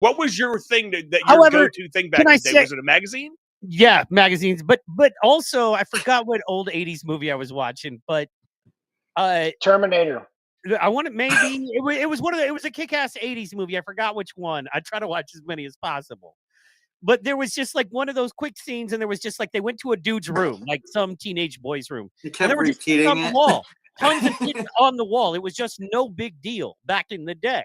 What was your thing that your However, go-to thing back can in I the day? say- Was it a magazine? Yeah, magazines, but also I forgot what old 80s movie I was watching, but Terminator. I want it maybe it was one of the, it was a kick-ass 80s movie. I forgot which one. I try to watch as many as possible. But there was just like one of those quick scenes, and there was just like they went to a dude's room, like some teenage boy's room. You And kept there were just tits on repeating the it. wall. Tons of tits on the wall. It was just no big deal back in the day.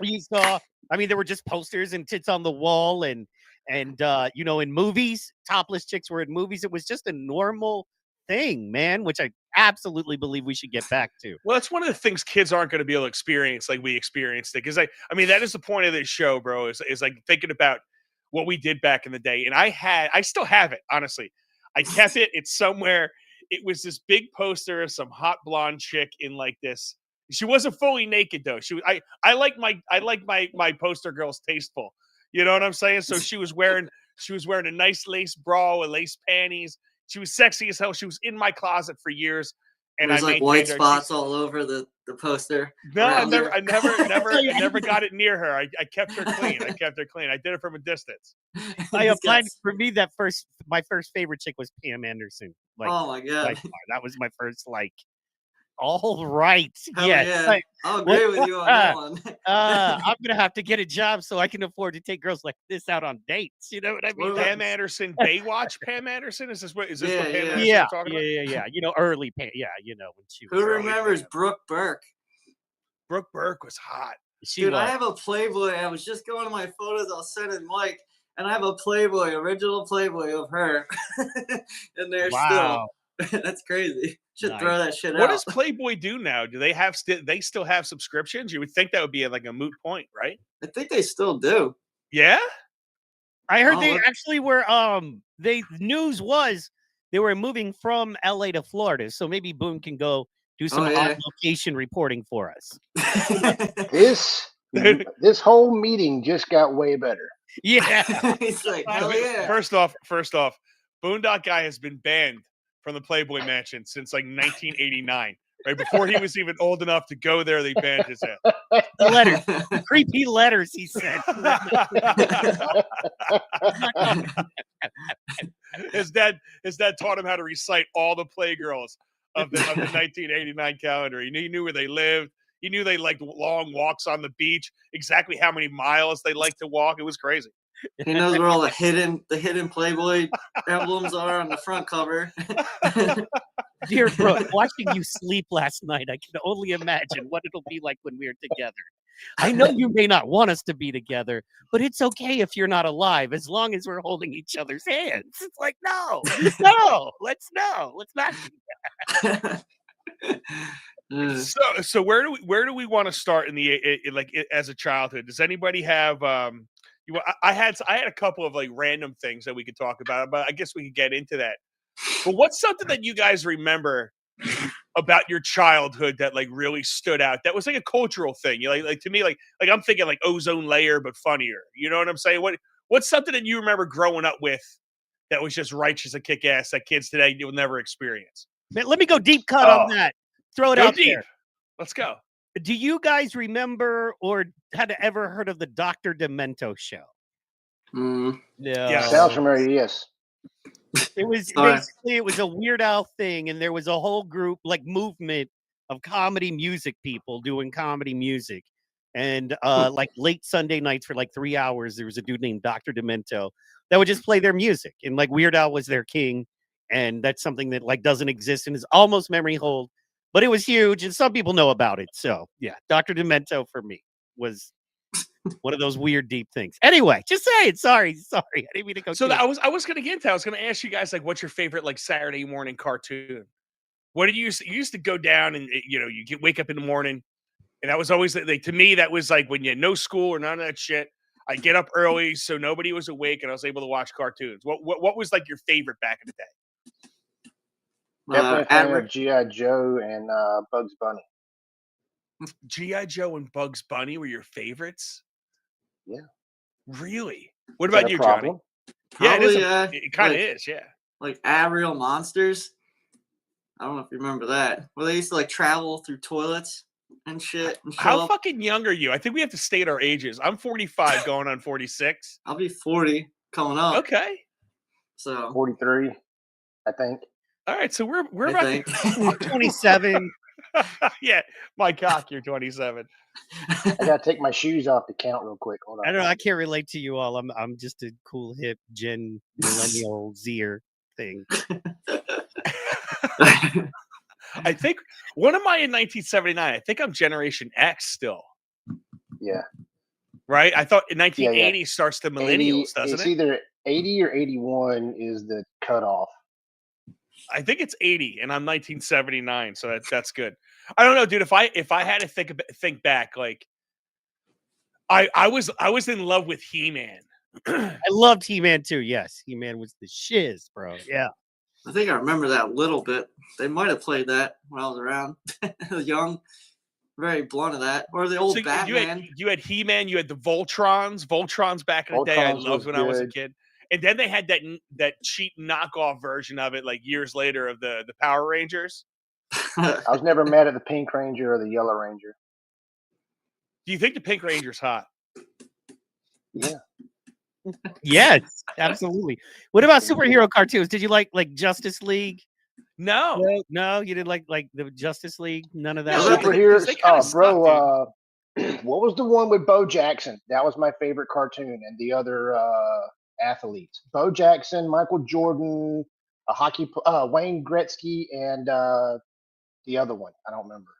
You saw, I mean, there were just posters and tits on the wall, and you know, in movies, topless chicks were in movies. It was just a normal thing, man, which I absolutely believe we should get back to. Well, that's one of the things kids aren't going to be able to experience like we experienced it. Because I mean, that is the point of this show, bro. Is like thinking about what we did back in the day, and I still have it. Honestly, I kept it. It's somewhere. It was this big poster of some hot blonde chick in like this. She wasn't fully naked though. She was. I like my poster girls tasteful. You know what I'm saying? So she was wearing a nice lace bra with lace panties. She was sexy as hell. She was in my closet for years. And There's I like white maintained her. spots all over the poster. No, I around her. never got it near her. I kept her clean. I kept her clean. I did it from a distance. For me, my first favorite chick was Pam Anderson. Like, Oh my god. that was my first like. All right, Hell yes. yeah. Like, I'll agree with you on that one. I'm gonna have to get a job so I can afford to take girls like this out on dates. You know what I mean? Pam Anderson, Baywatch. Pam Anderson. Is this what Yeah, Pam yeah. Anderson Yeah, we're talking about? yeah. You know, early Pam. Yeah, you know when she was. Who early remembers Pam. Brooke Burke? Brooke Burke was hot. She Dude, was. I have a Playboy. I was just going to my photos I'll send in Mike, and I have a Playboy, original Playboy of her. And they're Wow. still. That's crazy. Should Nice. throw that shit What out. does Playboy do now? Do they have they still have subscriptions? You would think that would be like a moot point, right? I think they still do. Yeah. I heard Oh, they what- actually were. News was they were moving from LA to Florida, so maybe Boone can go do some Oh, yeah. on location reporting for us. This whole meeting just got way better. Yeah. He's like, hell yeah. First off, Boondock Guy has been banned from the Playboy Mansion since like 1989. Right before he was even old enough to go there, they banned his ass. Letters, creepy letters he sent. His dad taught him how to recite all the Playgirls of the 1989 calendar. He knew where they lived. He knew they liked long walks on the beach, exactly how many miles they liked to walk. It was crazy. He knows where all the hidden Playboy emblems are on the front cover. Dear Brooke, watching you sleep last night, I can only imagine what it'll be like when we're together. I know you may not want us to be together, but it's okay if you're not alive, as long as we're holding each other's hands. It's like, let's not do Uh, So where do we want to start in the as a childhood? Does anybody have I had a couple of like random things that we could talk about, but I guess we could get into that. But what's something that you guys remember about your childhood that like really stood out? That was like a cultural thing. You like to me, like I'm thinking like Ozone Layer, but funnier. You know what I'm saying? What's something that you remember growing up with that was just righteous and kick ass that kids today will never experience? Man, let me go deep cut on that. Throw it Go out deep. there. Let's go. Do you guys remember or had ever heard of the Dr. Demento show? mm, No. Yeah. Sounds familiar, yes. It was Sorry. basically it was a Weird Al thing, and there was a whole group like movement of comedy music people doing comedy music. And like late Sunday nights for like 3 hours, there was a dude named Dr. Demento that would just play their music, and like Weird Al was their king, and that's something that like doesn't exist and is almost memory hold, but it was huge, and some people know about it. So yeah, Dr. Demento for me was one of those weird deep things. Anyway, just say it. Sorry, I didn't mean to go. So too- I was going to get into that. I was going to ask you guys like, what's your favorite like Saturday morning cartoon? What did you used to go down and you wake up in the morning, and that was always like to me that was like when you had no school or none of that shit. I get up early so nobody was awake and I was able to watch cartoons. What was like your favorite back in the day? Definitely a fan average. of G.I. Joe and Bugs Bunny. G.I. Joe and Bugs Bunny were your favorites? Yeah. Really? What Is that about a you, problem? Johnny? Yeah, it is. Probably, It kind of like- is. Yeah. Like Aerial Monsters. I don't know if you remember that. Well, they used to like travel through toilets. and shit. And show How up. fucking young are you? I think we have to state our ages. I'm 45 going on 46. I'll be 40 coming up. Okay. So 43, I think. All right. So we're I about think. I'm 27. yeah. My cock, you're 27. I gotta take my shoes off to count real quick. Hold on. I don't know. I can't relate to you all. I'm just a cool hip Gen millennial Zer thing. I think what am I in 1979? I think I'm Generation X still. Yeah. Right? I thought in Yeah, 1980 starts the 80, millennials, doesn't it's it? either 80 or 81 is the cutoff. I think it's 80, and I'm 1979, so that's good. I don't know, dude. If I had to think back, like I was in love with He-Man. I loved He-Man too. Yes, He-Man was the shiz, bro. Yeah. I think I remember that a little bit. They might have played that when I was around. Young, very blunt of that. Or the old So Batman. you had He-Man, you had the Voltrons back in the day. I Voltrons loved was when I was a good. kid. And then they had that cheap knockoff version of it, like years later, of the Power Rangers. I was never mad at the Pink Ranger or the Yellow Ranger. Do you think the Pink Ranger's hot? Yeah. Yes, absolutely. What about superhero cartoons? Did you like Justice League? No. No, you didn't like the Justice League. None of that. No, shit? Superheroes. they kinda Bro, what was the one with Bo Jackson? That was my favorite cartoon, and the other athletes: Bo Jackson, Michael Jordan, Wayne Gretzky, and the other one. I don't remember.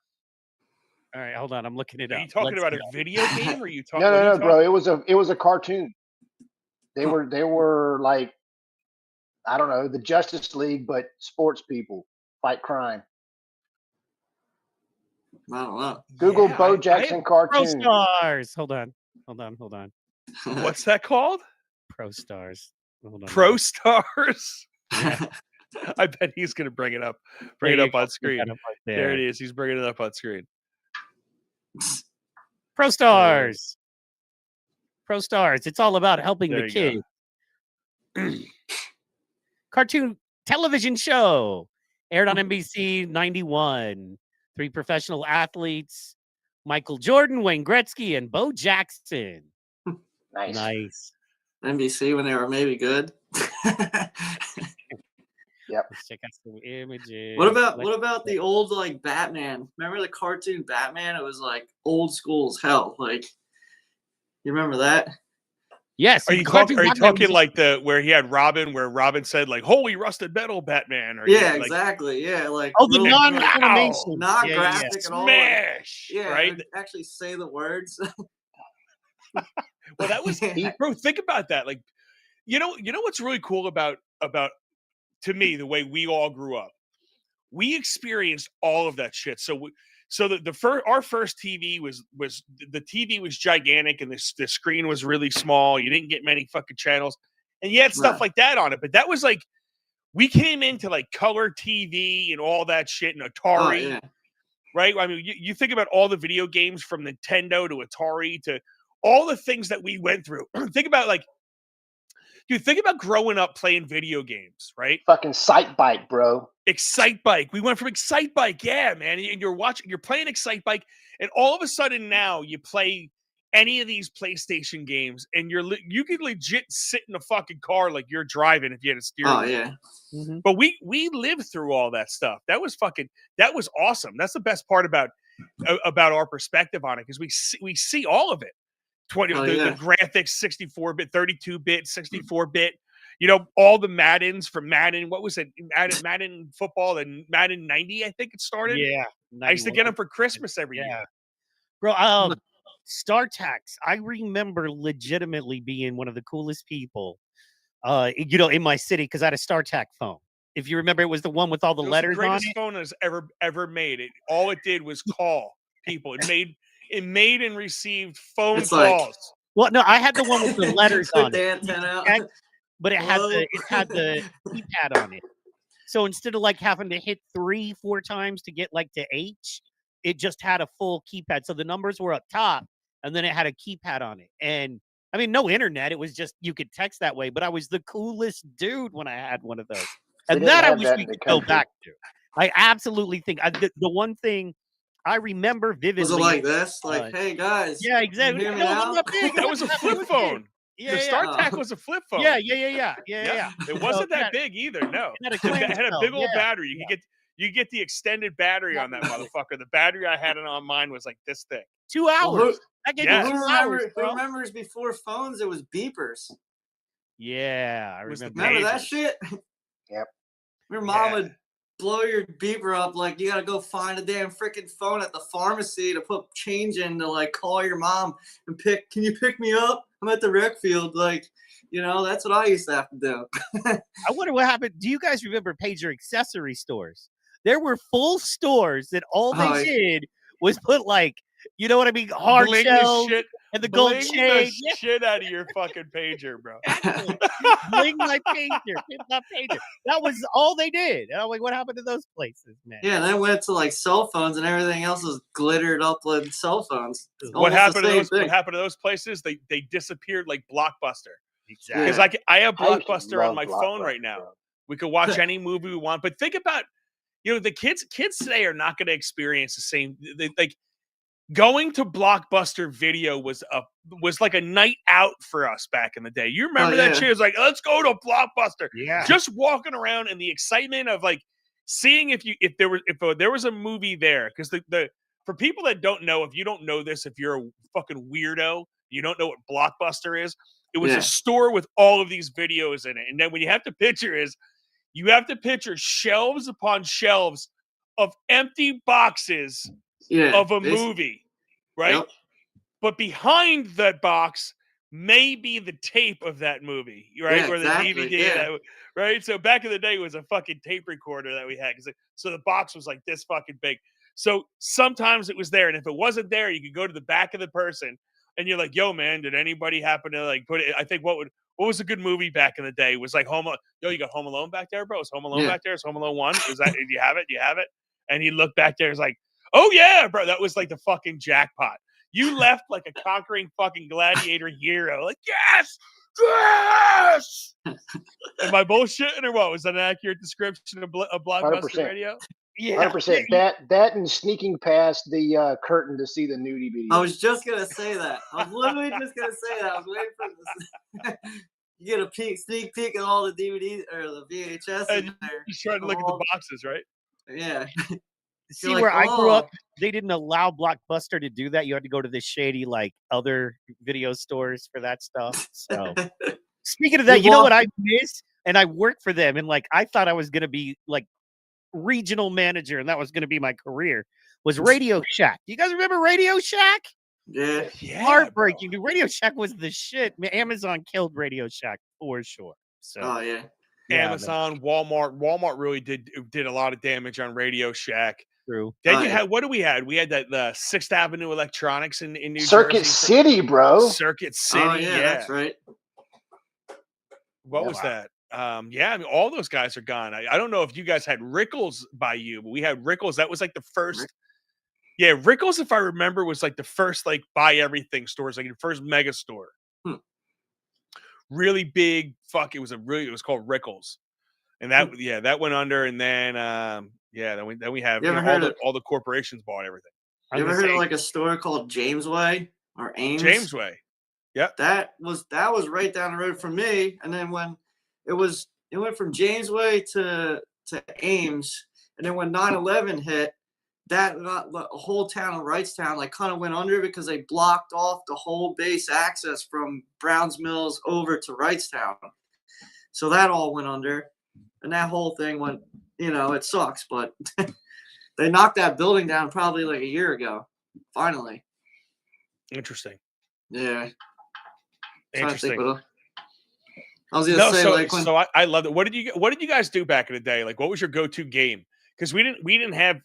All right, hold on. I'm looking it Are up. you talking Let's about a go. video game, or are you talking? No, bro. It was a cartoon. They were like, I don't know, the Justice League, but sports people fight crime. I don't know. Google Yeah, Bo Jackson Pro cartoon. Stars. Hold on. What's that called? Pro Stars. Hold on. Pro Stars. Yeah. I bet he's gonna bring it up. There Bring it you up go. on screen. Got it right There it is. He's bringing it up on screen. Pro Stars. Pro Stars. It's all about helping There the you kids. Cartoon television show aired on NBC 91. 3 professional athletes: Michael Jordan, Wayne Gretzky, and Bo Jackson. Nice. Nice. NBC when they were maybe good. Yep. Let's check out some images. What about the old like Batman? Remember the cartoon Batman? It was like old school as hell. Like, you remember that? Yes. Are you cartoon talking Batman was- like the where he had Robin, where Robin said like "Holy rusted metal, Batman"? Or Yeah, like, exactly. Yeah, like Oh, the real- non-animation. not Yeah, graphic at all. Like, Smash. yeah, Right. they actually say the words. Well, that was bro. Think about that. Like, you know what's really cool about to me the way we all grew up. We experienced all of that shit. So our first TV was the TV was gigantic and the screen was really small. You didn't get many fucking channels, and you had stuff Right. like that on it. But that was like we came into like color TV and all that shit and Atari. Oh, yeah. Right? I mean, you think about all the video games from Nintendo to Atari to all the things that we went through. Think about think about growing up playing video games, right? Fucking Sight Bike, bro. Excite Bike. We went from Excite Bike, yeah, man. And you're playing Excite Bike, and all of a sudden now you play any of these PlayStation games, and you could legit sit in a fucking car like you're driving if you had a steering Oh wheel. yeah. Mhm. But we lived through all that stuff. That was awesome. That's the best part about our perspective on it, because we see all of it. Oh, the yeah. graphics, 64-bit, 32-bit, 64-bit. You know, all the Maddens from Madden. What was it? Madden football and Madden 90, I think it started. Yeah. I used to get 91. them for Christmas every Yeah. year. Bro, StarTax. I remember legitimately being one of the coolest people, in my city, because I had a StarTac phone. If you remember, it was the one with all the It was letters the on greatest it. phone that's ever made. All it did was call people. It made and received phone It's like- calls. Well, no, I had the one with the letters Put on the it. antenna out. Text, but it had Hello? the keypad on it. So instead of like having to hit 3-4 times to get like to H, it just had a full keypad. So the numbers were up top, and then it had a keypad on it. And I mean, no internet. It was just you could text that way. But I was the coolest dude when I had one of those. They And didn't that I have wish that we in the could go country. back to. I absolutely think the one thing I remember vividly. Was it like this? Like, hey guys. Yeah, exactly. Hear me No, now? I'm not big. That was a flip phone. Yeah, The StarTAC was a flip phone. Yeah. It wasn't that big either. No, It had a big old yeah. battery. You get the extended battery on that motherfucker. The battery I had on mine was like this thick. 2 hours. Yeah. Who remembers before phones? It was beepers. Yeah, I Was the remember. Remember that Pagers. shit? Yep. Your mom would blow your beeper up like you gotta go find a damn freaking phone at the pharmacy to put change in to like call your mom and can you pick me up? I'm at the rec field. Like, you know, that's what I used to have to do. I wonder what happened. Do you guys remember pager accessory stores? There were full stores that all they did was put like, you know what I mean, hard Bling shells the shit, and the gold bling chain. the shit out of your fucking pager, bro. Bling my pager, pimp my pager. That was all they did. And I'm like, what happened to those places, man? Yeah, and then went to like cell phones and everything else was glittered up with cell phones. What happened to those? What happened to those places? They disappeared like Blockbuster. Exactly. Because I have I Blockbuster on my love phone Blockbuster, right now. bro. We could watch any movie we want. But think about, you know, the kids today are not going to experience the same. Like going to Blockbuster Video was like a night out for us back in the day. You remember that shit? It was like, let's go to Blockbuster. Yeah. Just walking around and the excitement of like seeing if there was a movie there. Because for people that don't know, if you don't know this, if you're a fucking weirdo, you don't know what Blockbuster is. It was a store with all of these videos in it. And then when you have to picture shelves upon shelves of empty boxes of a movie, right? Yep. But behind that box may be the tape of that movie, right? Yeah, or the exactly, DVD, right? So back in the day, it was a fucking tape recorder that we had. So the box was like this fucking big. So sometimes it was there. And if it wasn't there, you could go to the back of the person and you're like, yo, man, did anybody happen to like put it? I think what was a good movie back in the day was like you got Home Alone back there, bro? Is Home Alone back there? Is Home Alone 1? Is that, do you have it? Do you have it? And he looked back there, is like, oh yeah, bro. That was like the fucking jackpot. You left like a conquering fucking gladiator hero. Like, yes! Am I bullshitting or what? Was that an accurate description of Blockbuster 100%. Radio? Yeah. 100%. That and sneaking past the curtain to see the nudie video. I was just gonna say that. I was literally just gonna say that. I was waiting for this. You get a sneak peek at all the DVDs or the VHS in there. Just trying to look at the boxes, right? Yeah. See, where I grew up, they didn't allow Blockbuster to do that. You had to go to the shady, like, other video stores for that stuff. So, speaking of that, you know what I miss? And I worked for them, and, like, I thought I was going to be, like, regional manager, and that was going to be my career, was Radio Shack. Do you guys remember Radio Shack? Yeah. Heartbreaking. Dude, Radio Shack was the shit. Amazon killed Radio Shack for sure. So. Oh, yeah. Amazon, Walmart really did a lot of damage on Radio Shack. True. Then you had, what do we had? We had the 6th Avenue Electronics in New Circuit Jersey. City, bro. Circuit City. Oh, yeah, that's right. What was that? I mean, all those guys are gone. I don't know if you guys had Rickles by you, but we had Rickles. That was like the first. Yeah, Rickles, if I remember, was like the first like buy everything stores, like the first mega store. Really big. It was called Rickles, and that went under, and then then we have all the corporations bought everything. You ever heard of like a store called Jamesway or Ames? Jamesway. Yeah. That was right down the road from me. And then when it went from Jamesway to Ames, and then when 9/11 hit, the whole town of Wrightstown like kind of went under because they blocked off the whole base access from Browns Mills over to Wrightstown. So that all went under, and that whole thing went. You know, it sucks, but they knocked that building down probably like a year ago. Finally. Interesting. Yeah. Interesting. I was gonna say so I love it. What did you guys do back in the day? Like, what was your go-to game? Because we didn't have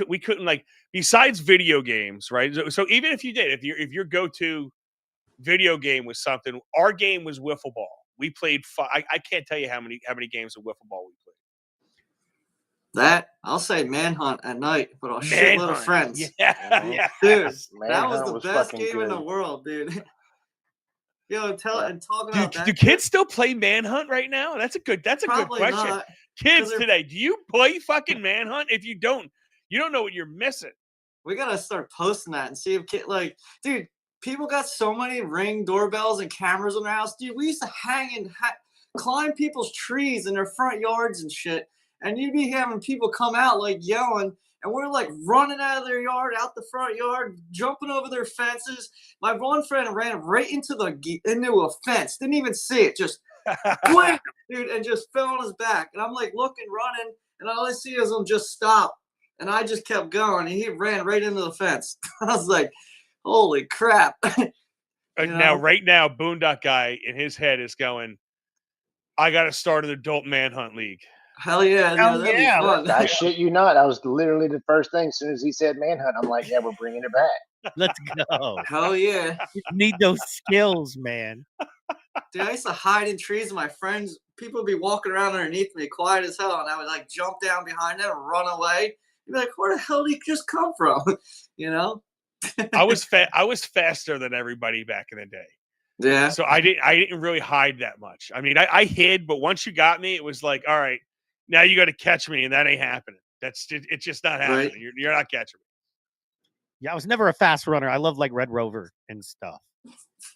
we couldn't like besides video games, right? So even if you did, if your go-to video game was something, our game was wiffle ball. We played. I can't tell you how many games of wiffle ball we played. That I'll say Manhunt at night with a shitload of friends. Yeah. Dude, Manhunt that was the best game in the good. world, dude. Yo, talk about that. Do kids still play Manhunt right now? That's a good question. Not, kids today, do you play fucking Manhunt? If you don't know what you're missing. We gotta start posting that and see if like, dude, people got so many Ring doorbells and cameras in their house. Dude, we used to hang and climb people's trees in their front yards and shit. And you'd be having people come out like yelling, and we're like running out of their yard, out the front yard, jumping over their fences. My one friend ran right into a fence, didn't even see it, just wham, dude, and just fell on his back. And I'm like looking, running, and all I see is him just stop. And I just kept going, and he ran right into the fence. I was like, holy crap. Now, right now, Boondock Guy in his head is going, I got to start an adult manhunt league. Hell yeah. That'd be fun. I shit you not. That was literally the first thing. As soon as he said manhunt, I'm like, yeah, we're bringing it back. Let's go. Hell yeah. You need those skills, man. Dude, I used to hide in trees, and my friends, people would be walking around underneath me, quiet as hell, and I would like jump down behind them and run away. You'd be like, where the hell did he just come from? I was faster than everybody back in the day. Yeah. So I didn't really hide that much. I mean, I hid, but once you got me, it was like, all right, now you got to catch me, and that ain't happening. It's just not happening. Right. You're not catching me. Yeah, I was never a fast runner. I love like Red Rover and stuff.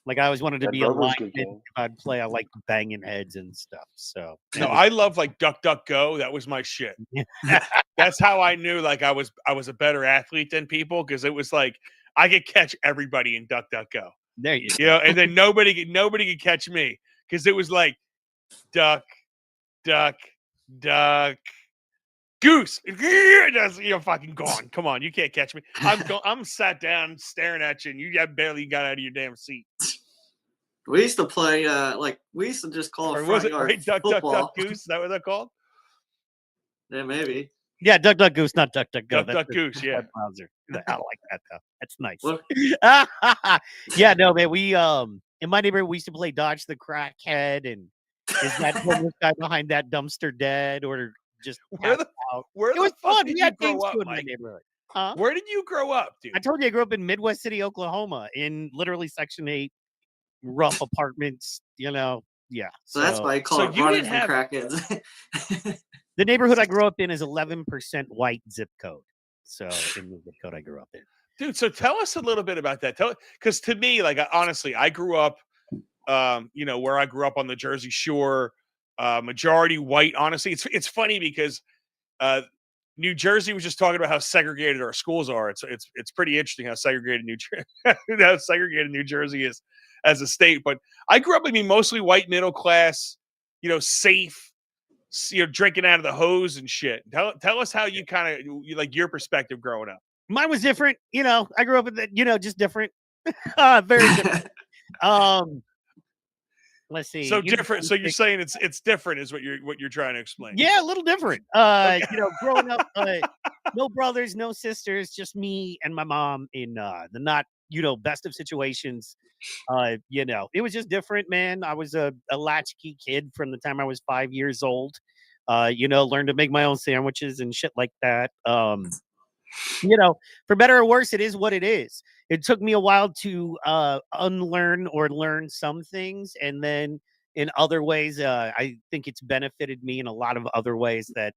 Like I always wanted to Red be a Rover's good lineman. game. I'd play. I like banging heads and stuff. So No, I love like Duck Duck Go. That was my shit. That's how I knew like I was a better athlete than people, because it was like I could catch everybody in Duck Duck Go. There you You know, and then nobody could catch me, because it was like duck, duck, duck, goose. You're fucking gone. Come on, you can't catch me. I'm sat down staring at you, and you barely got out of your damn seat. We used to play we used to just call it Or front was it yard right? Duck, football. duck, duck, goose. Is that what they're called? Yeah, maybe. Yeah, Duck Duck Goose, not Duck Duck Go. Duck, duck, goose. Yeah. Browser. I like that though. That's nice. What? Yeah, no, man. We in my neighborhood we used to play Dodge the Crackhead, and is that homeless guy behind that dumpster dead or just Where the passed out? where It the was fuck fun. did We you had grow things up, to in my Mike? neighborhood. Huh? Where did you grow up, dude? I told you I grew up in Midwest City, Oklahoma, in literally Section 8, rough apartments. Yeah. So that's why I call so it you running didn't from have- crackheads. The neighborhood I grew up in is 11% white zip code. So in the zip code I grew up in. Dude, so tell us a little bit about that. Because to me, like honestly, I grew up, where I grew up on the Jersey Shore, majority white. Honestly, it's funny because New Jersey was just talking about how segregated our schools are. It's pretty interesting how segregated New Jersey is as a state. But I grew up, mostly white, middle class, safe. Drinking out of the hose and shit. Tell us how you kind of like your perspective growing up. Mine was different. I grew up in that, just different. Very different. Let's see. So different. So you're saying it's different is what you're trying to explain. Yeah, a little different. Growing up, no brothers, no sisters, just me and my mom in the not, best of situations. It was just different, man. I was a latchkey kid from the time I was 5 years old. Learned to make my own sandwiches and shit like that. For better or worse, it is what it is. It took me a while to unlearn or learn some things, and then in other ways, I think it's benefited me in a lot of other ways that,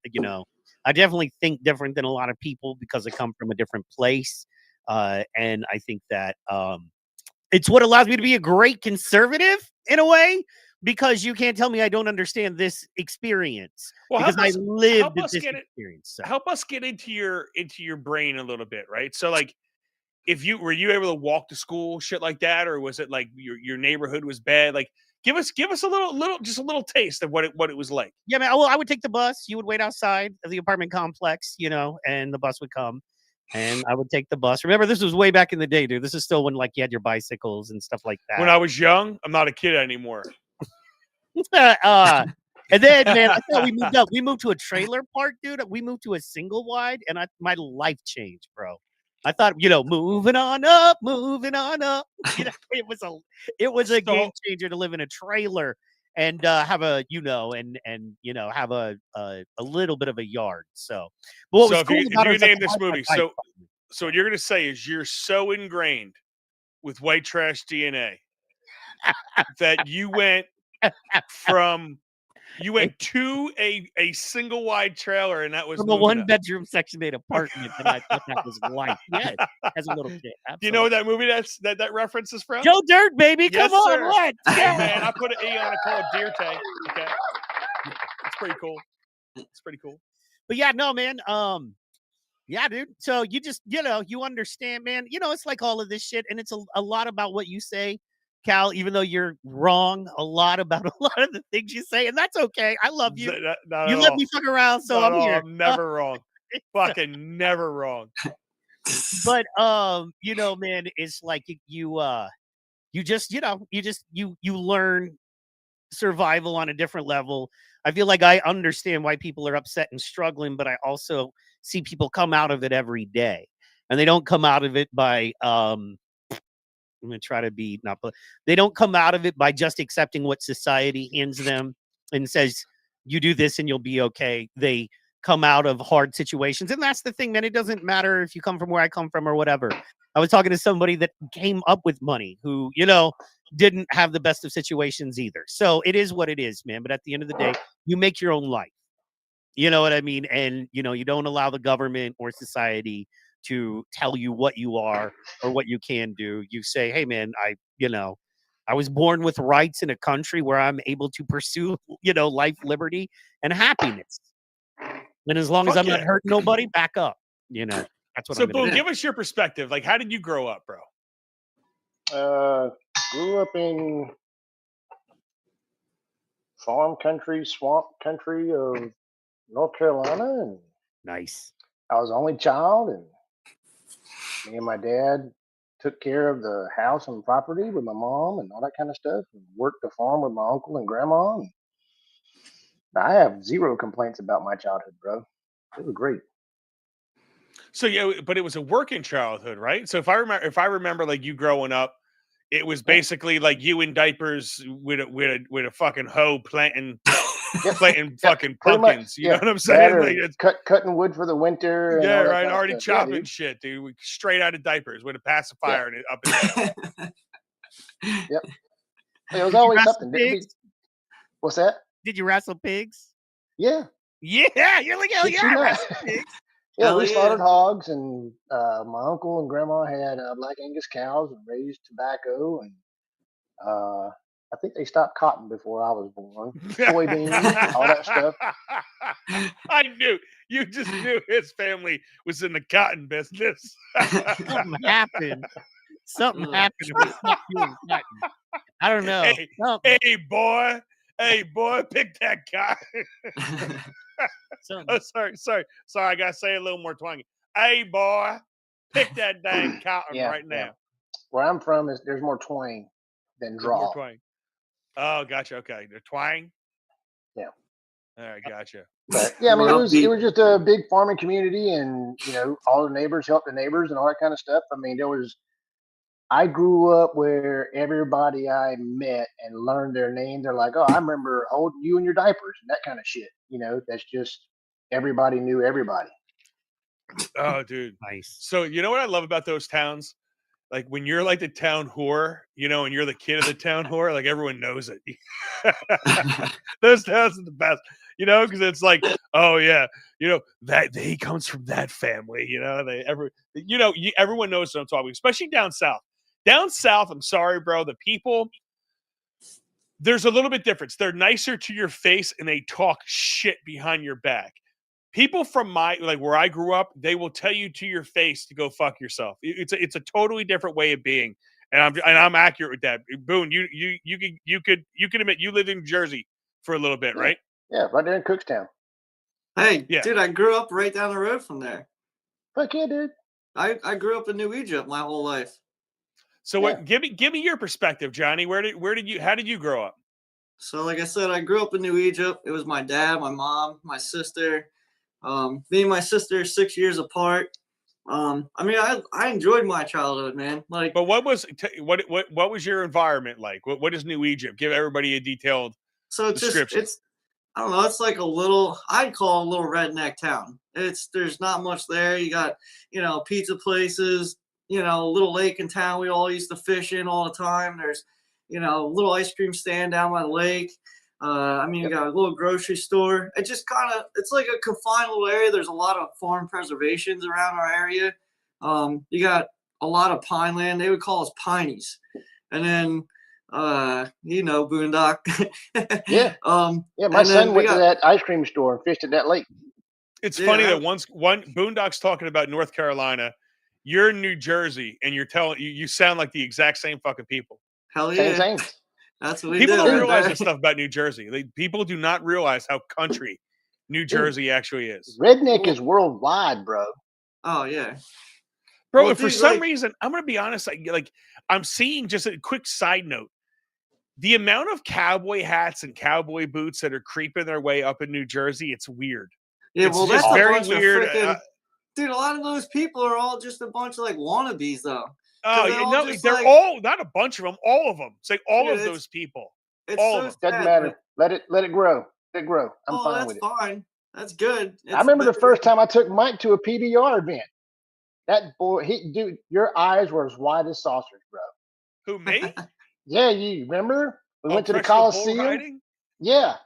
I definitely think different than a lot of people because I come from a different place. And I think that it's what allows me to be a great conservative in a way, because you can't tell me I don't understand this experience, because I lived this experience. So. Help us get into your brain a little bit, right? So like, were you able to walk to school, shit like that, or was it like your neighborhood was bad? Like, give us a little taste of what it was like. Yeah, man. Well, I would take the bus. You would wait outside of the apartment complex, and the bus would come. And I would take the bus. Remember, this was way back in the day, dude. This is still when like you had your bicycles and stuff like that. When I was young, I'm not a kid anymore. And then, man, I thought we moved up. We moved to a trailer park, dude. We moved to a single wide, and my life changed, bro. I thought, moving on up. It was a game changer to live in a trailer and have a, have a little bit of a yard. So, but what was cool about it, if you name this movie, so what you're gonna say is you're so ingrained with white trash DNA that you went from You went to a single wide trailer, and that was From a moving up. 1-bedroom Section 8 apartment, and I thought that was life. Yes, as a little kid. Do you know what Absolutely. that movie that reference is from? Joe Dirt, baby. Yes, Come on, sir. let's Hey, go. man, I put an E on it, call it Deer Tank. Okay, it's pretty cool. It's pretty cool. But yeah, no, man. Yeah, dude. So you just, you understand, man. It's like all of this shit, and it's a lot about what you say, Cal. Even though you're wrong, a lot about a lot of the things you say, and that's okay. I love you. Not You at let all. me fuck around, so Not I'm at all. here. I'm never wrong. Fucking never wrong. But man, it's like you just you learn survival on a different level. I feel like I understand why people are upset and struggling, but I also see people come out of it every day, and they don't come out of it by I'm gonna try to be not, but they don't come out of it by just accepting what society hands them and says you do this and you'll be okay. They come out of hard situations, and that's the thing, man. It doesn't matter if you come from where I come from or whatever. I was talking to somebody that came up with money who didn't have the best of situations either. So it is what it is, man. But at the end of the day, you make your own life. You know what I mean? And, you don't allow the government or society to tell you what you are or what you can do. You say, hey, man, I was born with rights in a country where I'm able to pursue, life, liberty, and happiness. And as long as I'm not hurting nobody, back up. That's what So, I'm going Boone, to do. give us your perspective. Like, how did you grow up, bro? Grew up in farm country, swamp country of North Carolina, and Nice. I was the only child, and me and my dad took care of the house and property with my mom and all that kind of stuff, and worked the farm with my uncle and grandma. And I have zero complaints about my childhood, bro. It was great. So yeah, but it was a working childhood, right? So if I remember like you growing up, it was basically like you in diapers with a fucking hoe planting fucking Pretty pumpkins. much, You know what I'm that saying? or Like it's, cutting wood for the winter. And yeah, all that right. kind of Already stuff. Yeah, chopping dude. shit, dude. Straight out of diapers with a pacifier and it up and down. Yep. It was Did you always wrestle something. I mean, pigs? what's that? Did you wrestle pigs? Yeah. Yeah, you're like, hell Did yeah, you I not? wrestle pigs. Yeah, Hell we yeah. slaughtered hogs, and my uncle and grandma had Black Angus cows and raised tobacco, and I think they stopped cotton before I was born. Soybeans, all that stuff. I knew. You just knew his family was in the cotton business. Something happened. Something happened. If we stopped doing cotton. I don't know. Hey, boy, pick that cotton. Oh, sorry. I gotta say it a little more twangy. Hey, boy, pick that dang cotton right now. Yeah. Where I'm from there's more twang than There's draw. more twang. Oh, gotcha. Okay, they're twang. Yeah. All right, gotcha. But yeah, I mean, More it upbeat. was just a big farming community, and all the neighbors helped the neighbors and all that kind of stuff. I mean, I grew up where everybody I met and learned their name. They're like, oh, I remember holding you in your diapers and that kind of shit. That's just everybody knew everybody. Oh, dude. Nice. So you know what I love about those towns? Like when you're like the town whore, and you're the kid of the town whore, like everyone knows it. Those towns are the best, because it's like, oh yeah, that he comes from that family, everyone knows what I'm talking, especially down south. Down south, I'm sorry, bro, the people, there's a little bit difference. They're nicer to your face and they talk shit behind your back. People from where I grew up, they will tell you to your face to go fuck yourself. It's a totally different way of being, and I'm accurate with that. Boone, you could admit you lived in Jersey for a little bit, right? Yeah, right there in Cookstown. Hey, Yeah. dude, I grew up right down the road from there. Fuck yeah, dude. I grew up in New Egypt my whole life. So what? Give me your perspective, Johnny. How did you grow up? So like I said, I grew up in New Egypt. It was my dad, my mom, my sister. Me and my sister are 6 years apart. I mean, I enjoyed my childhood, man. Like, But what was your environment like? What is New Egypt? Give everybody a detailed description. I don't know. It's like I'd call it a little redneck town. There's not much there. You got, pizza places, a little lake in town we all used to fish in all the time. There's, a little ice cream stand down by the lake. I mean, you got a little grocery store. It just it's like a confined little area. There's a lot of farm preservations around our area. You got a lot of pine land. They would call us pinies. And then, Boondock. Yeah. Yeah, my son went to that ice cream store and fished at that lake. It's funny that one Boondock's talking about North Carolina. You're in New Jersey, and you sound like the exact same fucking people. Hell yeah. Same. That's what we People do. don't realize this stuff about New Jersey. People do not realize how country New Jersey actually is. Redneck is worldwide, bro. Oh yeah, bro. Well, and for some reason, I'm gonna be honest. I'm seeing, just a quick side note, the amount of cowboy hats and cowboy boots that are creeping their way up in New Jersey. It's weird. Yeah, it's that's very weird. Dude, a lot of those people are all just a bunch of wannabes, though. Oh, they're all, not a bunch of them, all of them. It's like all of those people. All of them. Doesn't matter. Let it grow. Let it grow. I'm fine with it. That's fine. That's good. I remember the first time I took Mike to a PBR event. That boy, dude, your eyes were as wide as saucers, bro. Who, me? Yeah, you remember? We went to the Coliseum. Yeah.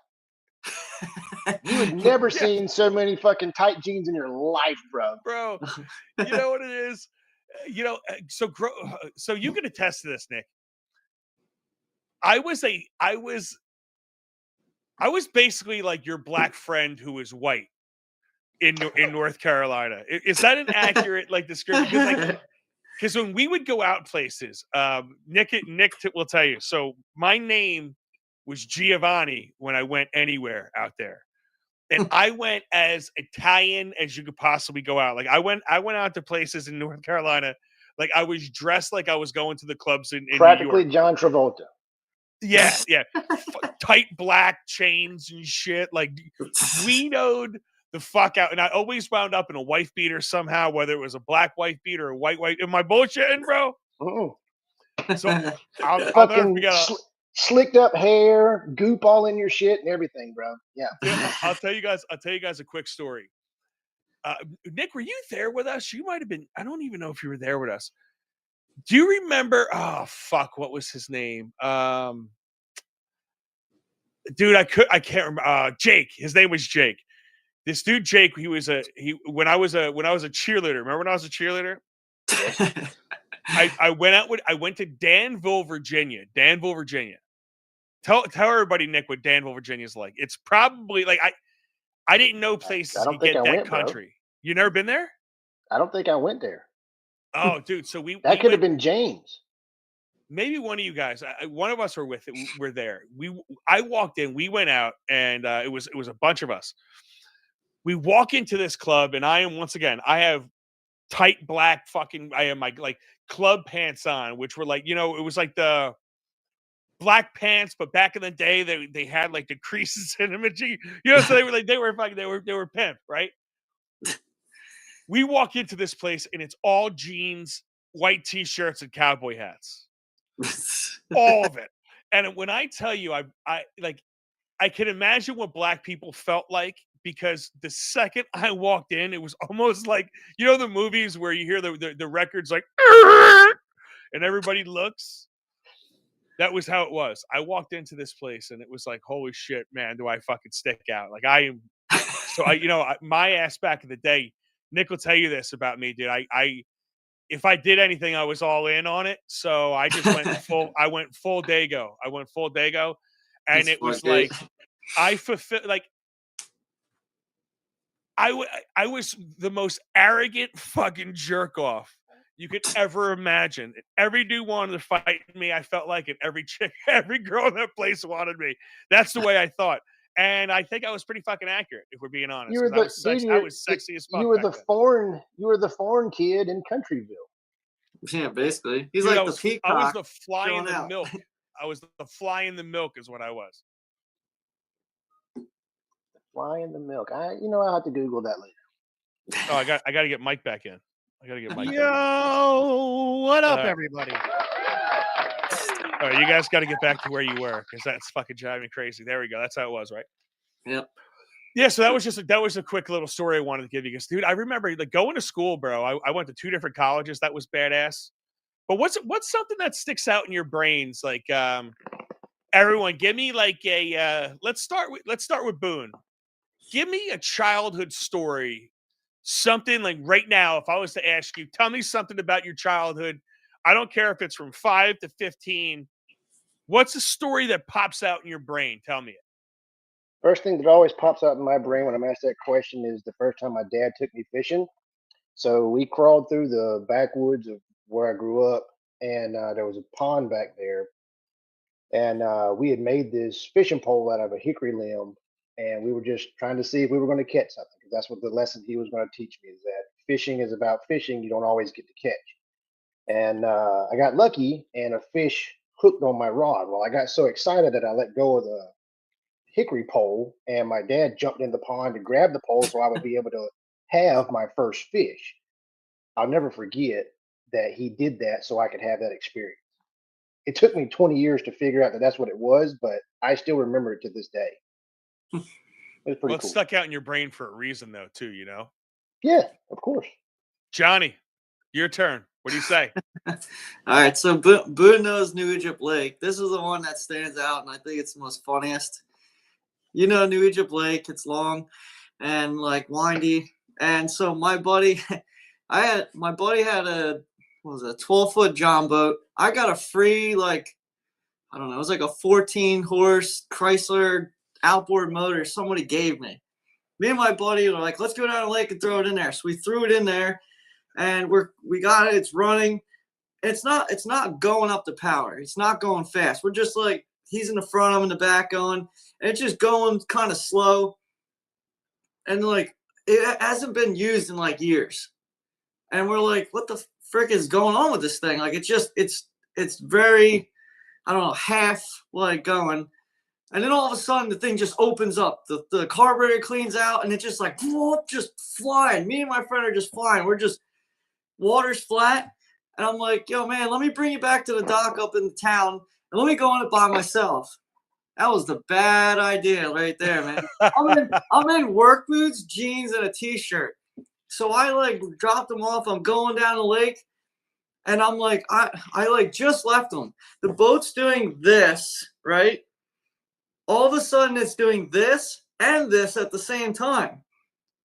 You had never seen so many fucking tight jeans in your life, bro. Bro, you know what it is? So you can attest to this, Nick. I was basically like your black friend who was white in North Carolina. Is that an accurate description? Because when we would go out places, Nick will tell you. So my name was Giovanni when I went anywhere out there. And I went as Italian as you could possibly go out. Like I went out to places in North Carolina. Like I was dressed like I was going to the clubs in practically New John York. Travolta. Yeah. Tight black chains and shit. Like guidoed the fuck out. And I always wound up in a wife beater somehow, whether it was a black wife beater or a white. Am I bullshitting, bro? So I'll never forget. Slicked up hair, goop all in your shit and everything, bro. Yeah. I'll tell you guys a quick story. Nick, were you there with us? You might have been. I don't even know if you were there with us. Do you remember? Oh fuck, what was his name? Dude, I can't remember. Jake. His name was Jake. This dude Jake. When I was a cheerleader. Remember when I was a cheerleader? I went to Danville, Virginia. Tell everybody, Nick, what Danville, Virginia is like. It's probably like I didn't know places to get that country. Bro. You never been there? I don't think I went there. Oh, dude. So that could have been James. Maybe one of you guys. One of us were with it. We're there. I walked in. We went out, and it was a bunch of us. We walk into this club, and I have tight black I have my club pants on, which were it was like the black pants, but back in the day they had like the creases in them, so they were pimp, right? We walk into this place and it's all jeans, white t-shirts, and cowboy hats, all of it. And when I tell you, I can imagine what black people felt like, because the second I walked in, it was almost like the movies where you hear the records like, and everybody looks. That was how it was. I walked into this place and it was like, holy shit, man, do I fucking stick out? Like I am. So my ass back in the day, Nick will tell you this about me, dude. If I did anything, I was all in on it. So I just went full. I went full Dago. And it was like I fulfilled. Like I was the most arrogant fucking jerk off you could ever imagine. Every dude wanted to fight me. I felt like it. Every chick, every girl in that place wanted me. That's the way I thought. And I think I was pretty fucking accurate, if we're being honest. I was sexy as fuck. You were the foreign kid in Countryville. Yeah, basically. He's like the peacock. I was the fly in the milk. I was the fly in the milk is what I was. Fly in the milk. I'll have to Google that later. Oh, I got to get Mike back in. Yo, what up, everybody? All right, you guys got to get back to where you were, because that's fucking driving me crazy. There we go. That's how it was, right? Yep. Yeah. So that was a quick little story I wanted to give you, because, dude, I remember going to school, bro. I went to 2 different colleges. That was badass. But what's something that sticks out in your brains, like Everyone, give me like a. Let's start with Boone. Give me a childhood story. Something like right now, if I was to ask you, tell me something about your childhood. I don't care if it's from 5 to 15. What's a story that pops out in your brain? Tell me it. First thing that always pops out in my brain when I'm asked that question is the first time my dad took me fishing. So we crawled through the backwoods of where I grew up, and there was a pond back there. And we had made this fishing pole out of a hickory limb, and we were just trying to see if we were going to catch something, because that's what the lesson he was going to teach me, is that fishing is about fishing. You don't always get to catch. And I got lucky, and a fish hooked on my rod. Well, I got so excited that I let go of the hickory pole, and my dad jumped in the pond to grab the pole so I would be able to have my first fish. I'll never forget that he did that so I could have that experience. It took me 20 years to figure out that that's what it was, but I still remember it to this day. It was pretty Well, it cool. stuck out in your brain for a reason, though, too. You know. Yeah, of course. Johnny, your turn. What do you say? All right, so Boone knows New Egypt Lake. This is the one that stands out, and I think it's the most funniest. You know, New Egypt Lake, it's long and like windy. And so my buddy, my buddy had a 12-foot John boat. I got a free, like, I don't know, it was like a 14-horse Chrysler outboard motor somebody gave me. Me and my buddy were like, let's go down the lake and throw it in there. So we threw it in there, and we got it. It's running. It's not going up the power. It's not going fast. We're just like, he's in the front, I'm in the back going, and it's just going kind of slow. And like, it hasn't been used in like years. And we're like, what the frick is going on with this thing? Like, it's very, I don't know, half like going. And then all of a sudden the thing just opens up. The carburetor cleans out, and it's just like, whoop, just flying. Me and my friend are just flying. We're just, water's flat. And I'm like, yo, man, let me bring you back to the dock up in the town, and let me go on it by myself. That was the bad idea right there, man. I'm in work boots, jeans, and a t-shirt. So I like dropped them off. I'm going down the lake, and I'm like, I like just left them. The boat's doing this, right? All of a sudden it's doing this and this at the same time.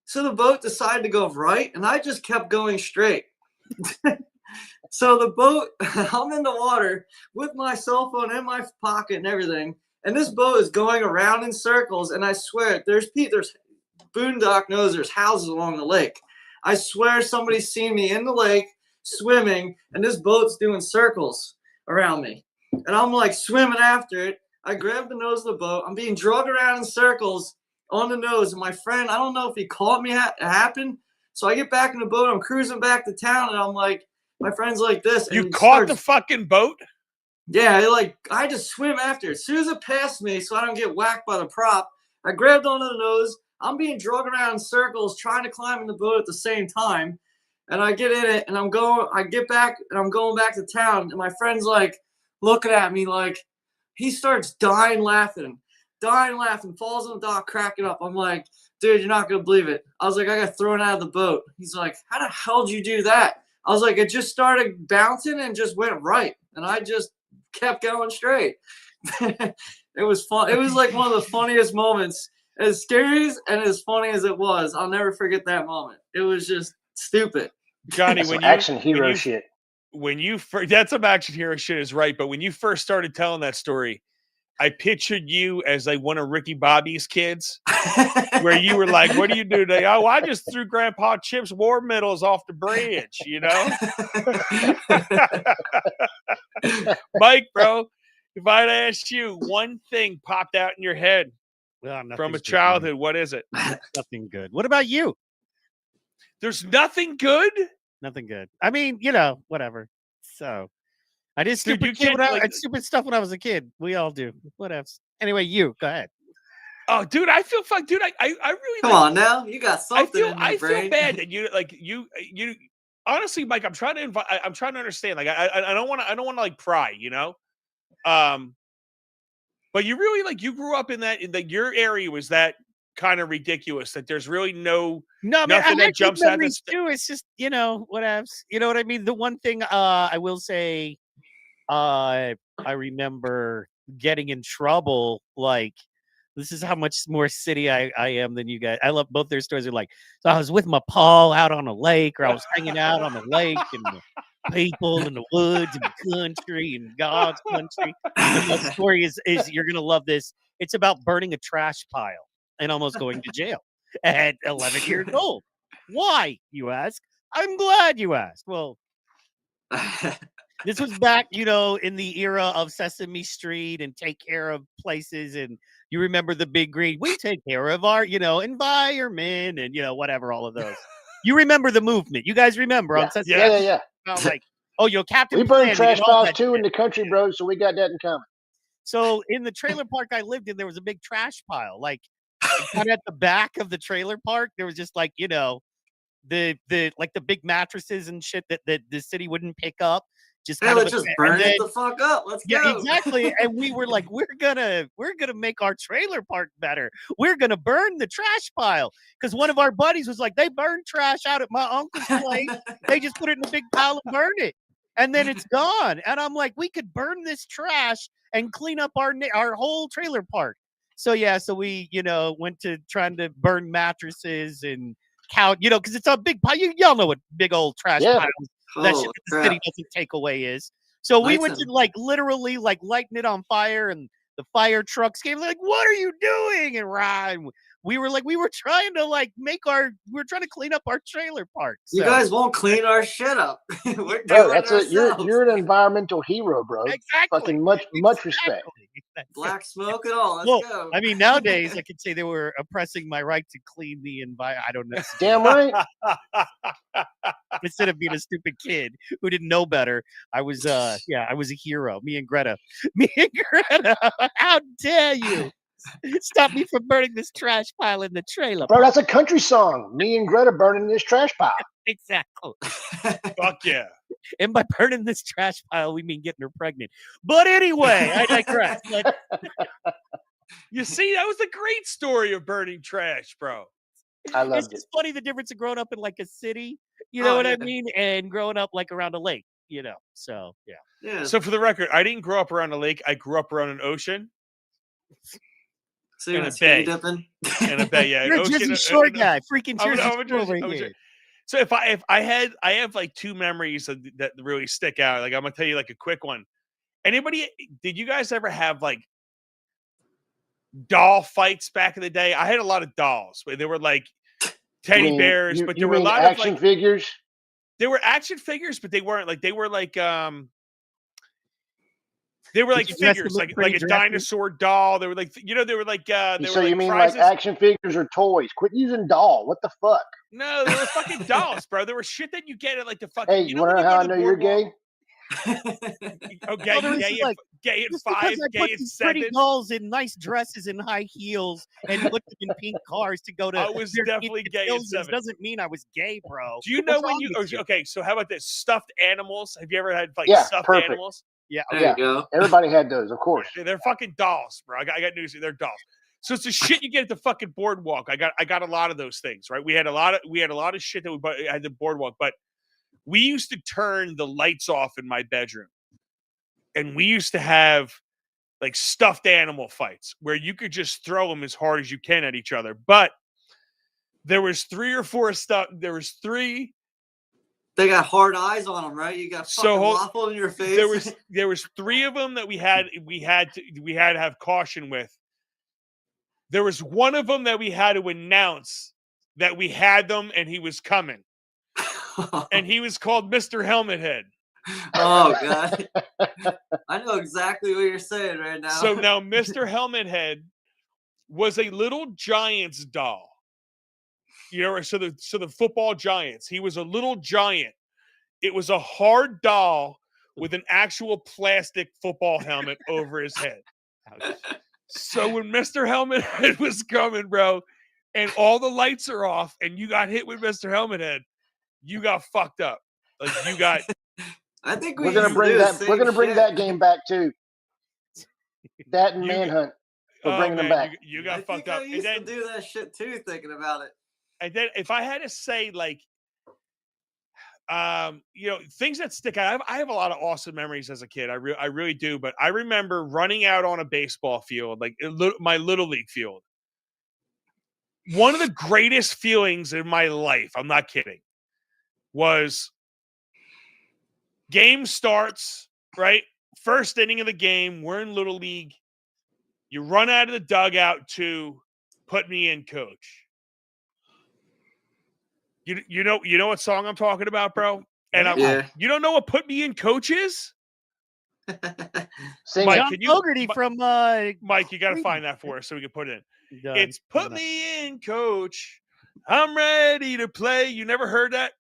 So the boat decided to go right, and I just kept going straight. So the boat, I'm in the water with my cell phone in my pocket and everything. And this boat is going around in circles. And I swear, there's Boondock knows there's houses along the lake. I swear somebody's seen me in the lake swimming, and this boat's doing circles around me. And I'm like swimming after it. I grab the nose of the boat. I'm being dragged around in circles on the nose. And my friend, I don't know if he caught me. It happened. So I get back in the boat. I'm cruising back to town, and I'm like, my friend's like this. And you caught the fucking boat? Yeah, I just swim after it. As soon as it passed me, so I don't get whacked by the prop, I grabbed onto the nose. I'm being dragged around in circles, trying to climb in the boat at the same time. And I get in it, and I get back, and I'm going back to town. And my friend's like looking at me like, he starts dying laughing, falls on the dock, cracking up. I'm like, dude, you're not going to believe it. I was like, I got thrown out of the boat. He's like, how the hell did you do that? I was like, it just started bouncing and just went right. And I just kept going straight. It was fun. It was like one of the funniest moments. As scary and as funny as it was, I'll never forget that moment. It was just stupid. Johnny, That's some action hero shit. That's some action hero shit is right. But when you first started telling that story, I pictured you as like one of Ricky Bobby's kids, where you were like, what do you do today? Oh, I just threw Grandpa Chip's war medals off the bridge, you know? Mike, bro, if I'd asked you one thing popped out in your head from a childhood, what is it? Nothing good. What about you? There's nothing good? Nothing good. I mean, you know, whatever. So I did stupid, stupid stuff when I was a kid. We all do. Whatever. Anyway, you go ahead. Oh, dude, I feel fun, dude. I really come on now. You got something. I feel bad that you honestly, Mike. I'm trying to understand. Like, I don't want to like pry, you know. But you really like you grew up in that your area was that kind of ridiculous that there's really nothing that jumps out. It's just, you know, whatever. You know what I mean? The one thing I will say, I remember getting in trouble. Like, this is how much more city I am than you guys. I love both their stories. Are like, so I was with my Paul out on a lake, or I was hanging out on the lake and the people in the woods and country and God's country. And my story is you're gonna love this. It's about burning a trash pile and almost going to jail at 11 years old. Why, you ask? I'm glad you asked. Well, this was back, in the era of Sesame Street and take care of places. And you remember the big green, we take care of our, environment and, whatever, all of those. You remember the movement. You guys remember on Sesame Street? Yeah. About like, Captain We burn Planet trash and all piles that too in shit. the country, bro. So we got that in common. So in the trailer park I lived in, there was a big trash pile. Like kind of at the back of the trailer park, there was just like, the big mattresses and shit that the city wouldn't pick up. Just kind let's just burn it the fuck up. Let's go. Yeah, exactly. And we were like, we're gonna make our trailer park better. We're gonna burn the trash pile. Because one of our buddies was like, they burn trash out at my uncle's place. They just put it in a big pile and burn it. And then it's gone. And I'm like, we could burn this trash and clean up our whole trailer park. So we, went to trying to burn mattresses and count, because it's a big pile. Y'all know what big old trash piles. That shit that the city doesn't take away is. So we went to literally lighting it on fire, and the fire trucks came like, what are you doing? And we were trying to we're trying to clean up our trailer park. So. You guys won't clean our shit up. We're Bro, doing you're an environmental hero, bro. Exactly. Fucking much respect. Black smoke and all. Let's go. I mean, nowadays I could say they were oppressing my right to clean the environment. I don't know. Damn right. Instead of being a stupid kid who didn't know better, I was a hero. Me and Greta. How dare you stop me from burning this trash pile in the trailer? Bro, that's a country song. Me and Greta burning this trash pile. Exactly. Fuck yeah. And by burning this trash pile, we mean getting her pregnant. But anyway, I digress. You see, that was a great story of burning trash, bro. I loved it's it. just funny the difference of growing up in a city, you know what I mean, and growing up around a lake, So yeah. So for the record, I didn't grow up around a lake. I grew up around an ocean. So you're a bay. Dipping? And a bay, yeah. You're a Jersey Shore guy, freaking Jersey Shore over here. So I have two memories that really stick out. Like I'm gonna tell you a quick one. Did you guys ever have doll fights back in the day? I had a lot of dolls, but they were teddy bears, but there were a lot of action figures. They were action figures, but they weren't they were they were figures, like a dinosaur doll. They were they were So you mean prizes. Action figures or toys? Quit using doll. What the fuck? No, they were fucking dolls, bro. There were shit that you get at the fucking. Hey, you want to know how I know you're gay? Okay, gay at 5, gay at 7. Pretty dolls in nice dresses and high heels and put them in pink cars to go to. I was definitely gay at 7. Doesn't mean I was gay, bro. Do you know when you? Okay, so how about this? Stuffed animals. Have you ever had stuffed perfect. Animals? Yeah, there you go. Everybody had those, of course. They're fucking dolls, bro. I got news. They're dolls. So it's the shit you get at the fucking boardwalk. I got a lot of those things, right? We had a lot of shit that we bought at the boardwalk, but we used to turn the lights off in my bedroom, and we used to have stuffed animal fights where you could just throw them as hard as you can at each other. But there was 3 or 4 stuff. There was 3. They got hard eyes on them, right? You got fucking waffle in your face. There was 3 of them that we had to have caution with. There was one of them that we had to announce that we had them and he was coming. And he was called Mr. Helmet Head. Oh, God. I know exactly what you're saying right now. So now Mr. Helmet Head was a little Giants doll. So the football Giants. He was a little giant. It was a hard doll with an actual plastic football helmet over his head. So when Mr. Helmet Head was coming, bro, and all the lights are off and you got hit with Mr. Helmet Head, you got fucked up. You got. I think we're gonna bring that. We're gonna bring that game back too. That and Manhunt. We're bringing them back. You got fucked up. I used to do that shit too, thinking about it. And then if I had to say, things that stick out. I have a lot of awesome memories as a kid. I really do. But I remember running out on a baseball field, like my little league field. One of the greatest feelings in my life, I'm not kidding, was game starts, right? First inning of the game, we're in little league. You run out of the dugout to put me in, coach. You know what song I'm talking about, bro? And you don't know what put me in, coach is? Sing John it. Fogerty from Mike, you got to find that for us so we can put it in. Done. It's put me in, coach. I'm ready to play. You never heard that?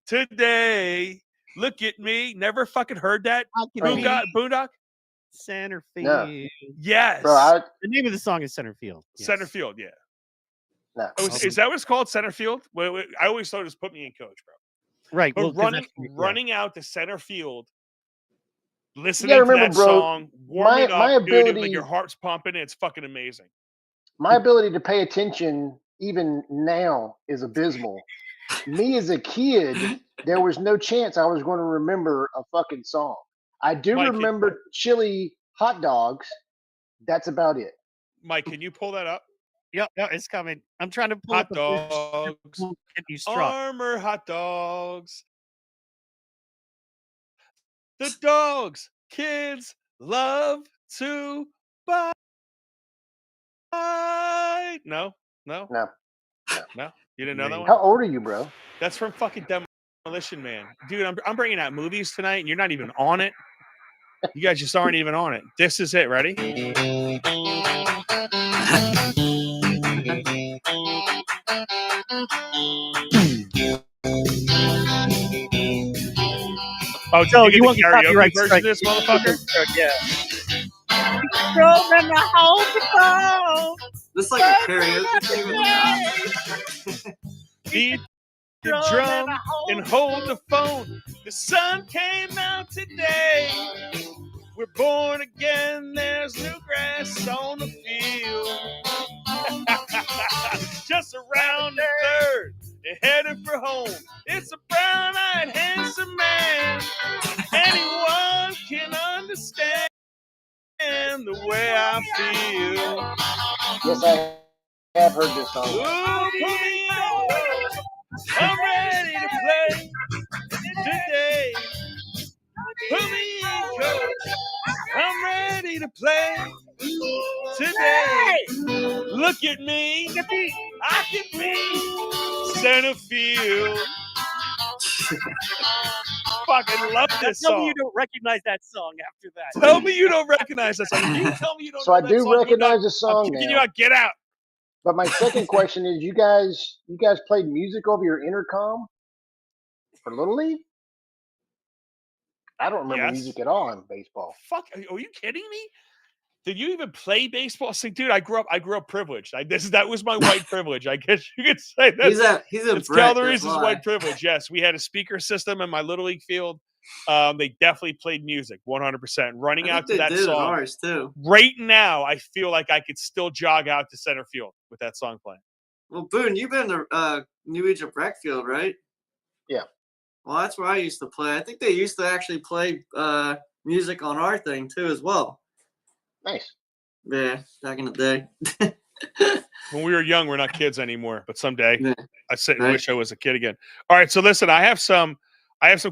Today, look at me. Never fucking heard that? Boondock? Center field. No. Yes. Bro, the name of the song is Center Field. Yes. Center field, yeah. no. Oh, is that what it's called? Center field? Wait, I always thought it was put me in, coach, bro. Right. But Well, running out to center field, listening gotta to remember, that bro, song, warming my up, dude, ability- like your heart's pumping. It's fucking amazing. My ability to pay attention even now is abysmal. Me as a kid, there was no chance I was going to remember a fucking song. I do Mike, remember chili hot dogs. That's about it. Mike, can you pull that up? Yep, no, it's coming. I'm trying to pull Hot up the dogs, get you struck. Armor hot dogs. The dogs kids love to buy. No. No. You didn't know that one? How old are you, bro? That's from fucking Demolition Man. Dude, I'm bringing out movies tonight and you're not even on it. You guys just aren't even on it. This is it. Ready? Oh, So you you want the the karaoke copyright version strike. of this, motherfucker? This is like a karaoke thing with the Beat the drum and hold the phone. The sun came out today. We're born again. There's new grass on the field. Just around the third and headed for home. It's a brown-eyed, handsome man. Anyone can understand the way I feel. Yes, I have heard this song. Ooh, put me in. I'm ready to play today. Put me in, coach. I'm ready to play today. Look at me. I can be center field. Fucking love this Tell me song. you don't recognize that song after that. Tell me you don't recognize that song. You tell me you don't So know I that do song, recognize Boondock. the song I'm kicking now. you out. Get out. But my second question is, you guys played music over your intercom for Little League? I don't remember Yes. music at all in baseball. Fuck, are you kidding me? Did you even play baseball? See, dude, I grew up privileged. That was my white privilege. I guess you could say that. He's a It's Brit, Caldere's that's why. white privilege. Yes, we had a speaker system in my little league field. They definitely played music, 100%. Running I out think to they that did song ours too. right now, I feel like I could still jog out to center field with that song playing. Well, Boone, you've been to New Egypt Rec Field, right? Yeah. Well, that's where I used to play. I think they used to actually play music on our thing too, as well. Nice. Yeah, back in the day. When we were young, we're not kids anymore. But someday, Yeah. I sit and Right. wish I was a kid again. All right, so listen, I have some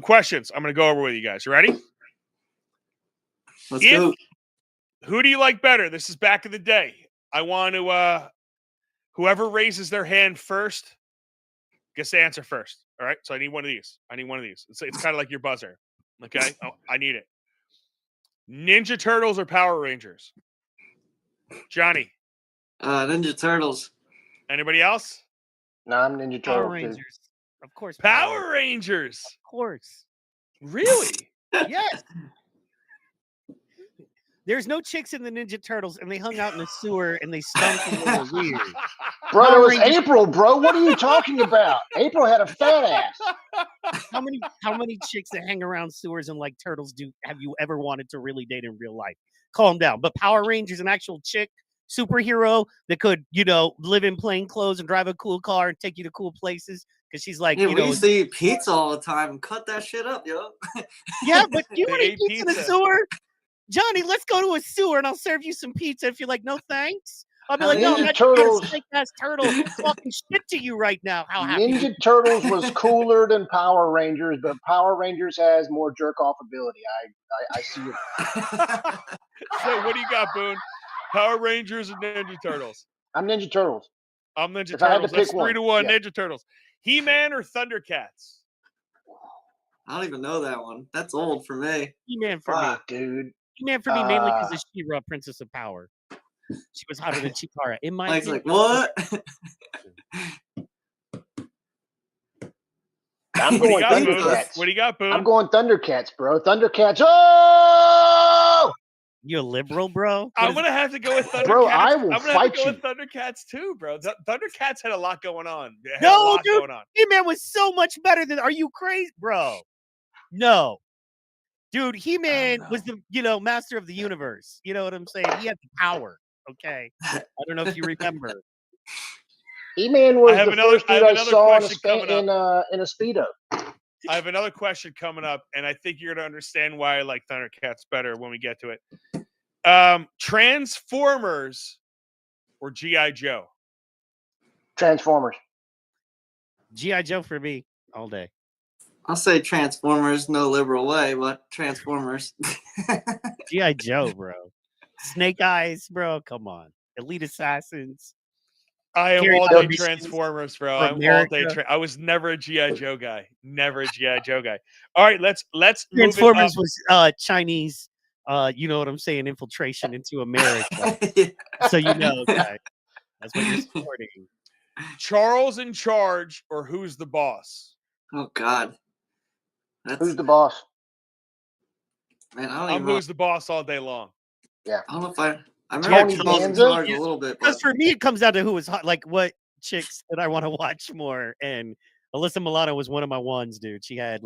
questions. I'm going to go over with you guys. You ready? Let's go. Who do you like better? This is back in the day. I want to whoever raises their hand first gets to answer first. All right. So I need one of these. It's kind of like your buzzer. Okay. Oh, I need it. Ninja Turtles or Power Rangers? Johnny. Ninja Turtles. Anybody else? No, I'm Ninja Power Turtle too. Rangers. Of course. Power Rangers. Of course. Really? Yes. There's no chicks in the Ninja Turtles, and they hung out in the sewer and they stunk and they were weird. Bro, Power it was Rangers- April, bro. What are you talking about? April had a fat ass. How many chicks that hang around sewers and like turtles have you ever wanted to really date in real life? Calm down. But Power Rangers, an actual chick superhero that could, live in plain clothes and drive a cool car and take you to cool places. Because she's like, Yeah, we used to eat pizza all the time and cut that shit up, yo. yeah, but you They want to eat ate pizza in a pizza. sewer? Johnny, let's go to a sewer and I'll serve you some pizza. If you're like, no thanks, I'll be like, no, I'm Ninja not Turtles. a snake ass turtle talking shit to you right now. How happy Ninja Turtles was cooler than Power Rangers, but Power Rangers has more jerk off ability. I see it. So what do you got, Boone? Power Rangers and Ninja Turtles? I'm Ninja Turtles. I'm Ninja If I had to Turtles. That's pick one, 3-1 yeah. Ninja Turtles. He-Man or Thundercats? I don't even know that one. That's old for me. He-Man for me. Fuck, dude. He-Man for me mainly because of She-Ra, Princess of Power. She was hotter than Chikara. In my Mike's opinion. like, what? I'm What do you going got, Boone? Thundercats. What do you got, Boone? I'm going Thundercats, bro. Thundercats. Oh! You a liberal, bro? I'm gonna have to go with Thundercats. Bro, I will I'm gonna fight have to go you. with Thundercats too, bro. Thundercats had a lot going on. They had a No, lot dude. going on. He-Man was so much better than. Are you crazy, bro? No, dude. He-Man was the master of the universe. You know what I'm saying? He had the power. Okay, I don't know if you remember. He-Man was have the another- first I dude have I another saw question coming in a Speedo. I have another question coming up, and I think you're gonna understand why I like Thundercats better when we get to it. Transformers or G.I. Joe? Transformers. G.I. Joe for me all day. I'll say Transformers, no liberal way, but Transformers. G.I. Joe, bro. Snake Eyes, bro. Come on. Elite Assassins. I am Carry all on day missions Transformers, bro. for I'm all day. America. I was never a G.I. Joe guy. Never a G.I. Joe guy. All right, let's move it up. Transformers was Chinese, you know what I'm saying, infiltration into America. So guys, that's what you're supporting. Charles in Charge or Who's the Boss? Oh God. Who's the boss? Man, I don't I'm even know. Who's the Boss all day long. Yeah. I don't know if I remember Tony Charles in Danza? Charge a little bit, Because but for me, it comes down to who was hot, like what chicks that I want to watch more. And Alyssa Milano was one of my ones, dude. She had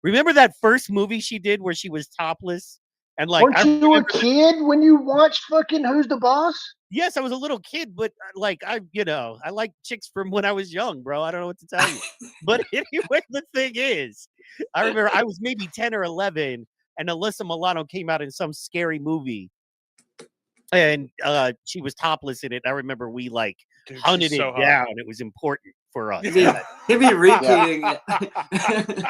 remember that first movie she did where she was topless? And Weren't you a kid when you watched fucking Who's the Boss? Yes, I was a little kid, but I like chicks from when I was young, bro. I don't know what to tell you. But anyway, the thing is, I remember I was maybe 10 or 11, and Alyssa Milano came out in some scary movie, and she was topless in it. I remember we Dude, hunted she's it so hot. down. It was important for us. he'd be repeating it.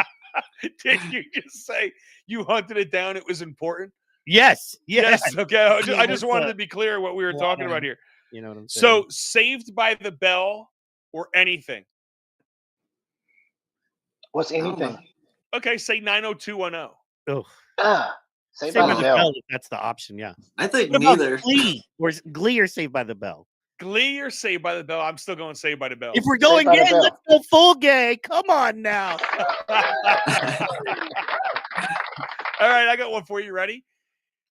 Did you just say you hunted it down? It was important. Yes, yes. Okay. I just wanted to be clear what we were talking about here. You know what I'm saying? So, Saved by the Bell or anything? What's don't anything? know. Okay, say 90210. Oh, Saved Saved by by the the Bell. Bell. If that's the option, yeah. I think What about neither. Glee or Saved by the Bell? Glee or Saved by the Bell? I'm still going Saved by the Bell. If we're going by the gay, Bell. let's go full gay. Come on now. All right, I got one for you. Ready?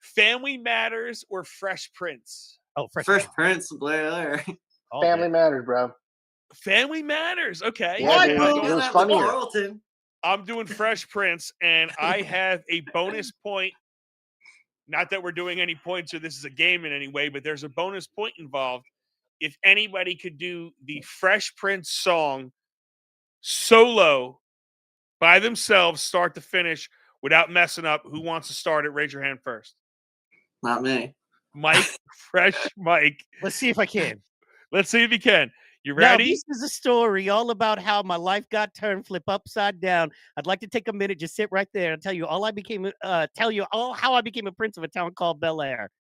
Family Matters or Fresh Prince? Oh, Fresh Prince, Blair. all Family day. Matters, bro. Family Matters. Okay. Yeah, Why, dude. bro? It was funnier. Carlton. I'm doing Fresh Prince, and I have a bonus point. Not that we're doing any points or this is a game in any way, but there's a bonus point involved. If anybody could do the Fresh Prince song solo by themselves, start to finish, without messing up, who wants to start it? Raise your hand first. Not me. Mike, Fresh Mike. Let's see if I can. Let's see if you can. You Now, ready? this is a story all about how my life got turned flip upside down. I'd like to take a minute, just sit right there and tell you how I became a prince of a town called Bel Air.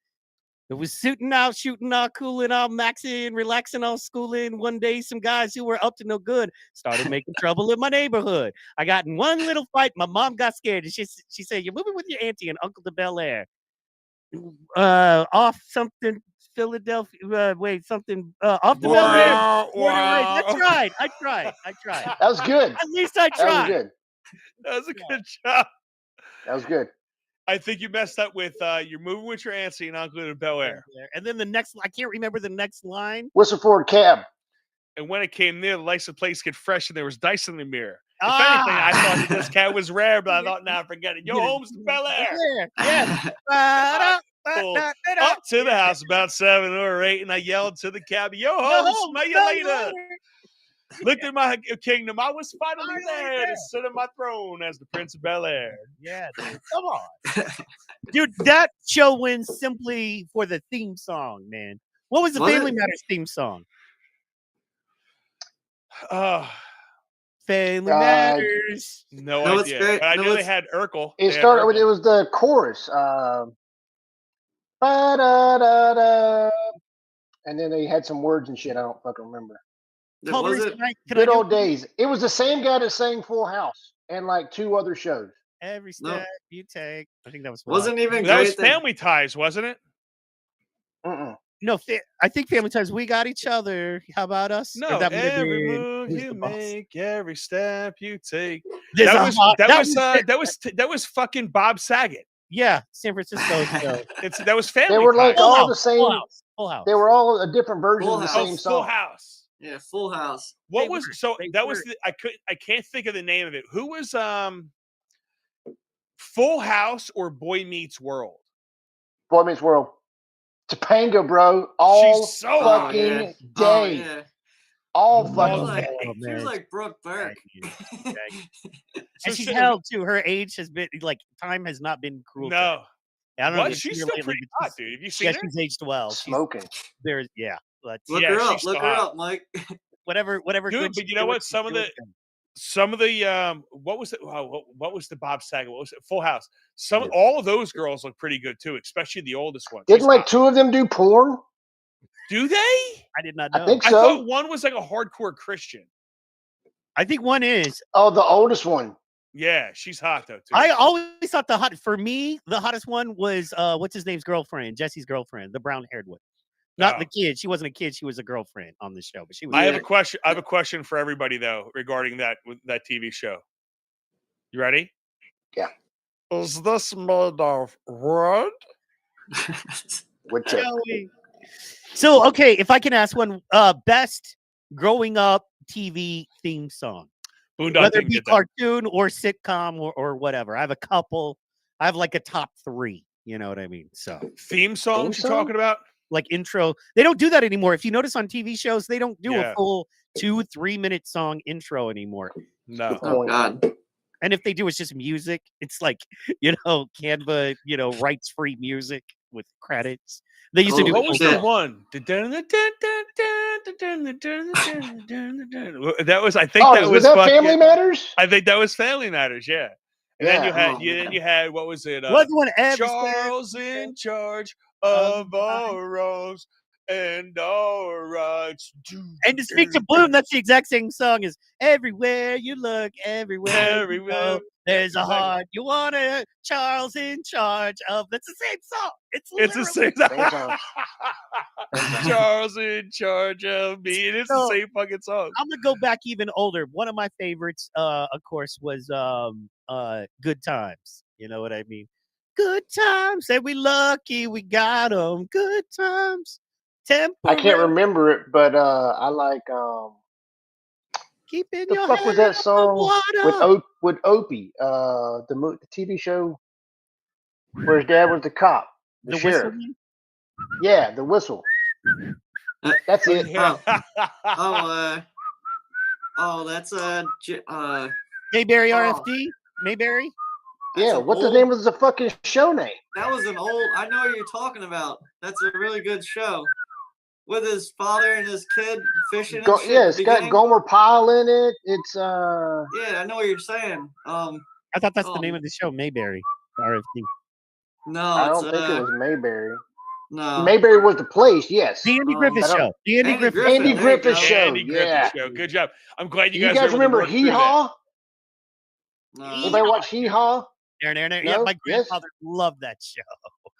It was suiting out, shooting out, cooling out, maxing, relaxing out, schooling. One day, some guys who were up to no good started making trouble in my neighborhood. I got in one little fight. My mom got scared, and she said, "You're moving with your auntie and uncle to Bel Air." Off something, Philadelphia. Something off the Bel Air. Wow. I tried. That was good. At least I That was tried. good. That was a good job. That was good. I think you messed up with you're moving with your auntie and uncle to Bel Air. And then the next, I can't remember the next line. Whistle for a cab. And when it came near, the lights of the place get fresh and there was dice in the mirror. If anything, I thought that this cat was rare, but I thought, nah, forget it. Yo, home's to Bel Air. Yeah. pulled up to the house about 7 or 8, and I yelled to the cab, "Yo ho, smell you later." Looked at my kingdom. I was finally there to sit on my throne as the Prince of Bel-Air. Yeah, dude. Come on. Dude, that show wins simply for the theme song, man. What was the Family Matters theme song? Family Matters. No No, it's idea. great. But I No, know they it's- had Urkel. It They had started with Urkel. it was the chorus. Ba-da-da-da. And then they had some words and shit. I don't fucking remember. Was it? Good old days. It was the same guy that sang Full House and like 2 other shows. Every No. step you take. I think that was Wasn't even That was great. Family Ties, wasn't it? Mm-mm. No, I think Family Ties. We got each other. How about us? Or No, that might have every been move Who's you the Boss? make, every step you take. There's That a was hot- that was fucking Bob Saget. yeah, San Francisco show. That was Family They were like Ties. all the same. Full House. They were all a different version Full of the House. same Full song. House. Yeah, Full House. What They was were- so they that was were- I can't think of the name of it. Who was Full House or Boy Meets World? Boy Meets World. Topanga, bro. All She's so fucking hot. yeah. day. Yeah. All She fucking was like, day. Oh, she was man. like Brooke Burke. So So she's she- held to her age has been like time has not been cruel. to her. No. I don't know. What? if She's you've still seen her pretty lately, but hot, she's- dude. Have you seen Yeah, her? she's aged well. She's Smoking. there's yeah. But Look Yeah, her she's up. still Look her hot. up, Mike. whatever Dude, good but she you know did what? with- Some of she did the with them. Some of the what was the Bob Saget? What was it? Full House. All of those girls look pretty good too, especially the oldest one. Didn't She's like hot. 2 of them do porn? Do they? I did not know. I think I so. thought one was like a hardcore Christian. I think one is. Oh, the oldest one. Yeah, she's hot though too. I always thought the hottest one was what's his name's girlfriend, Jesse's girlfriend, the brown haired one. Not the kid. She wasn't a kid. She was a girlfriend on the show. But she was. I have a question. I have a question for everybody though regarding that TV show. You ready? Yeah. Is this made of wood? Which is Joey. So okay, if I can ask one, best growing up TV theme song, Boondock whether it didn't be get that. cartoon or sitcom or whatever. I have a couple. I have like a top 3. You know what I mean? So Theme songs Theme you're song? talking about? like intro, they don't do that anymore. If you notice on TV shows, they don't do Yeah. a full 2-3 minute song intro anymore. No. Oh God. And if they do, it's just music. It's like, Canva, rights free music with credits. They used to do Oh, What was shit. the one? That was, I think Oh, that was was that fucking- Family Matters? I think that was Family Matters, yeah. And then Yeah. you had, Oh, then man. you had, what was it? What's the one? Every Charles in charge of our wrongs and our rights. And to speak to Bloom, that's the exact same song as everywhere you look, everywhere. You Everywhere. go, there's a Exactly. heart you want it. Charles in charge of. That's the same song. It's the literally- same Same song. Charles in charge of me. And it's the So- same fucking song. I'm gonna go back even older. One of my favorites, of course, was Good Times. You know what I mean? Good times. Say we lucky we got them. Good times. I can't Temporary. remember it, but I like Keeping the your fuck was head that song water. with Opie, the TV show where his dad was the cop, the, The sheriff. whistle. Yeah, the whistle. That's it. That's Mayberry Oh. RFD. Mayberry. Yeah, an what the old- name was the fucking show name? That was an old. I know what you're talking about. That's a really good show. With his father and his kid fishing. And shit Yeah, at it's the got beginning. Gomer Pyle in it. It's Yeah, I know what you're saying. I thought that's the name Oh. of the show. Mayberry RFD. No, I it's don't think it was Mayberry. no. Mayberry was the place, yes. The Andy Oh, Griffith I don't- Show. The Andy Andy Griffith. Griffith. Andy There you Griffith go. show. Andy Griffith Yeah. show. Good job. I'm glad You you guys guys were able to remember work through Hee that. Haw? No. Anybody watch Hee Haw? Yeah, No? my Yes? grandfather loved that show.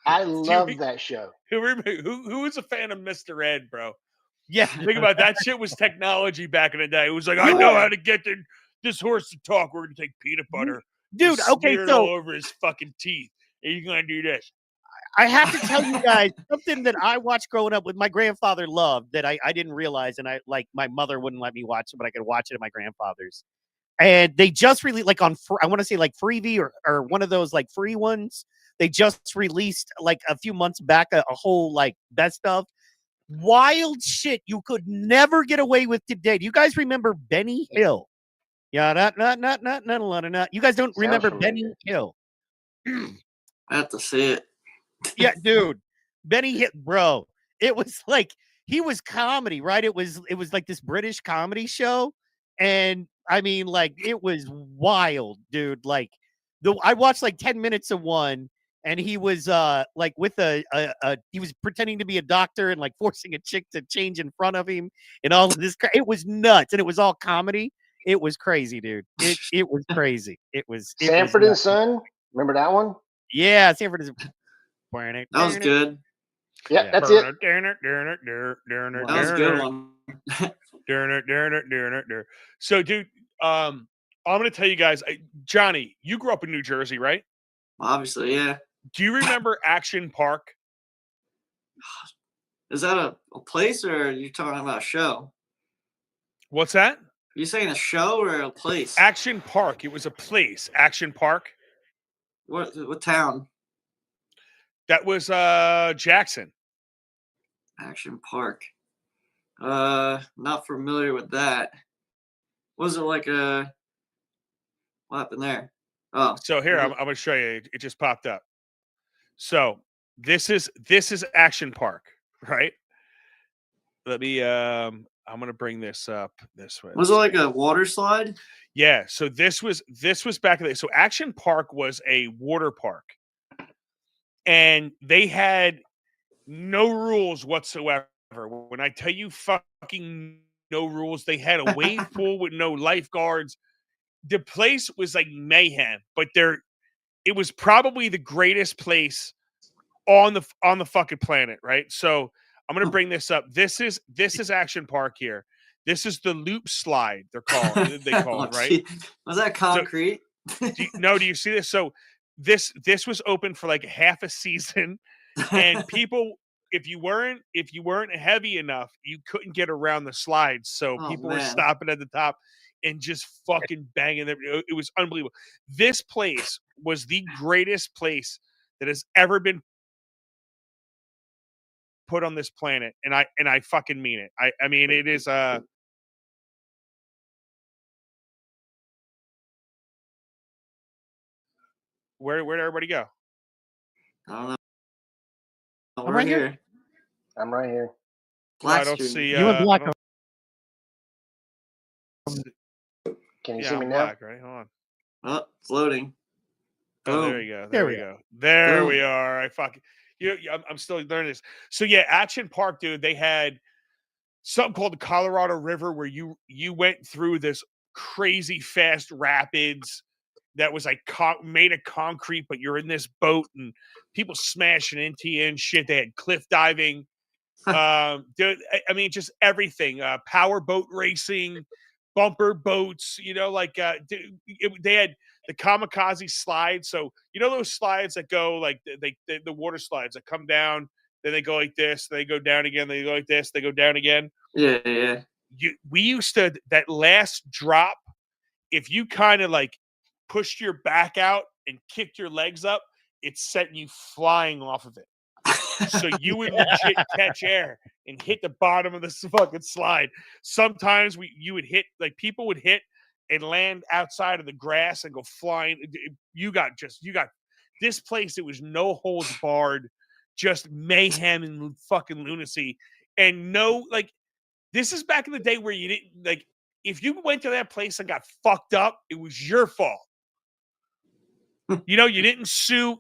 I love that show. Who was a fan of Mr. Ed, bro? Yeah. Think about that shit was technology back in the day. It was like, I know how to get this horse to talk. We're gonna take peanut butter, Dude, and okay, smear it all so over his fucking teeth, and you're gonna do this. I have to tell you guys something that I watched growing up with my grandfather loved that I didn't realize, and my mother wouldn't let me watch it, but I could watch it at my grandfather's. And they just really like on I want to say like Freevee or one of those like free ones. They just released like a few months back a whole like best of wild shit you could never get away with today. Do you guys remember Benny Hill? Yeah, not. You guys don't remember Benny Hill? I have to see it. Yeah, dude. Benny Hill, bro. It was like he was comedy, right? It was like this British comedy show. And I mean, like, it was wild, dude. Like I watched like 10 minutes of one, and he was like with he was pretending to be a doctor and like forcing a chick to change in front of him and all of this. It was nuts, and it was all comedy. It was crazy, dude. It was crazy. It was Sanford and Son. Remember that one? Yeah, Sanford is. That was good. Yeah, that's it. That was a good one. So, dude, I'm gonna tell you guys, Johnny, you grew up in New Jersey, right? Obviously, yeah. Do you remember Action Park? Is that a place, or are you talking about a show? What's that? Are you saying a show or a place? Action Park. It was a place. Action Park. What town? That was Jackson. Action Park. Not familiar with that. Was it like what happened there? Oh, so here I'm going to show you. It just popped up. So this is Action Park, right? Let me. I'm going to bring this up this way. Was it like a water slide? Yeah. So this was back in the day. So Action Park was a water park, and they had no rules whatsoever. When I tell you fucking no rules, they had a wave pool with no lifeguards. The place was like mayhem, but it was probably the greatest place on the fucking planet, right? So I'm gonna bring this up. This is Action Park here. This is the loop slide. They call it, right? Was that concrete? So, do you see this? So this was open for like half a season, and people, if you weren't heavy enough, you couldn't get around the slides. So people were stopping at the top and just fucking banging them. It was unbelievable. This place was the greatest place that has ever been put on this planet, and I fucking mean it. I mean, it is where did everybody go? I don't know. I'm right here. I'm right here. I don't see you and Black. Can you see me now? Black, right? Hold on. Oh, it's loading. Oh, there you go. There we go. There we are. I fucking I'm still learning this. So yeah, Action Park, dude. They had something called the Colorado River, where you went through this crazy fast rapids that was like made of concrete, but you're in this boat and people smashing into you and shit. They had cliff diving. Dude, I mean, just everything. Power boat racing, bumper boats. You know, like they had the kamikaze slides. So you know those slides that go like the water slides that come down, then they go like this, they go down again, they go like this, they go down again. Yeah. We used to, that last drop, if you kind of like pushed your back out and kicked your legs up, it sent you flying off of it. So you would legit catch air and hit the bottom of this fucking slide. Sometimes you would hit, like people would hit and land outside of the grass and go flying. You got this place. It was no holds barred, just mayhem and fucking lunacy. And no, like, this is back in the day where you didn't, like, if you went to that place and got fucked up, it was your fault. You know, you didn't sue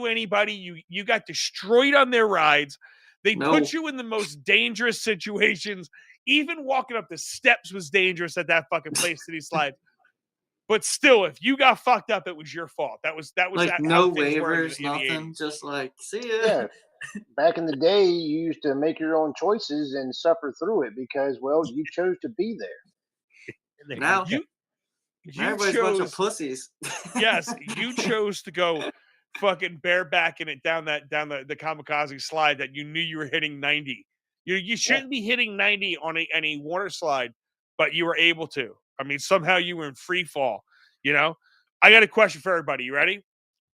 anybody. You got destroyed on their rides. They put you in the most dangerous situations. Even walking up the steps was dangerous at that fucking place to these slides. But still, if you got fucked up, it was your fault. That was like that, no waivers, nothing. Just like, see ya. Yeah. Back in the day, you used to make your own choices and suffer through it because, well, you chose to be there. Now you everybody's a bunch of pussies. Yes, you chose to go fucking barebacking it down the kamikaze slide that you knew you were hitting 90. You shouldn't be hitting 90 on any water slide, but you were able to. I mean, somehow you were in free fall. You know, I got a question for everybody. You ready?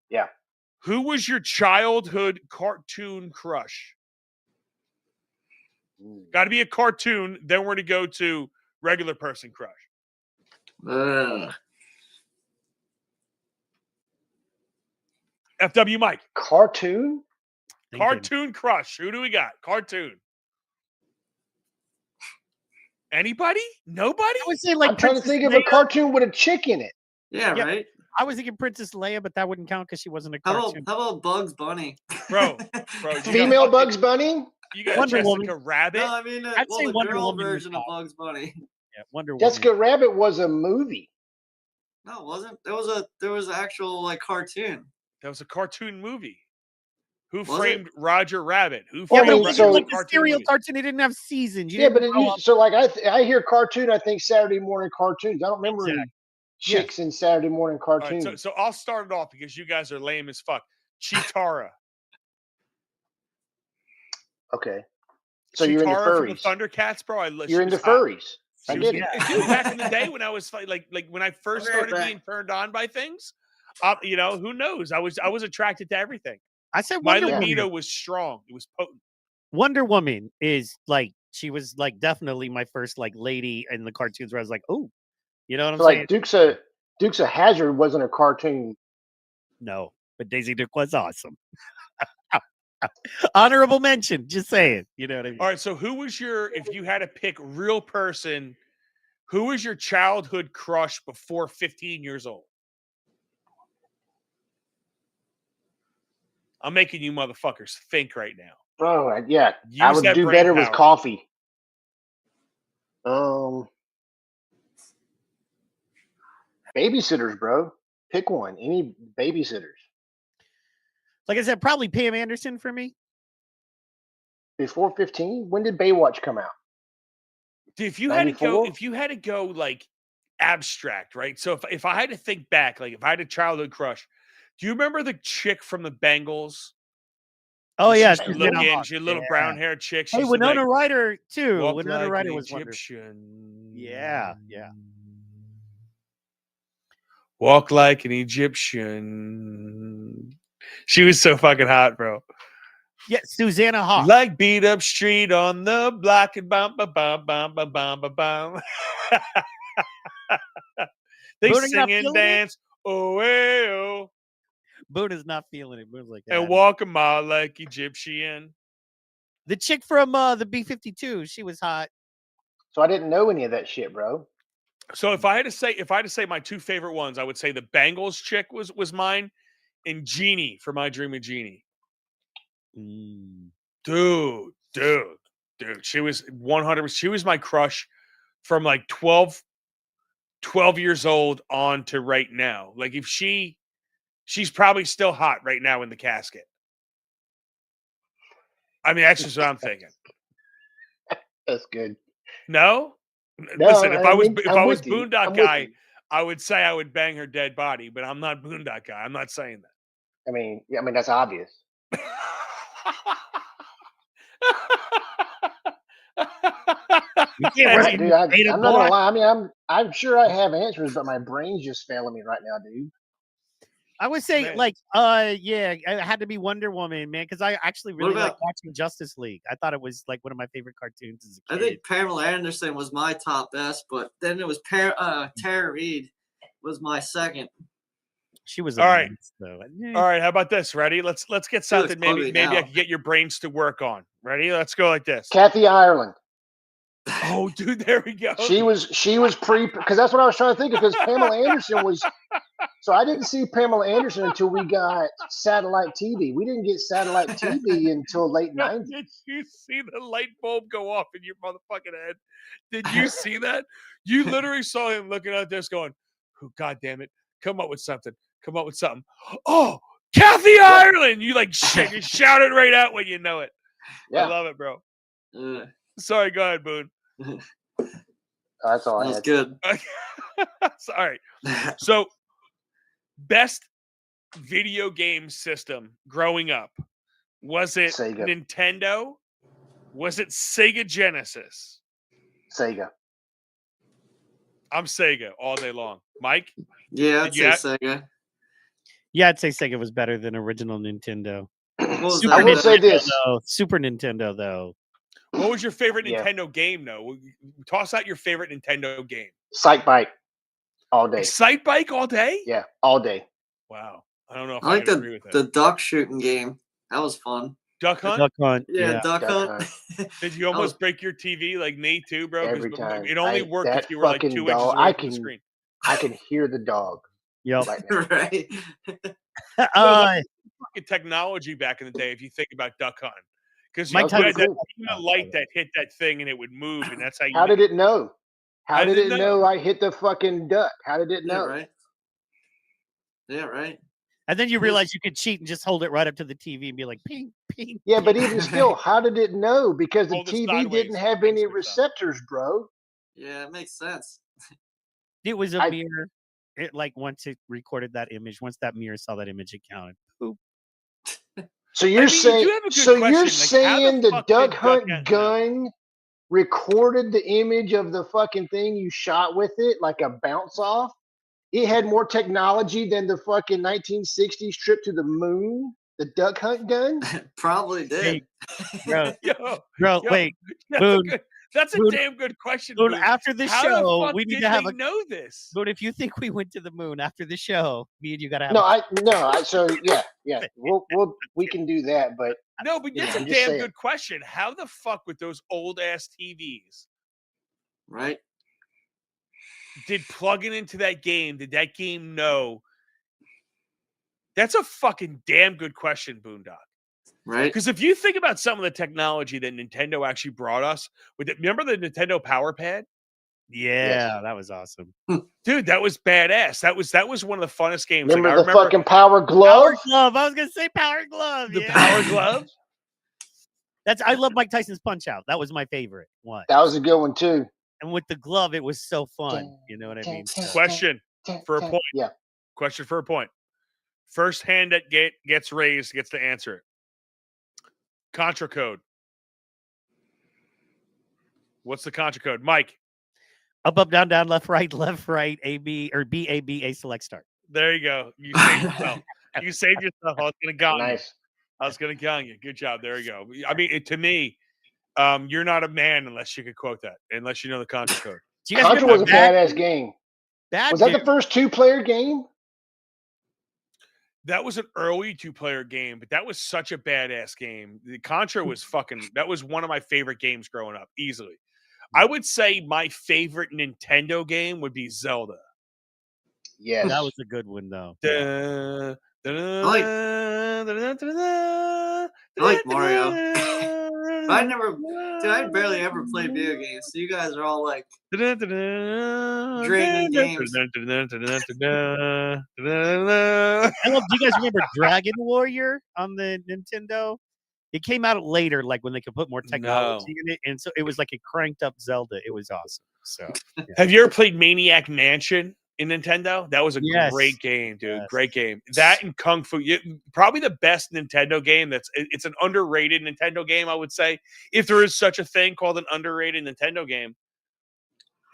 Yeah. Who was your childhood cartoon crush? Got to be a cartoon. Then we're going to go to regular person crush. FW Mike. Cartoon? Cartoon crush. Who do we got? Cartoon. Anybody? Nobody? I would say like I'm trying to Princess think of Leia. a cartoon with a chick in it. Yeah, Yep. right. I was thinking Princess Leia, but that wouldn't count because she wasn't a How cartoon. about Bugs Bunny? Bro, you Female got Bugs Bunny? You got Wonder Jessica Woman. Rabbit. No, I mean, I'd say the Wonder girl Woman was version of top. Bugs Bunny. Yeah, Wonder Woman. Jessica Rabbit was a movie. No, it wasn't. There was an actual like cartoon. That was a cartoon movie. Who Was framed Roger Rabbit? Who Well, I framed mean, Roger so- like the cartoon serial movie? cartoon, it didn't have seasons. You Yeah, didn't but grow up- so like I hear cartoon, I think Saturday morning cartoons. I don't remember any Exactly. chicks in Saturday morning All right, cartoons. so I'll start it off because you guys are lame as fuck. Chitara. Okay. So you're into Chitara from the furries. Thundercats, bro. You're into furries. I get it. Dude, back in the day when I was like when I first Okay, started back. being turned on by things, you know, who knows? I was attracted to everything. I said My Wonder libido Woman. was strong. It was potent. Wonder Woman is like she was like definitely my first like lady in the cartoons where I was like, oh, you know what I'm So saying? like Dukes of Hazzard wasn't a cartoon. No, but Daisy Duke was awesome. Honorable mention, just saying. You know what I mean? All right, so who was if you had to pick real person, who was your childhood crush before 15 years old? I'm making you motherfuckers think right now. Oh yeah, Use I would that do brain better with power. coffee. Babysitters, bro. Pick one. Any babysitters Like I said, probably Pam Anderson for me. before 15? When did Baywatch come out? Dude, if you 94? had to go like abstract, right? So if I had to think back, like if I had a childhood crush, do you remember the chick from the Bengals? Oh yeah, She she's look been a in, hot- she had a little yeah. brown haired chick. She Hey, used to, Winona like, Ryder too. walk Winona like Ryder an was wonderful. Egyptian. Yeah. Walk like an Egyptian. She was so fucking hot, bro. Yeah, Susanna Hawk. Like beat up street on the block and bum ba bum bum ba bum ba bum. They Boone, sing not and feeling it? dance. Oh, hey, oh. Boone is not feeling it. Boone's like, And "Ah." walk a mile like Egyptian. The chick from the B-52, she was hot. So I didn't know any of that shit, bro. So if I had to say my two favorite ones, I would say the Bengals chick was mine, and Jeannie for My Dream of Jeannie. Dude. She was 100. She was my crush from like 12 years old on to right now. Like if she's probably still hot right now in the casket. I mean, that's just what I'm thinking. That's good. No? No, Listen, if I was I'm with you. Boondock I'm with Guy, you. I would say I would bang her dead body, but I'm not Boondock Guy. I'm not saying I mean, that's obvious. that. You can't That's- really Dude, hate a I'm not gonna boy. lie. I mean, I'm sure I have answers, but my brain's just failing me right now, dude. I would say, Man. like, yeah, it had to be Wonder Woman, man, because I actually really like about- watching Justice League. I thought it was like one of my favorite cartoons as a I kid. think Pamela Anderson was my top best, but then it was Tara Reid was my second. She was All right. immense, though. All right, how about this? Ready? Let's get something. ugly Maybe I now. can get your brains to work on. Ready? Let's go like this. Kathy Ireland. Oh, dude, there we go. She was because that's what I was trying to think of, because Pamela Anderson was. So I didn't see Pamela Anderson until we got satellite TV. We didn't get satellite TV until late '90s. Did you see the light bulb go off in your motherfucking head? Did you see that? You literally saw him looking out there going, oh, God damn it. Come up with something. Come up with something. Oh, Kathy Ireland. You like you shout it right out when you know it. Yeah, I love it, bro. Uh, Sorry, go ahead, Boone. that's all I that was had. good. All right. So, best video game system growing up. Was it Sega. Nintendo? Was it Sega Genesis? Sega. I'm Sega all day long. Mike? Yeah, I'd Did you say Sega. Yeah, I'd say Sega was better than original Nintendo. What was I that? will say this. Though, Super Nintendo, though. What was your favorite Yeah. Nintendo game, though? Toss out your favorite Nintendo game. Sight Bike all day. Excite Bike all day? Yeah, all day. Wow. I don't know if I I, like can agree with that. the duck shooting game. That was fun. Duck Hunt? Duck Hunt. Yeah, duck Duck hunt. Did you almost break your TV like me too, bro? Every time. It only worked if that you were like 2 fucking inches dog, away I from the can- screen. I can hear the dog Yep. right now. Right. Fucking technology back in the day, if you think about Duck Hunt. Because you Mike had Tyson- that beam of light that hit that thing and it would move, and that's how you How did it know? How did it know? know I hit the fucking duck? How did it Yeah, know? right. Yeah, right. And then you realize you could cheat and just hold it right up to the TV and be like, ping, ping. Yeah, but even still, how did it know? Because the Hold it TV sideways, didn't have things any switched on. receptors, bro. Yeah, it makes sense. It was a I- mirror. It like once it recorded that image, once that mirror saw that image, it counted. Boop. So you're mean, you saying, do have a good so you're question, like, how the saying the fuck did duck Duck hunt Hunt know? gun recorded the image of the fucking thing you shot with it, like a bounce off? It had more technology than the fucking 1960s trip to the moon. The duck hunt gun. Probably did. Bro, Yo, bro, Yo, wait. that's Boone, a, good, that's a Boone, damn good question. Boone, Boone. after the How show, the fuck we need did to have they a. know this? But if you think we went to the moon after the show, me and you gotta have. So yeah. We can do that, but No, but Yeah, that's a I'm just damn saying. good question. How the fuck with those old ass TVs Right. did plugging into that game? Did that game know? That's a fucking damn good question, Boondock. Right. Because if you think about some of the technology that Nintendo actually brought us, remember the Nintendo Power Pad? Yeah, that was awesome. Dude, that was badass. That was one of the funnest games. remember Like, the fucking power glove? Power glove. I was gonna say power glove. the yeah. Power Glove. I love Mike Tyson's Punch Out. That was my favorite one. That was a good one too. And with the glove, it was so fun. You know what I mean? So- Question for a point. Yeah. Question for a point. First hand that gets raised gets to answer it. Contra code. What's the contra code? Mike. Up, up, down, down, left, right, A, B, or B, A, B, A, select, start. There you go. You saved yourself. You saved yourself. I was going to gong you. Nice. I was going to gong you. Good job. There you go. I mean, to me, you're not a man unless you could quote that, unless you know the contra code. Do you guys Contra remember was a badass game. Bad Was that the Dude? first 2-player game? That was an early 2-player game, but that was such a badass game. The Contra was that was one of my favorite games growing up, easily. I would say my favorite Nintendo game would be Zelda. Yes. That was a good one, though. I like Mario. I barely ever played video games. So you guys are all like draining games. I love. Do you guys remember Dragon Warrior on the Nintendo? It came out later, like when they could put more technology in it, and so it was like a cranked up Zelda. It was awesome. So, yeah. Have you ever played Maniac Mansion in Nintendo? That was a Yes. great game, dude. Yes. Great game. That and Kung Fu, probably the best Nintendo game. It's an underrated Nintendo game, I would say. If there is such a thing called an underrated Nintendo game,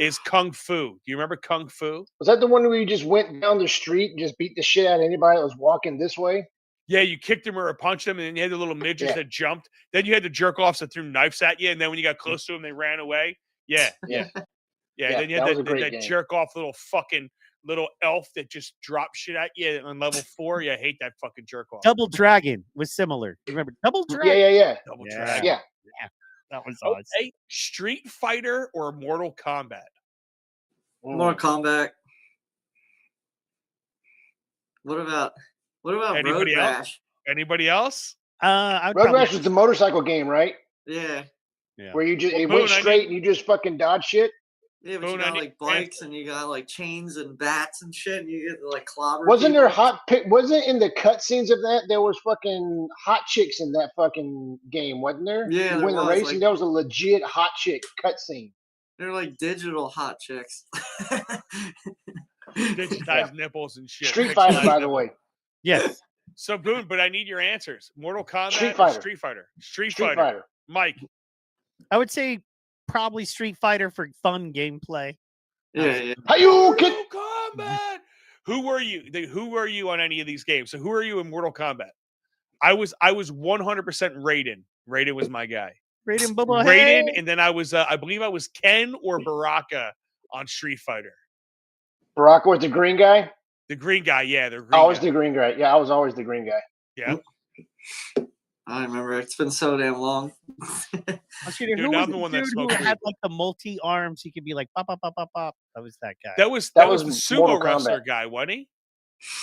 is Kung Fu. Do you remember Kung Fu? Was that the one where you just went down the street and just beat the shit out of anybody that was walking this way? Yeah, you kicked them or punched them, and then you had the little midgets Yeah. that jumped. Then you had the jerk offs that threw knives at you, and then when you got close to them, they ran away. Yeah. Yeah. Then you that was had a great that game. jerk off little elf that just dropped shit at you on level 4. Yeah, I hate that fucking jerk off. Double Dragon was similar. Remember Double Dragon? Yeah. Double Yeah. Dragon. Yeah. That was awesome. Okay, Street Fighter or Mortal Kombat? Mortal Kombat. What about Road Anybody else? Rash? Anybody else? I would Road probably- Rash was the motorcycle game, right? Yeah. Yeah. Where you just it Boone, went straight and you just fucking dodge shit. Yeah, but you Boone, got I need like bikes and you got like chains and bats and shit, and you get to like clobber. Wasn't there people. hot pick? Wasn't in the cutscenes of that there was fucking hot chicks in that fucking game? Wasn't there? Yeah, you there win the was, racing. like- That was a legit hot chick cutscene. They're like digital hot chicks. Digitized nipples and shit. Street Fighter, Pixelized by the nipples. way. Yes. So, Boone, but I need your answers. Mortal Kombat Street or Fighter. Street Fighter? Street Street Fighter. Fighter. Mike. I would say probably Street Fighter for fun gameplay. Yeah. How you Mortal can Kombat! Who were you? Who were you on any of these games? So who are you in Mortal Kombat? I was 100% Raiden. Raiden was my guy. Raiden Bubba. Raiden, Hey. and then I was I believe I was Ken or Baraka on Street Fighter. Baraka was the green guy. The green guy, yeah, the green Always guy. the green guy. Yeah, I was always the green guy. Yeah. I don't remember. It's been so damn long. Dude, Who I'm was the one that dude who smoked had like the multi arms? He could be like pop, pop, pop, pop, pop. That was that guy. That was That was the sumo Mortal wrestler Kombat. guy, wasn't he?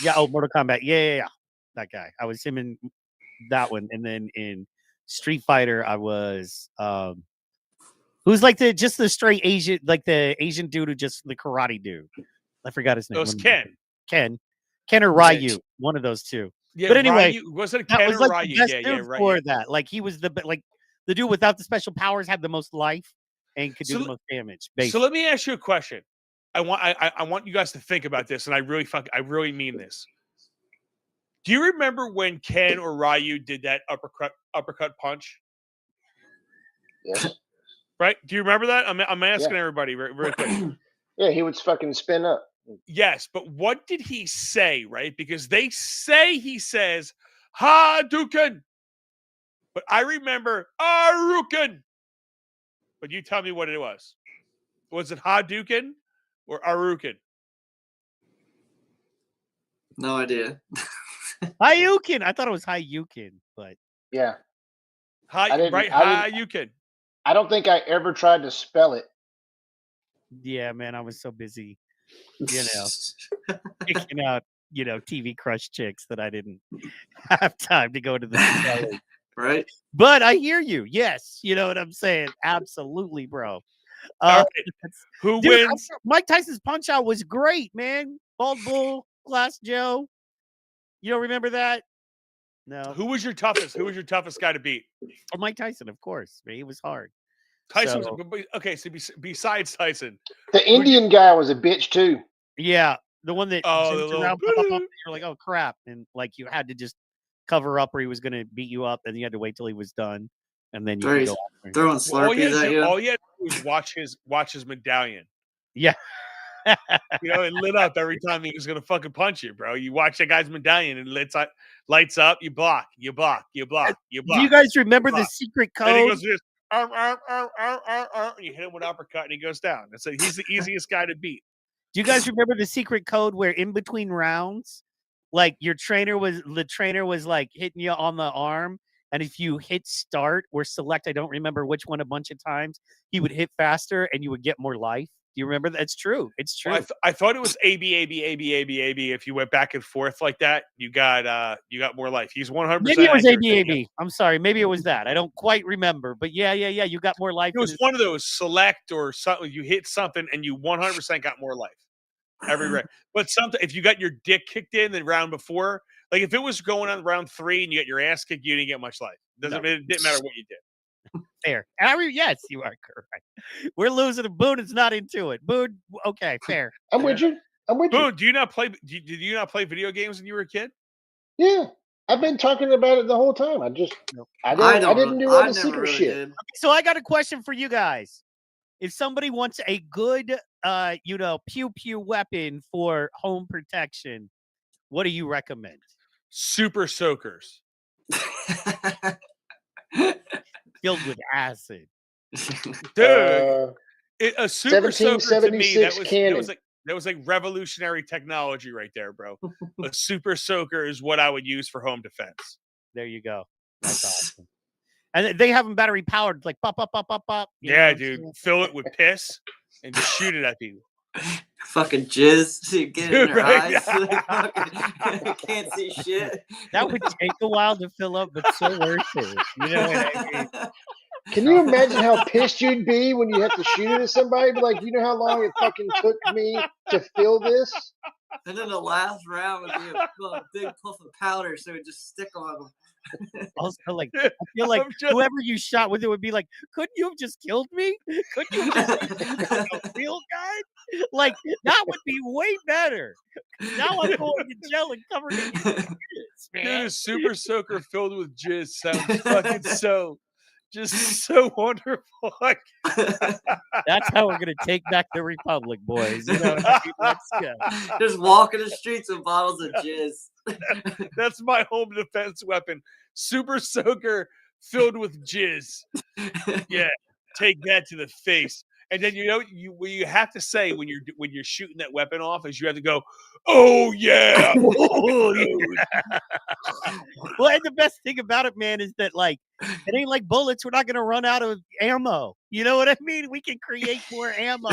Yeah. Oh, Mortal Kombat. Yeah. That guy. I was him in that one, and then in Street Fighter, I was who's like the straight Asian, like the Asian dude who just the karate dude. I forgot his name. It was Ken. Ken or Ryu, one of those two. Yeah, But anyway, Ryu, was it that Ken was or like Ryu? the best Yeah, dude right. for Yeah. that. Like he was the dude without the special powers had the most life and could do the most damage. So let me ask you a question. I want you guys to think about this, and I really mean this. Do you remember when Ken or Ryu did that uppercut punch? Yes. Right? Do you remember that? I'm asking everybody very quick. Yeah, he would fucking spin up. Yes, but what did he say, right? Because they say he says, Hadouken. But I remember Aruken. But you tell me what it was. Was it Hadouken or Aruken? No idea. Hayukin. I thought it was Hayukin, but Yeah. Hadouken. I don't think I ever tried to spell it. yeah, man, I was so busy, picking out, TV crush chicks that I didn't have time to go to the spelling. Right? But I hear you. Yes, you know what I'm saying. Absolutely, bro. All right. Who wins? Mike Tyson's Punch Out was great, man. Bald Bull, Glass Joe. You don't remember that? No. Who was your toughest? Who was your toughest guy to beat? Oh, Mike Tyson, of course. Man, he was hard. Tyson So- was okay. So besides Tyson, The Indian guy was a bitch too. Yeah, the one that Oh, the jumps little- around, pop, pop, pop, and you're like, oh crap, and like you had to just cover up, or he was going to beat you up, and you had to wait till he was done, and then you could go after him. Throwing all Slurpees at you. all you had to do was watch his medallion. Yeah. It lit up every time he was gonna fucking punch you, bro. You watch that guy's medallion and lights up. You block. You block. You block. You block. Do you guys remember the block. secret And he code? goes this. And you hit him with an uppercut, and he goes down. He's the easiest guy to beat. Do you guys remember the secret code where in between rounds, like the trainer was like hitting you on the arm, and if you hit start or select, I don't remember which one, a bunch of times, he would hit faster and you would get more life. Do you remember that? It's true. It's true. Well, I thought it was AB, AB, AB, AB, AB. If you went back and forth like that, you got more life. He's 100%. Maybe it was accurate. AB. I'm sorry. Maybe it was that. I don't quite remember. But yeah. You got more life. It was one of those select or something. You hit something and you 100% got more life every round. But if you got your dick kicked in the round before, like if it was going on round 3 and you got your ass kicked, you didn't get much life. It didn't matter what you did. Fair. Yes, you are correct. We're losing. Boone is not into it. Boone, okay, fair. I'm with you. Boone, do you not play? Did you not play video games when you were a kid? Yeah. I've been talking about it the whole time. I didn't do all the secret shit. Did. So I got a question for you guys. If somebody wants a good, pew pew weapon for home protection, what do you recommend? Super soakers. Filled with acid. Dude, a super soaker to me, 1776 that was like revolutionary technology right there, bro. A super soaker is what I would use for home defense. There you go. That's awesome. And they have them battery powered, like pop, pop, pop, pop, pop. Yeah, dude. Fill it with piss and just shoot it at people. Fucking jizz, so you get in their Right. eyes. Can't see shit. That would take a while to fill up, but so worth it. You know what I mean? Can you imagine how pissed you'd be when you have to shoot it at somebody? Be like, you know how long it fucking took me to fill this? And then the last round would be a big puff of powder, so it would just stick on them. Also, like, I feel like whoever you shot with it would be like, couldn't you have just killed me? Couldn't you have just killed a real guy? Like, that would be way better. Now I'm going to jail and covered in jizz, Dude, man. a super soaker filled with jizz sounds fucking so. Just so wonderful. Like, That's how we're gonna take back the Republic, boys. You know what I mean? Let's go. Just walking the streets with bottles of jizz. that's my home defense weapon. Super soaker filled with jizz. Yeah, take that to the face. And then what you have to say when you're shooting that weapon off is you have to go, oh yeah. Oh, yeah. Well, and the best thing about it, man, is that like it ain't like bullets. We're not gonna run out of ammo. You know what I mean? We can create more ammo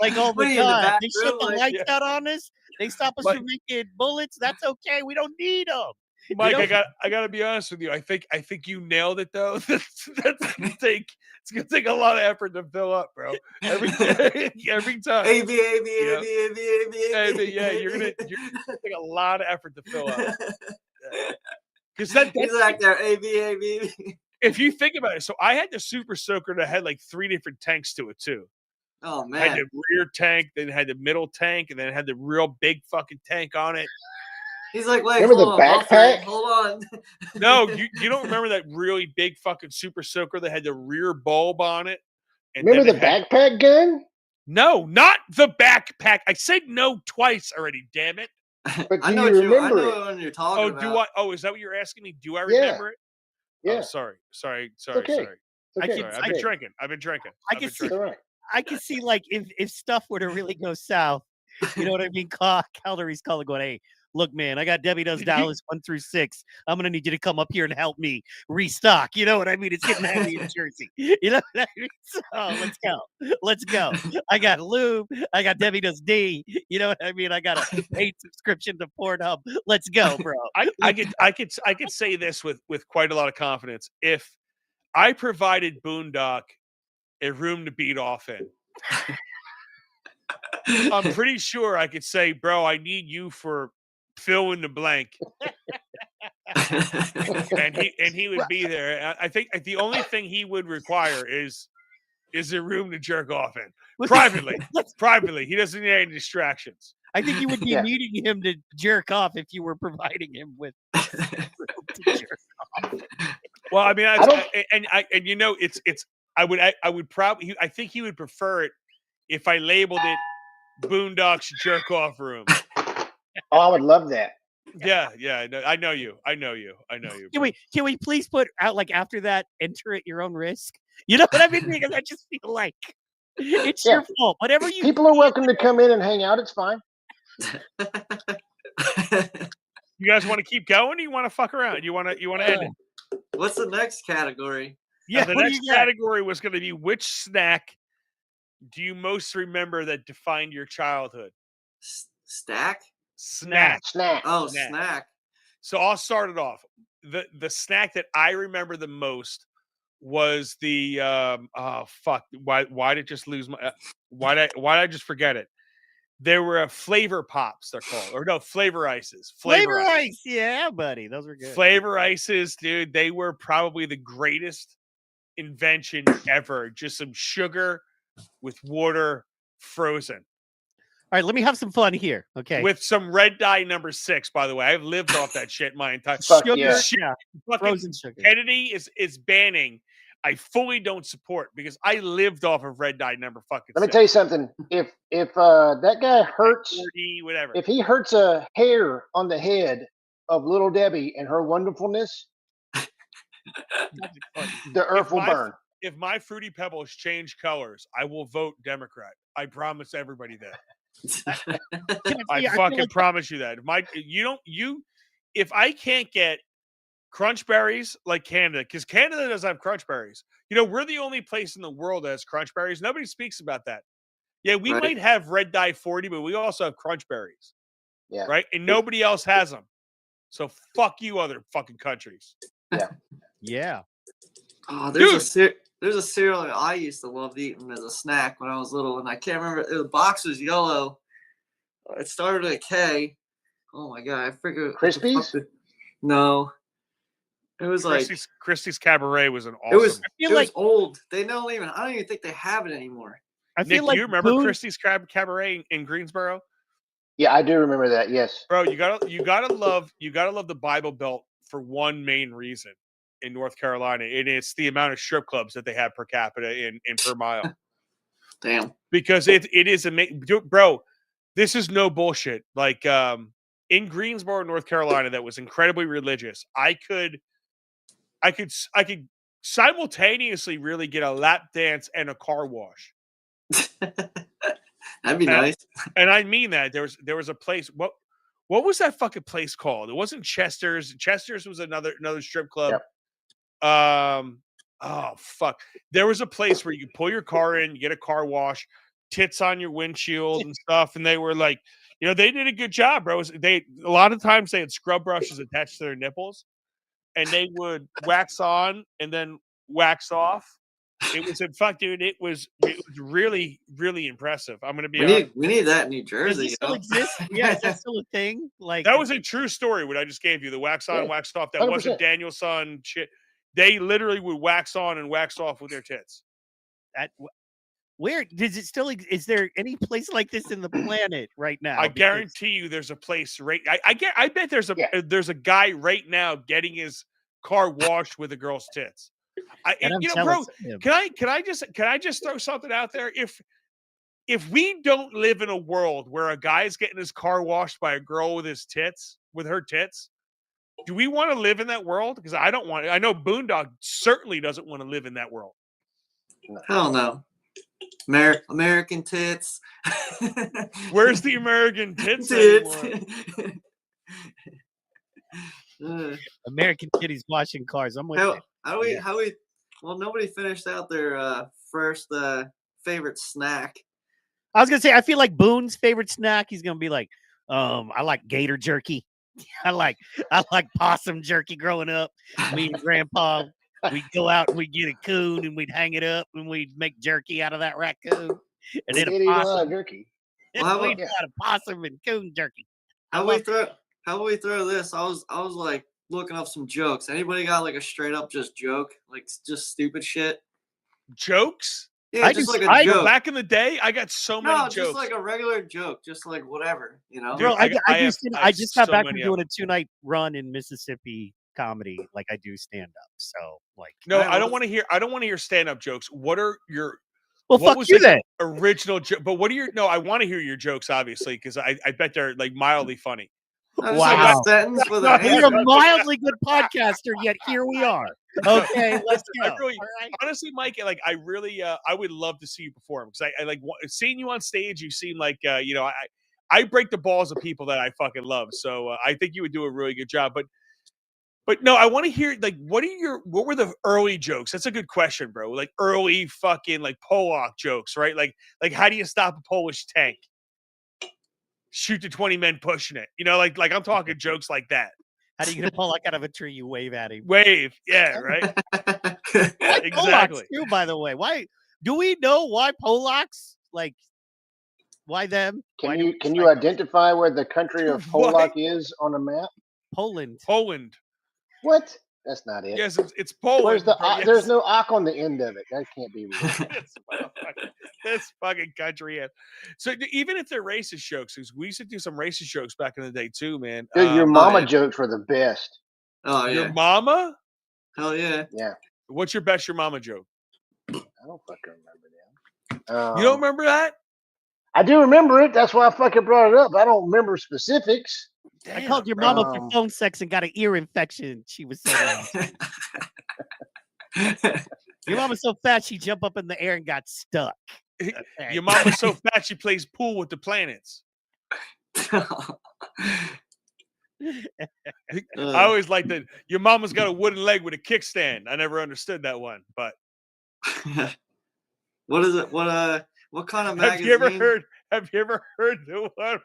like all What the are you in the time. back They shut room? the Like, lights out on us. They stop us Mike- from making bullets. That's okay. We don't need them. Mike, know? I gotta be honest with you. I think you nailed it though. That's it's gonna take a lot of effort to fill up, bro. Every time. AB, AB, Yeah. AB, AB, AB, AB, yeah, you're gonna take a lot of effort to fill up. Because that's He's like there, AB, AB. if you think about it. So I had the Super Soaker that had like 3 different tanks to it too. Oh I had man, the rear tank, then it had the middle tank, and then it had the real big fucking tank on it. he's like, wait, Remember hold the on, backpack? hold on. No, you don't remember that really big fucking Super Soaker that had the rear bulb on it? And Remember then the it had- backpack gun? No, not the backpack. I said no twice already. Damn it. But I do know you what you. I remember know it? what one you're talking Oh, about. do I? Oh, is that what you're asking me? Do I Yeah. remember it? Yeah. Oh, sorry. okay. Sorry. It's okay. Sorry. I've been okay. drinking. I've been drinking. I I've can been see- It's all right. I can see like if stuff were to really go south, you know what I mean? Calgary's calling, going, "Hey, look, man, I got Debbie Does Did you- Dallas 1 through 6. I'm gonna need you to come up here and help me restock." You know what I mean? It's getting heavy in Jersey. You know what I mean? So let's go. I got lube. I got Debbie Does D. You know what I mean? I got a paid subscription to Pornhub. Let's go, bro. I could say this with quite a lot of confidence. If I provided Boondock a room to beat off in, I'm pretty sure I could say, bro, I need you for fill in the blank. And he would be there. I think the only thing he would require is a room to jerk off in. Privately. He doesn't need any distractions. I think you would be Yeah. needing him to jerk off if you were providing him with to jerk off. Well, I mean, I don't- and you know, it's I would probably I think he would prefer it if I labeled it Boondocks Jerk Off Room. Oh, I would love that. Yeah, I know you. Can we please put out like after that, enter at your own risk? You know what I mean? Because I just feel like it's Yeah. your fault. Whatever you People are welcome to come in and hang out. It's fine. You guys want to keep going? Or you want to fuck around? You want to end it? What's the next category? yeah. The What do next you got? category was going to be which snack do you most remember that defined your childhood? Stack? Snack. Snack. Oh, Snack. snack. So I'll start it off. The snack that I remember the most was the oh fuck. Why did it just lose my why did I just forget it? There were flavor pops, they're called. Or no, flavor ices. Flavor ice. Yeah, buddy. Those were good. Flavor ices, dude, they were probably the greatest invention ever. Just some sugar with water frozen. All right, let me have some fun here. Okay. With some red dye number 6, by the way. I've lived off that shit my entire Fuck sugar, yeah. yeah, fucking frozen sugar. Kennedy is banning. I fully don't support because I lived off of red dye number fucking Let me 6. tell you something. If that guy hurts, 40, whatever. if he hurts a hair on the head of little Debbie and her wonderfulness, the earth will burn. If my Fruity Pebbles change colors, I will vote Democrat. I promise everybody that. I fucking promise you that. If I can't get crunch berries like Canada, because Canada doesn't have crunch berries. You know, we're the only place in the world that has crunch berries. Nobody speaks about that. Yeah, we Right. might have red dye 40, but we also have crunch berries. Yeah. Right? And nobody else has them. So fuck you other fucking countries. Yeah. Oh, there's a cereal that I used to love eating as a snack when I was little, and I can't remember. The box was yellow. It started with a K. Oh my god, I forget. Crispies? No, it was like Christie's Cabaret was an awesome. it was. feel It like- was old. They don't even. I don't even think they have it anymore. I Nick, feel like do you remember Boone- Christie's Cabaret in Greensboro? Yeah, I do remember that. Yes. Bro, you gotta love the Bible Belt for one main reason. in North Carolina, and it's the amount of strip clubs that they have per capita in per mile. Damn. Because it is amazing, bro. This is no bullshit. Like in Greensboro, North Carolina, that was incredibly religious. I could simultaneously really get a lap dance and a car wash. That'd be nice. And I mean that there was a place. What was that fucking place called? It wasn't Chester's. Chester's was another strip club. Yep. Oh fuck. There was a place where you could pull your car in, you get a car wash, tits on your windshield and stuff, and they were like, they did a good job, bro. A lot of times they had scrub brushes attached to their nipples, and they would wax on and then wax off. It was dude. It was really, really impressive. I'm gonna be honest. We need that in New Does Jersey. it still exist? Yeah, is that still a thing? Like That was a true story. What I just gave you, the wax on, wax off. That 100%. wasn't Danielson shit. They literally would wax on and wax off with their tits. Where does it still? Is there any place like this in the planet right now? I guarantee you, there's a place right. I bet there's a guy right now getting his car washed with a girl's tits. Bro, can I just throw something out there? If we don't live in a world where a guy's getting his car washed by a girl with her tits, do we want to live in that world? Because I don't want. I know Boondog certainly doesn't want to live in that world. Hell no. American tits. Where's the American tits? American titties washing cars. I'm with you. How we? Well, nobody finished out their first favorite snack. I was gonna say, I feel like Boone's favorite snack. He's gonna be like, I like gator jerky. I like possum jerky. Growing up, me and Grandpa, we'd go out and we'd get a coon and we'd hang it up and we'd make jerky out of that raccoon. And then a possum jerky. Well, we got a possum and coon jerky. How we throw this? I was like looking up some jokes. Anybody got like a straight up just joke, like just stupid shit? Jokes? Yeah, just like a joke. Back in the day, I got so many jokes. Just like a regular joke, just like whatever, Dude, Bro, I just got back from doing a 2-night run in Mississippi comedy. Like I do stand up, so like. No, I don't want to hear stand up jokes. What are your? Well, fuck you then. Original joke, but what are your? No, I want to hear your jokes, obviously, because I bet they're like mildly funny. Wow, like a sentence with you're a mildly good podcaster, yet here we are. Okay, let's go. Honestly, Mike, like I really, I would love to see you perform because I like seeing you on stage. You seem like, I break the balls of people that I fucking love. So I think you would do a really good job. But no, I want to hear like what were the early jokes? That's a good question, bro. Like early fucking like Pollock jokes, right? Like how do you stop a Polish tank? Shoot the 20 men pushing it. Like I'm talking jokes like that. How do you get a Pollock out of a tree? You wave at him. Wave, yeah, right. Exactly. Pollocks too, by the way. Why do we know why Pollocks? Like, why them? Can you identify where the country of Pollock is on a map? Poland. What? That's not it. Yes, it's Poland. Where's the There's no "ak" on the end of it. That can't be real. This fucking country. So even if they're racist jokes, because we used to do some racist jokes back in the day too, man. Dude, your mama jokes were the best. Oh yeah. Your mama? Hell yeah. Yeah. What's your best your mama joke? I don't fucking remember them. You don't remember that? I do remember it. That's why I fucking brought it up. I don't remember specifics. Damn, I called your mama for phone sex and got an ear infection. She was so your mama's so fat she jumped up in the air and got stuck. Okay. Your mama's so fat she plays pool with the planets. I always liked that. Your mama's got a wooden leg with a kickstand. I never understood that one, but what is it? What kind of magazine? Have you ever heard the one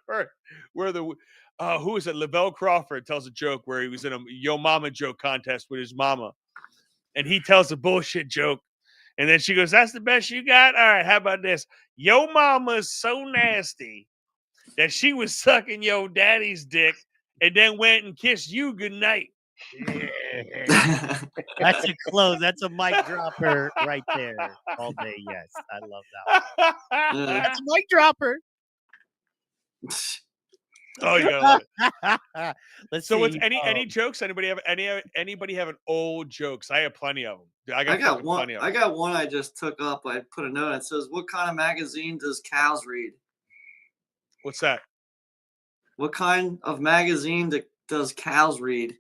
where the who is it? Lavelle Crawford tells a joke where he was in a Yo Mama joke contest with his mama, and he tells a bullshit joke, and then she goes, "That's the best you got? All right, how about this? Yo Mama's so nasty that she was sucking your daddy's dick and then went and kissed you goodnight." Yeah. That's a close. That's a mic dropper right there all day. Yes, I love that one. That's a mic dropper. Oh, you gotta love it. Let's So, what's see. any jokes? Anybody have an old jokes? I have plenty of them. I got got fucking one. plenty of I them. got one I just took up. I put a note. That says, "What kind of magazine does cows read?" What's that? What kind of magazine does cows read?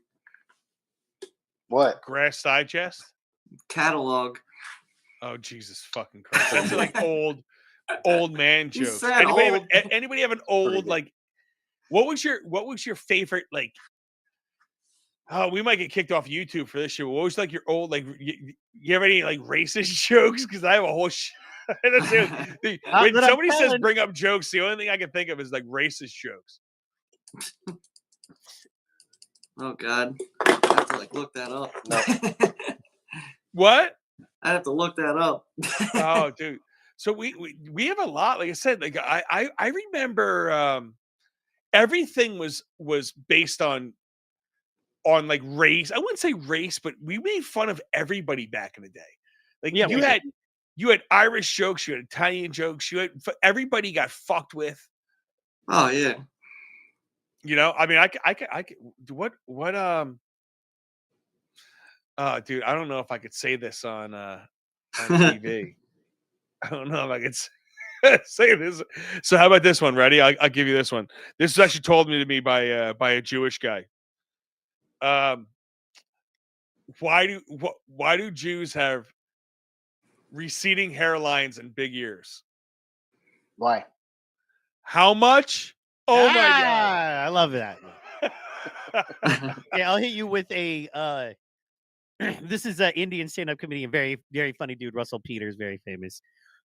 What? Grass Digest? Catalog. Oh, Jesus fucking Christ! That's like old man You jokes. said old. Anybody have an old good. like? What was your favorite like? Oh, we might get kicked off YouTube for this shit. What was like your old like? You have any like racist jokes? Because I have a whole. That's it. When that I'm somebody says telling. bring up jokes, the only thing I can think of is like racist jokes. Oh God, I have to like look that up. No. What? I have to look that up. Oh, dude. So we have a lot. Like I said, like I remember everything was based on like race. I wouldn't say race, but we made fun of everybody back in the day. Like Yeah, you had Irish jokes, you had Italian jokes, everybody got fucked with. Oh yeah. You know, I mean, I could what dude, I don't know if I could say this on TV. I don't know if I could say this. So how about this one? Ready? I'll give you this one. This is actually told to me by a Jewish guy. Why do Jews have receding hairlines and big ears? Why? How much? Oh my god! I love that. Yeah, I'll hit you with a. This is an Indian stand-up comedian, very very funny dude. Russell Peters, very famous,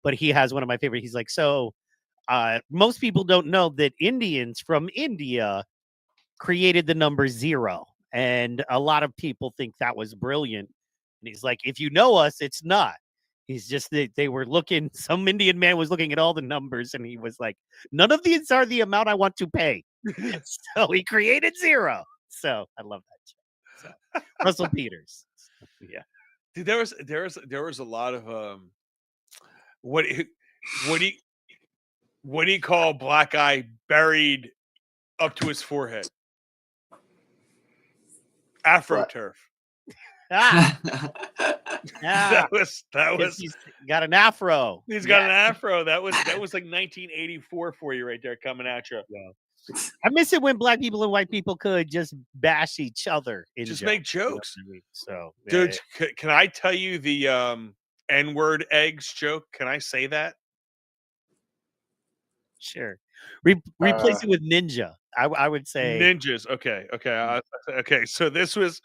but he has one of my favorite. He's like, so most people don't know that Indians from India created the number 0, and a lot of people think that was brilliant. And he's like, if you know us, it's not. He's just they were looking. Some Indian man was looking at all the numbers, and he was like, none of these are the amount I want to pay. So he created 0. So I love that. So Russell Peters. Yeah. Dude, there was a lot of what do you call a black guy buried up to his forehead? AfroTurf. Ah, That was he's got an afro. he's got an afro. That was like 1984 for you right there coming at you. Yeah. I miss it when black people and white people could just bash each other in Just jokes, make jokes. you know what I mean? So Dude, can I tell you the N-word eggs joke? Can I say that? sure. Replace it with ninja. I would say Ninjas. Okay. Okay. So this was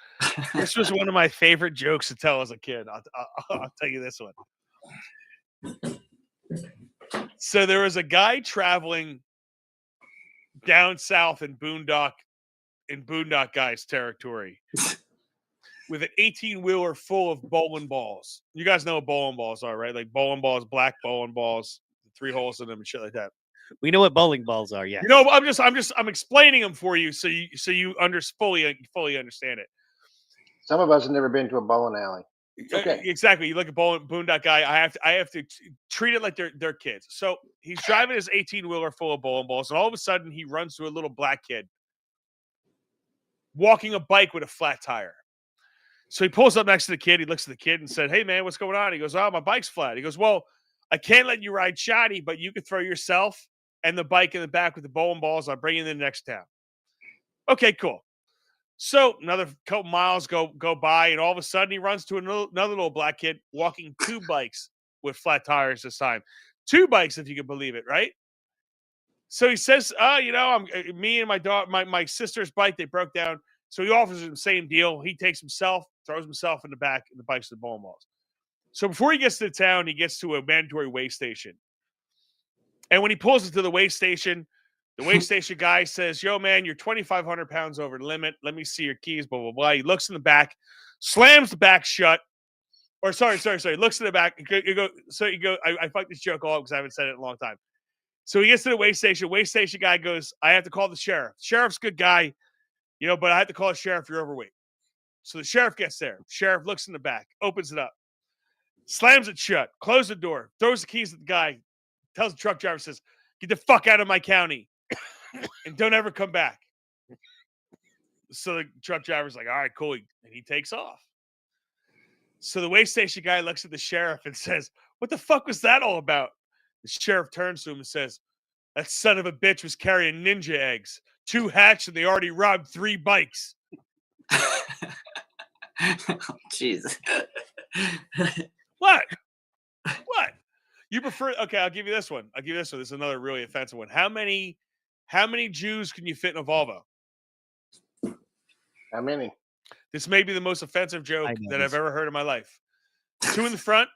one of my favorite jokes to tell as a kid. I'll tell you this one. So there was a guy traveling down south in Boondock Guys territory with an 18-wheeler full of bowling balls. You guys know what bowling balls are, right? Like bowling balls, black bowling balls, 3 holes in them and shit like that. we know what bowling balls are. Yeah. You know, I'm explaining them for you so you fully understand it. Some of us have never been to a bowling alley. Okay. Exactly. You look at Boondock Guy. I have to treat it like they're kids. So he's driving his 18-wheeler full of bowling balls, and all of a sudden he runs to a little black kid walking a bike with a flat tire. So he pulls up next to the kid. He looks at the kid and said, "Hey man, what's going on?" He goes, "Oh, my bike's flat." He goes, "Well, I can't let you ride shoddy, but you could throw yourself and the bike in the back with the bowling balls. I'll bring you to the next town." Okay, cool. So another couple miles go by, and all of a sudden he runs to another little black kid walking 2 bikes with flat tires this time. 2 bikes, if you can believe it, right? So he says, you know, me and my daughter, my sister's bike, they broke down. So he offers him the same deal. He takes himself, throws himself in the back, and the bikes and the bowling balls. So before he gets to the town, he gets to a mandatory weigh station. And when he pulls into the weigh station, the weigh station guy says, "Yo, man, you're 2,500 pounds over the limit. Let me see your keys, blah, blah, blah." He looks in the back, slams the back shut. Or sorry. Looks in the back. I fucked this joke all up because I haven't said it in a long time. So he gets to the weigh station. Weigh station guy goes, "I have to call the sheriff. Sheriff's a good guy, you know, but I have to call the sheriff. You're overweight." So the sheriff gets there. Sheriff looks in the back, opens it up, slams it shut, closes the door, throws the keys at the guy, tells the truck driver, says, "Get the fuck out of my county." and don't ever come back. So the truck driver's like, all right, cool. And he takes off. So the way station guy looks at the sheriff and says, what the fuck was that all about? The sheriff turns to him and says, that son of a bitch was carrying ninja eggs. 2 hatched and they already robbed 3 bikes. Jesus. What? What? You prefer? Okay, I'll give you this one. This is another really offensive one. How many Jews can you fit in a Volvo? How many? This may be the most offensive joke that I've ever heard in my life. 2 in the front,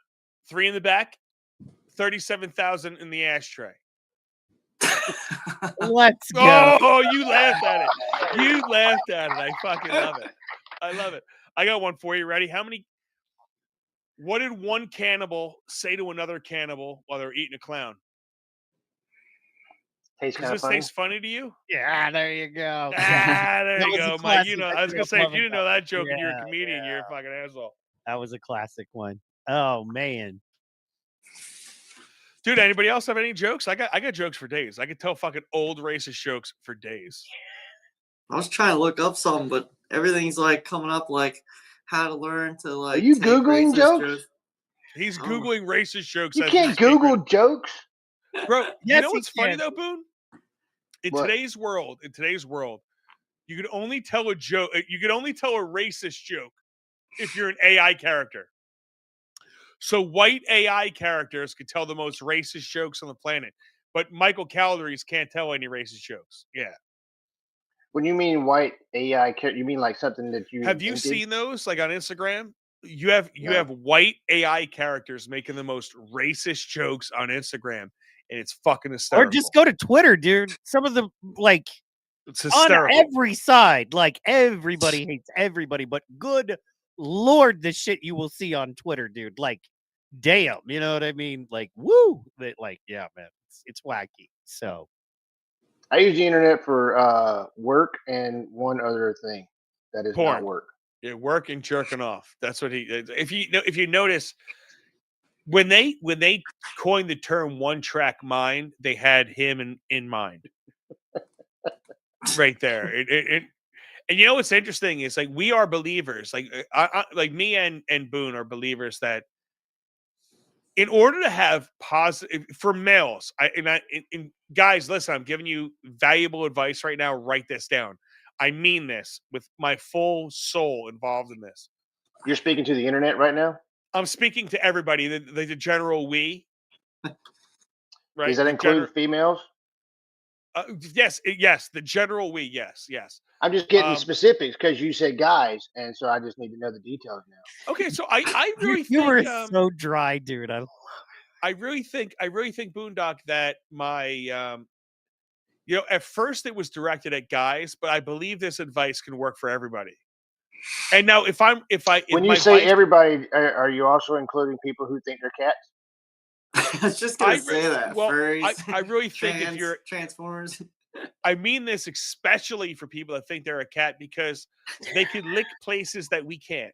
3 in the back, 37,000 in the ashtray. Let's go. Oh, you laughed at it. You laughed at it. I fucking love it. I love it. I got one for you. Ready? What did one cannibal say to another cannibal while they were eating a clown? Tastes Does kind of this funny. taste funny to you? Yeah, there you go. There That you was go, a Mike. You classic. know, I I was grew gonna up say, if loving you didn't know that joke and you're a Yeah, comedian, you're a fucking asshole. That was a classic one. Oh man. Dude, anybody else have any jokes? I got jokes for days. I could tell fucking old racist jokes for days. I was trying to look up something, but everything's like coming up like how to learn to like. Are you take Googling racist jokes? He's Googling racist jokes. You as can't we speak, Google right? jokes. Bro, you Yes, know he what's funny can. though, Boone? In What? today's world, you can only tell a joke. You can only tell a racist joke if you're an AI character. So white AI characters can tell the most racist jokes on the planet, but Michael Calories can't tell any racist jokes. Yeah. When you mean white AI, you mean like something that you Have you invented? seen those like on Instagram? You have No. white AI characters making the most racist jokes on Instagram, and it's fucking Or hysterical. just go to Twitter, dude. Some of the like It's on hysterical. every side, like everybody hates everybody, but good Lord, the shit you will see on Twitter, dude. Like, damn, you know what I mean? Like, woo, like, yeah, man, it's wacky. So I use the internet for work and one other thing that is Porn. not work. Yeah, work and jerking off. That's what he. If you notice, when they coined the term "one track mind," they had him in mind. Right there. And you know what's interesting is like we are believers. Like like me and Boone are believers that in order to have positive for males, and guys, listen, I'm giving you valuable advice right now. Write this down. I mean this with my full soul involved in this. You're speaking to the internet right now. I'm speaking to everybody, the general we. Right? Does that include females? Yes, the general we. Yes. I'm just getting specifics because you said guys, and so I just need to know the details now. Okay, so I really you were think so dry, dude. I really think Boondock that my at first it was directed at guys, but I believe this advice can work for everybody. And now When you say everybody, are you also including people who think they're cats? I was just gonna say that. Well, Furries, I really think if you're Transformers. I mean this especially for people that think they're a cat because they can lick places that we can't.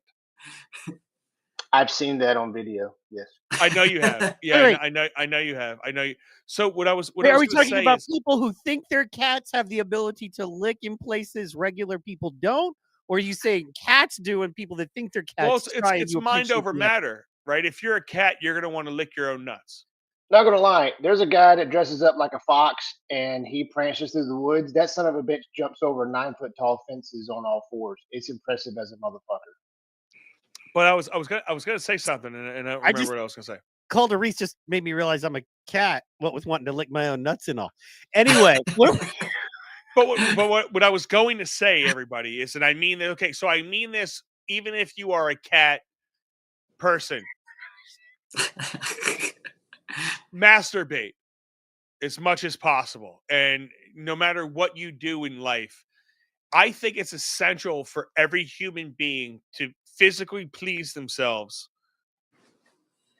I've seen that on video. Yes, I know you have. Yeah, Right. I know you have. I know you. So what I was Wait, are we talking say about is, people who think their cats have the ability to lick in places regular people don't? Or are you saying cats do and people that think they're cats well, try and it's do a mind picture over of the- matter, right? If you're a cat, you're gonna want to lick your own nuts. not gonna lie. There's a guy that dresses up like a fox and he prances through the woods. That son of a bitch jumps over 9-foot tall fences on all fours. It's impressive as a motherfucker. But I was gonna say something, and I don't remember what I was gonna say. Calder Reese just made me realize I'm a cat. What with wanting to lick my own nuts and all. Anyway, But what I was going to say, everybody, is that I mean that. Okay, so I mean this even if you are a cat person, masturbate as much as possible, and no matter what you do in life, I think it's essential for every human being to physically please themselves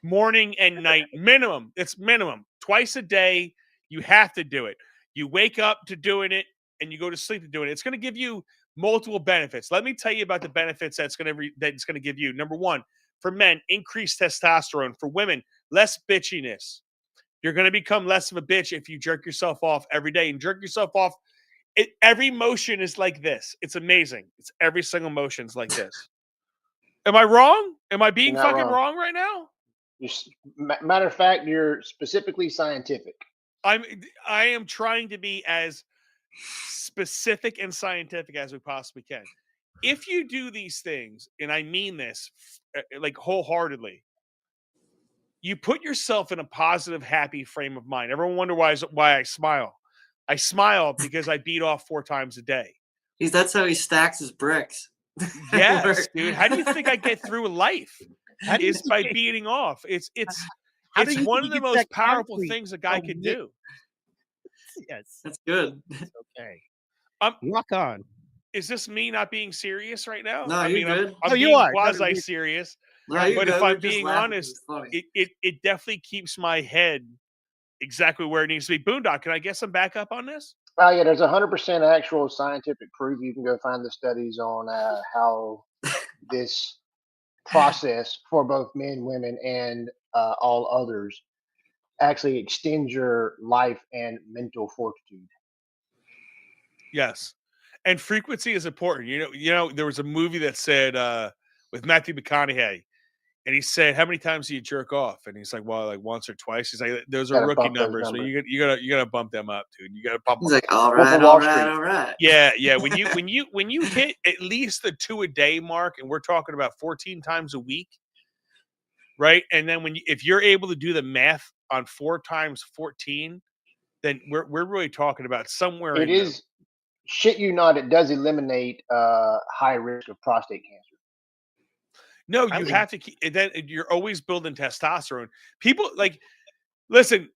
morning and night minimum. It's minimum twice a day. You have to do it. You wake up to doing it and you go to sleep to doing it. It's going to give you multiple benefits. Let me tell you about the benefits that's going to give you. Number one, for men, increased testosterone. For women, less bitchiness. You're going to become less of a bitch if you jerk yourself off every day. And jerk yourself off every motion is like this. It's amazing. It's every single motion's like this. Am I wrong? Am I being You're not fucking wrong. wrong right now? Matter of fact, you're specifically scientific. I am trying to be as specific and scientific as we possibly can. If you do these things, and I mean this like wholeheartedly, you put yourself in a positive, happy frame of mind. Everyone wonder why I smile. I smile because I beat off 4 times a day. That's how he stacks his bricks. Yes, dude. How do you think I get through life? Is by beating off. It's one of the most powerful things a guy can do. Yes, that's good. Okay. Rock on. Is this me not being serious right now? No, you're good. I'm you being are. quasi-serious. No, but if We're I'm just being laughing. honest, It's funny. it definitely keeps my head exactly where it needs to be. Boondock, can I get some backup on this? Oh yeah, there's 100% actual scientific proof. You can go find the studies on how this process for both men, women, and all others actually extends your life and mental fortitude. Yes, and frequency is important. You know, there was a movie that said with Matthew McConaughey, and he said, "How many times do you jerk off?" And he's like, "Well, like once or twice." He's like, "Those are Gotta rookie bump those numbers. So numbers. you gotta bump them up, dude. You gotta bump He's them." like, all Wolf right, of all Wall right, Street. all right. Yeah. When you hit at least the 2 a day mark, and we're talking about 14 times a week, right? And then if you're able to do the math on 4 times 14, then we're really talking about somewhere It in the is shit you not. It does eliminate high risk of prostate cancer. No, you have to keep then you're always building testosterone. People listen,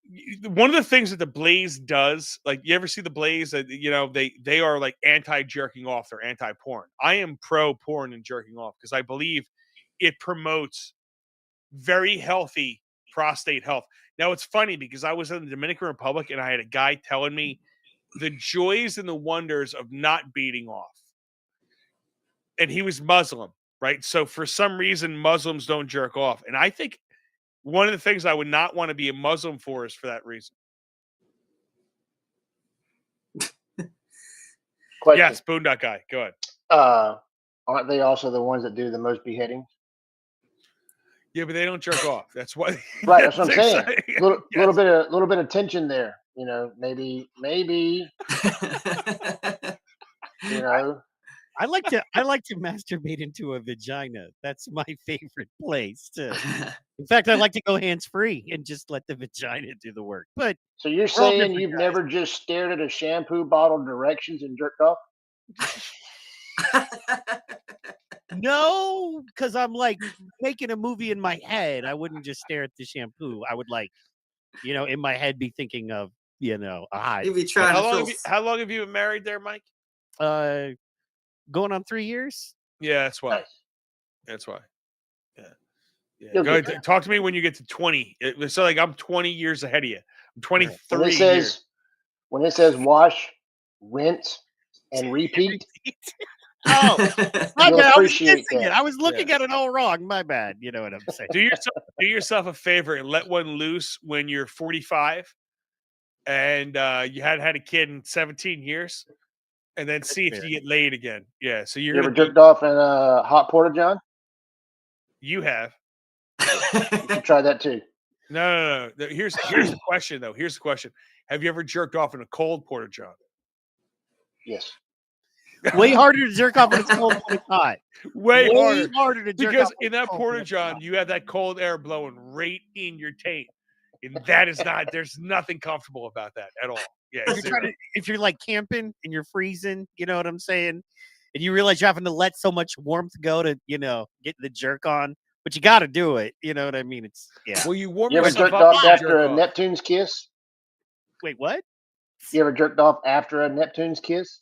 one of the things that the Blaze does, like you ever see the Blaze that they are like anti-jerking off, they're anti-porn. I am pro porn and jerking off because I believe it promotes very healthy prostate health. Now it's funny because I was in the Dominican Republic and I had a guy telling me the joys and the wonders of not beating off. And he was Muslim, right? So for some reason, Muslims don't jerk off. And I think one of the things I would not want to be a Muslim for is for that reason. Question. Yes, Boondock Guy. Go ahead. Aren't they also the ones that do the most beheadings? Yeah, but they don't jerk off. That's why. Right, that's what I'm saying. Yes. Little bit of tension there. You know, maybe. You know, I like to masturbate into a vagina. That's my favorite place to. In fact, I like to go hands free and just let the vagina do the work. But so you're all saying different you've guys. never just stared at a shampoo bottle directions and jerked off? No, because I'm like making a movie in my head. I wouldn't just stare at the shampoo. I would in my head be thinking of, a high. You'd be trying How long have you been married there, Mike? Going on 3 years. Yeah, that's why. Nice. That's why. Yeah. You'll Go get ahead. Talk to me when you get to 20. So like I'm 20 years ahead of you. I'm 23 When years. when it says wash, rinse, and repeat, Oh, my you'll bad. I was appreciate missing that. it. I was looking at it all wrong. My bad. You know what I'm saying? Do yourself a favor and let one loose when you're 45 and you hadn't had a kid in 17 years, and then see if you get laid again. Yeah. So You ever jerked off in a hot porta john? You have. You should try that too. No. Here's the question though. Here's the question. Have you ever jerked off in a cold porta john? Yes. Way harder to jerk off when it's cold than it's hot. Way harder to jerk because off in that porta john you have that cold air blowing right in your taint, and that is not. There's nothing comfortable about that at all. Yeah. If you're like camping and you're freezing, you know what I'm saying, and you realize you're having to let so much warmth go to get the jerk on, but you got to do it. You know what I mean? It's Well, you warm You ever yourself jerked up off when you after jerk a off. Neptune's kiss? Wait, what? You ever jerked off after a Neptune's kiss?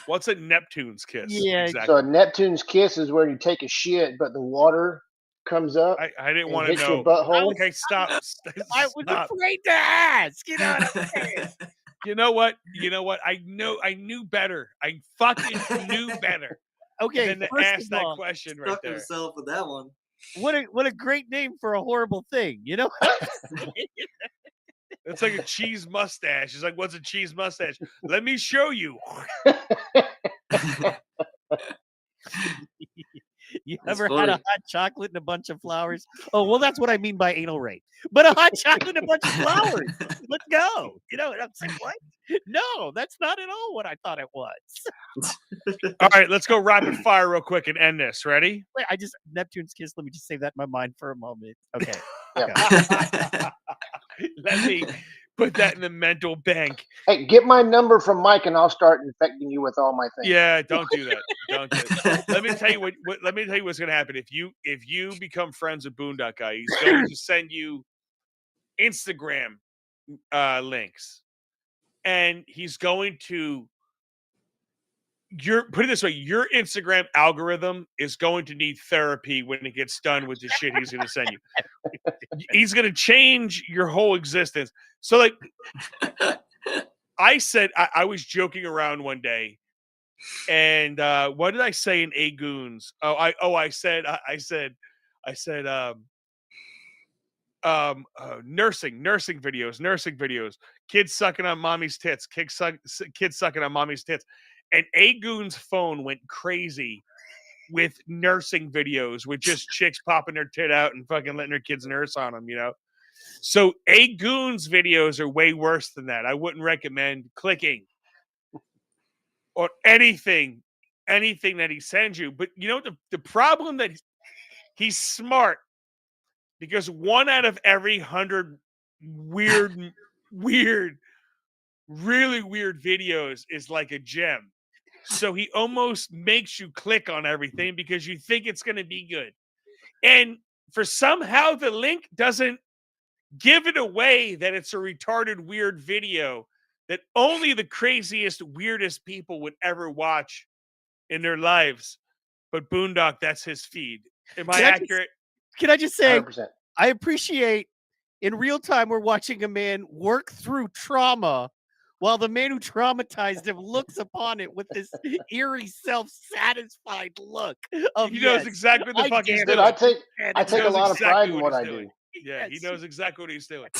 What's a Neptune's kiss? Yeah. Exactly. So a Neptune's kiss is where you take a shit, but the water comes up. I didn't and want to hits know. your butthole. Okay, stop. I was afraid to ask. You know what I'm saying? You know what? I knew better. I fucking knew better Okay, than to first ask of that all, question right Stuck there. himself with that one. what a great name for a horrible thing. You know? It's like a cheese mustache. It's like, what's a cheese mustache? Let me show you. You That's ever had a funny. hot chocolate and a bunch of flowers? Oh, well, that's what I mean by anal rape. But a hot chocolate and a bunch of flowers. Let's go. You know, and I'm saying, what? No, that's not at all what I thought it was. All right, let's go rapid fire real quick and end this. Ready? Wait, Neptune's kiss. Let me just save that in my mind for a moment. Okay. Let me put that in the mental bank. Hey, get my number from Mike, and I'll start infecting you with all my things. Yeah, don't do that. Don't do it. Let me tell you what. Let me tell you what's going to happen if you become friends with Boondock Guy. He's going to send you Instagram links, and he's going to. Put it this way: your Instagram algorithm is going to need therapy when it gets done with the shit he's going to send you. He's going to change your whole existence. So, like, I said, I was joking around one day, and what did I say in A Goons? I said nursing videos, kids sucking on mommy's tits, kids sucking on mommy's tits. And A Goon's phone went crazy with nursing videos with just chicks popping their tit out and fucking letting their kids nurse on them, you know? So A Goon's videos are way worse than that. I wouldn't recommend clicking or anything that he sends you. But you know, the problem that he's smart, because 1 out of every 100 really weird videos is like a gem. So he almost makes you click on everything because you think it's going to be good. And for somehow the link doesn't give it away that it's a retarded, weird video that only the craziest, weirdest people would ever watch in their lives. But Boondock, that's his feed. Am I accurate? Can I just say, 100%. I appreciate in real time we're watching a man work through trauma while the man who traumatized him looks upon it with this eerie, self-satisfied look. He knows exactly what the fuck he's doing. I take a lot of pride in exactly what I doing. do. Yeah, he knows exactly what he's doing.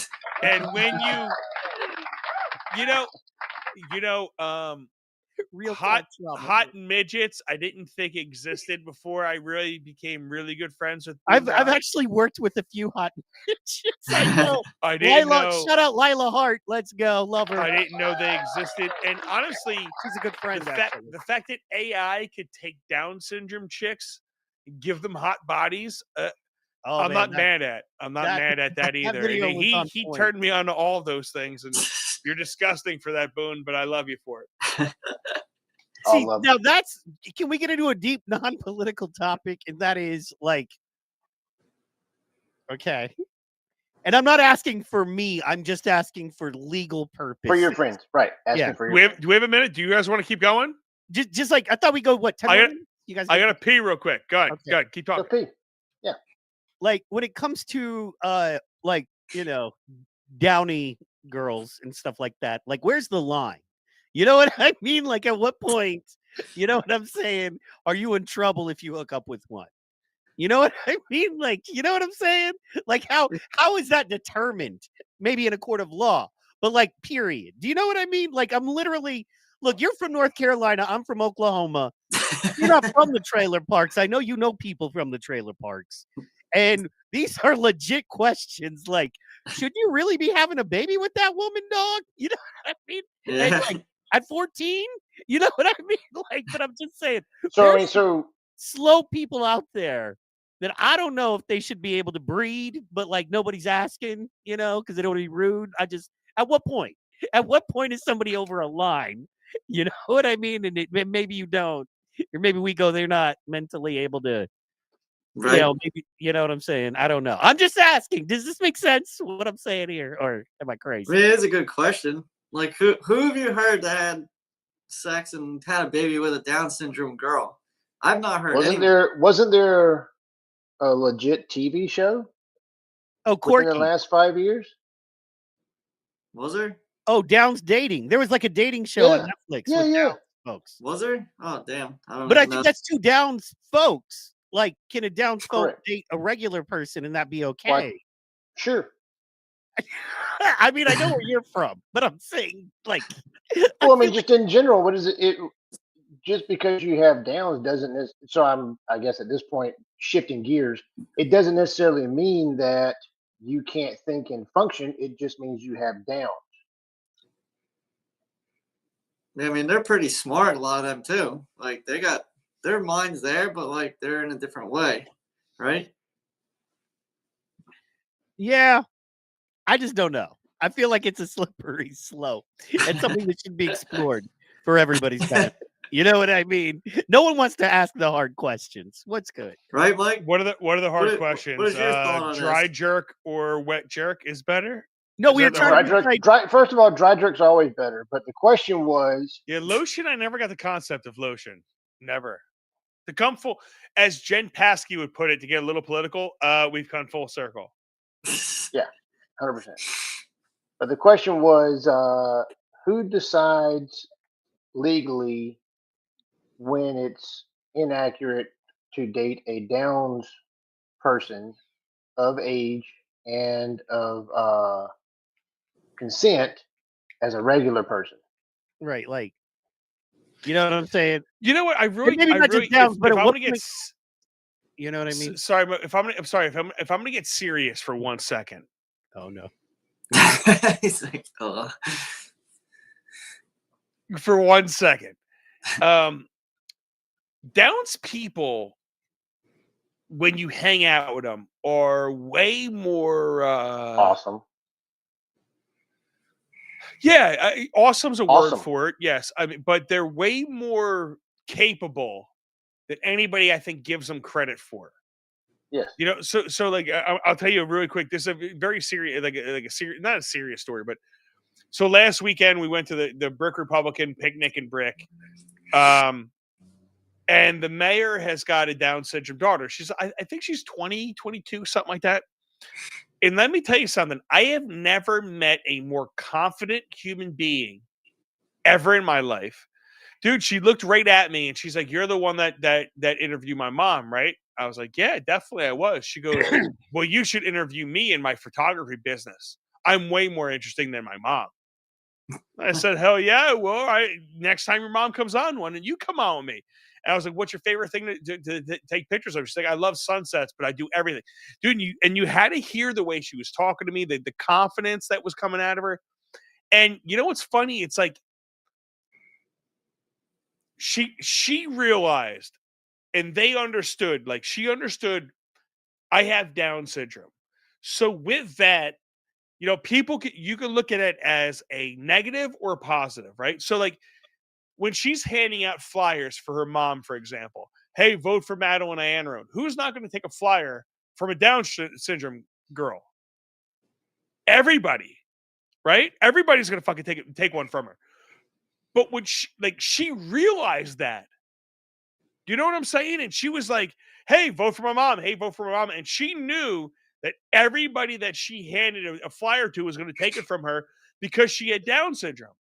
And when real hot midgets, I didn't think existed before I really became really good friends with. I've actually worked with a few hot midgets. I know. I didn't know. Shout out Lila Hart. Let's go, love her. I didn't know they existed, and honestly, she's a good friend. The fact that AI could take Down syndrome chicks, and give them hot bodies. I'm not mad at that either. He turned me on to all of those things, and you're disgusting for that, Boone, but I love you for it. See, now can we get into a deep non-political topic? And that is like, okay. And I'm not asking for me. I'm just asking for legal purposes. For your friends, right. Asking for your do we have a minute? Do you guys want to keep going? Just like, I thought we go, what, 10 minutes? You guys? I got to pee real quick. Go ahead. Okay. Go ahead. Keep talking. pee. Yeah. Like, when it comes to, like, you know, downy girls and stuff like that, like, where's the line? You know what I mean? Like, at what point, you know what I'm saying? Are you in trouble if you hook up with one? You know what I mean? Like, you know what I'm saying? Like, how is that determined? Maybe in a court of law, but like, period. Do you know what I mean? Like, I'm literally, look, you're from North Carolina. I'm from Oklahoma. You're not from the trailer parks. I know you know people from the trailer parks. And these are legit questions. Like, should you really be having a baby with that woman, dog? You know what I mean? Yeah. And like, at 14, you know what I mean? Like, but I'm just saying. So Slow people out there that I don't know if they should be able to breed, but like nobody's asking, you know, because they don't want to be rude. At what point? At what point is somebody over a line? You know what I mean? And maybe you don't, or maybe we go, they're not mentally able to. Right. You know, maybe, you know what I'm saying? I don't know. I'm just asking. Does this make sense? What I'm saying here, or am I crazy? I mean, it's a good question. Like, who have you heard that had sex and had a baby with a Down syndrome girl? I've not heard. Wasn't there a legit TV show? Oh, Corky. In the last 5 years? Was there? Oh, Down's Dating. There was like a dating show on Netflix with Downs folks. Was there? Oh, damn. I don't but know. I think that's two Downs folks. Like, can a Downs folk Correct. date a regular person and that be okay? Like, sure. I mean, I know where you're from, but I'm saying, like, Well, I feel mean, just in general, what is it? Just because you have downs doesn't. So I guess at this point, shifting gears. It doesn't necessarily mean that you can't think and function. It just means you have down. I mean, they're pretty smart, a lot of them too. Like they got their minds there, but like they're in a different way, right? yeah, I just don't know. I feel like it's a slippery slope. It's something that should be explored for everybody's benefit. You know what I mean? No one wants to ask the hard questions. What's good? Right, Mike? What are the hard What- questions? what is your thought on dry this? jerk or wet jerk is better? No, Is we were that the trying Dry to jerk, dry. First of all, dry jerk's always better. But the question was, Yeah, lotion. I never got the concept of lotion. Never. To come full, as Jen Paskey would put it, to get a little political, we've come full circle. 100%. But the question was, who decides legally when it's inaccurate to date a Downs person of age and of consent as a regular person? right, like, you know what I'm saying? You know what? And maybe not just Downs, but if at I'm what gonna get, point, you know what I mean? sorry, but I'm sorry, if I'm gonna get serious for 1 second, Oh no. He's like, for 1 second, Downs people, when you hang out with them, are way more Awesome. Yeah, awesome's a Awesome. word for it. Yes, I mean, but they're way more capable than anybody I think gives them credit for. Yes. You know, so like I'll tell you really quick. This is a very serious, like a serious, not a serious story, but so last weekend we went to the Brick Republican picnic in Brick, and the mayor has got a Down syndrome daughter. I think she's 20, 22, something like that. And let me tell you something. I have never met a more confident human being ever in my life. Dude, she looked right at me and she's like, "You're the one that interviewed my mom, right?" I was like, "Yeah, definitely I was." She goes, "Well, you should interview me in my photography business. I'm way more interesting than my mom." I said, "Hell yeah, well, next time your mom comes on, why don't you come on with me?" And I was like, "What's your favorite thing to take pictures of?" She's like, "I love sunsets, but I do everything." Dude, you had to hear the way she was talking to me, the confidence that was coming out of her. And you know what's funny? It's like she realized, and they understood, like she understood I have Down syndrome. So with that, you know, you can look at it as a negative or a positive, right? So like when she's handing out flyers for her mom, for example, hey, vote for Madeline Anron. Who's not going to take a flyer from a Down syndrome girl? Everybody, right? Everybody's going to fucking take one from her. But when she realized that, you know what I'm saying? And she was like, hey, vote for my mom. Hey, vote for my mom. And she knew that everybody that she handed a flyer to was going to take it from her because she had Down syndrome.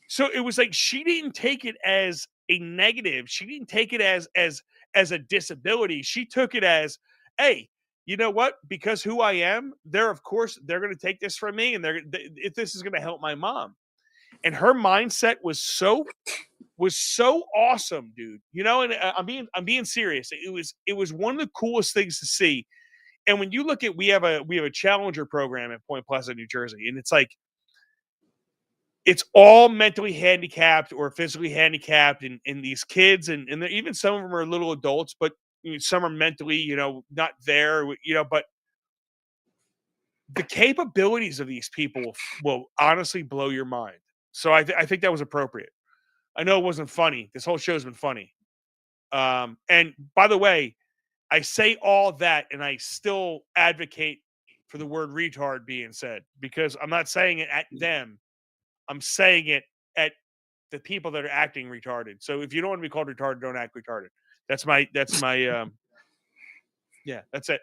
So it was like she didn't take it as a negative. She didn't take it as a disability. She took it as, hey, you know what? Because who I am, they're going to take this from me, and if this is going to help my mom. And her mindset was so awesome, dude. You know, and I'm being serious. It was one of the coolest things to see. And when you look at we have a challenger program at Point Pleasant, New Jersey, and it's like it's all mentally handicapped or physically handicapped, and these kids, and even some of them are little adults, but some are mentally, not there, but the capabilities of these people will honestly blow your mind. So I think that was appropriate. I know it wasn't funny. This whole show's been funny. And by the way, I say all that and I still advocate for the word retard being said, because I'm not saying it at them. I'm saying it at the people that are acting retarded. So if you don't want to be called retarded, don't act retarded. That's my yeah, that's it.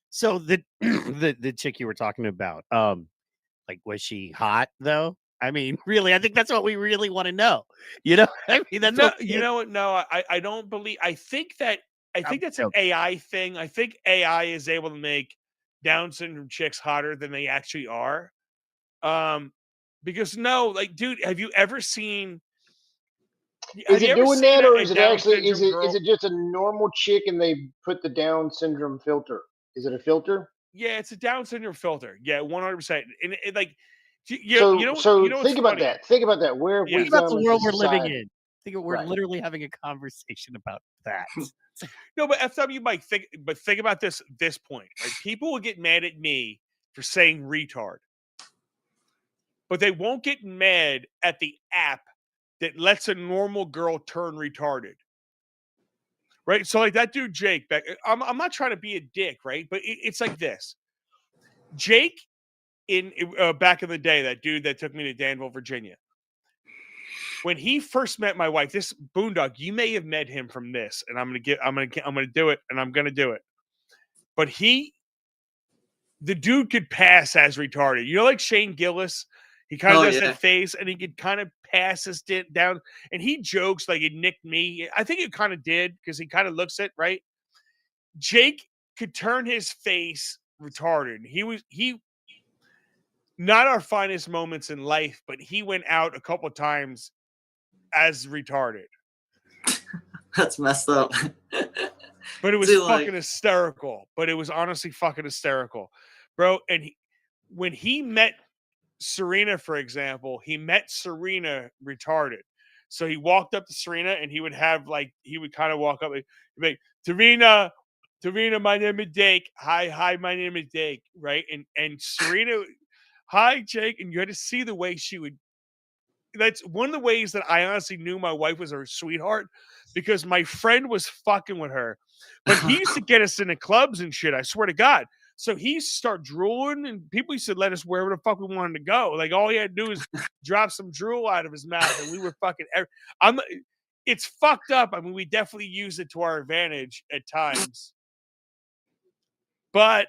So the chick you were talking about, like, was she hot though? I mean, really, I think that's what we really want to know. You know, I mean, that's No, what you know what? No, I don't believe. I think that's an joking. AI thing. I think AI is able to make Down syndrome chicks hotter than they actually are. Because no, like, dude, have you ever seen? Is Have you it ever doing seen that, or a is it Down actually is syndrome it girl? just a normal chick and they put the Down syndrome filter? Is it a filter? Yeah, it's a Down syndrome filter. Yeah, 100%. And like, So what's think about funny? that. Think about that. Where have Yeah. we Think about the come as a world we're living society? in. Think we're Right. literally having a conversation about that. No, but FW Mike, think about this point, right? People will get mad at me for saying retard, but they won't get mad at the app that lets a normal girl turn retarded. Right? So like that dude Jake back, I'm not trying to be a dick, right? But it's like this. Jake back in the day, that dude that took me to Danville, Virginia. When he first met my wife, this Boondog, you may have met him from this, and I'm gonna do it, and I'm gonna do it. But the dude could pass as retarded. You know, like Shane Gillis, he kind of does that face, and he could kind of pass his down. And he jokes like it nicked me. I think it kind of did because he kind of looks it right. Jake could turn his face retarded. He not our finest moments in life, but he went out a couple of times as retarded. That's messed up. But it was fucking hysterical. But it was honestly fucking hysterical, bro. And when he met Serena, for example, he met Serena retarded. So he walked up to Serena and he would kind of walk up and be like, Serena, my name is Jake. Hi, my name is Jake. Right. And Serena, hi, Jake. And you had to see the way she would. That's one of the ways that I honestly knew my wife was her sweetheart, because my friend was fucking with her. But he used to get us into clubs and shit. I swear to God. So he used to start drooling, and people used to let us wherever the fuck we wanted to go. Like all he had to do is drop some drool out of his mouth, and we were fucking. It's fucked up. I mean, we definitely use it to our advantage at times, but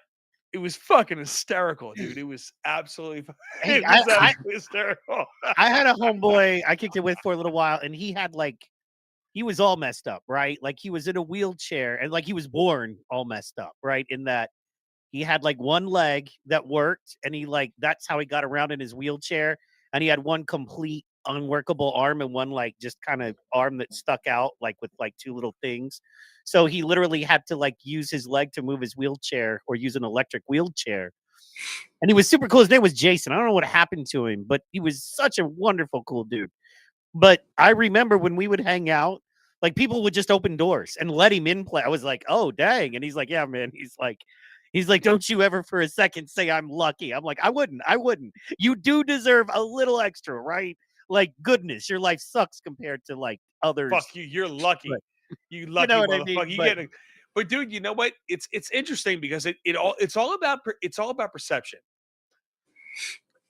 it was fucking hysterical, dude. It was absolutely, absolutely hysterical. I had a homeboy I kicked it with for a little while, and he was all messed up, right? Like he was in a wheelchair, and like he was born all messed up, right? In that he had like one leg that worked, and that's how he got around in his wheelchair. And he had one complete unworkable arm and one like just kind of arm that stuck out like with like two little things. So he literally had to like use his leg to move his wheelchair or use an electric wheelchair. And he was super cool. His name was Jason. I don't know what happened to him, but he was such a wonderful, cool dude. But I remember when we would hang out, like people would just open doors and let him in play. I was like, oh, dang. And he's like, yeah, man. He's like, don't you ever for a second say I'm lucky. I'm like, I wouldn't. You do deserve a little extra, right? Like, goodness, your life sucks compared to like others. Fuck you. You're lucky. But, you lucky you know motherfucker. But dude, you know what? It's interesting because it's all about perception.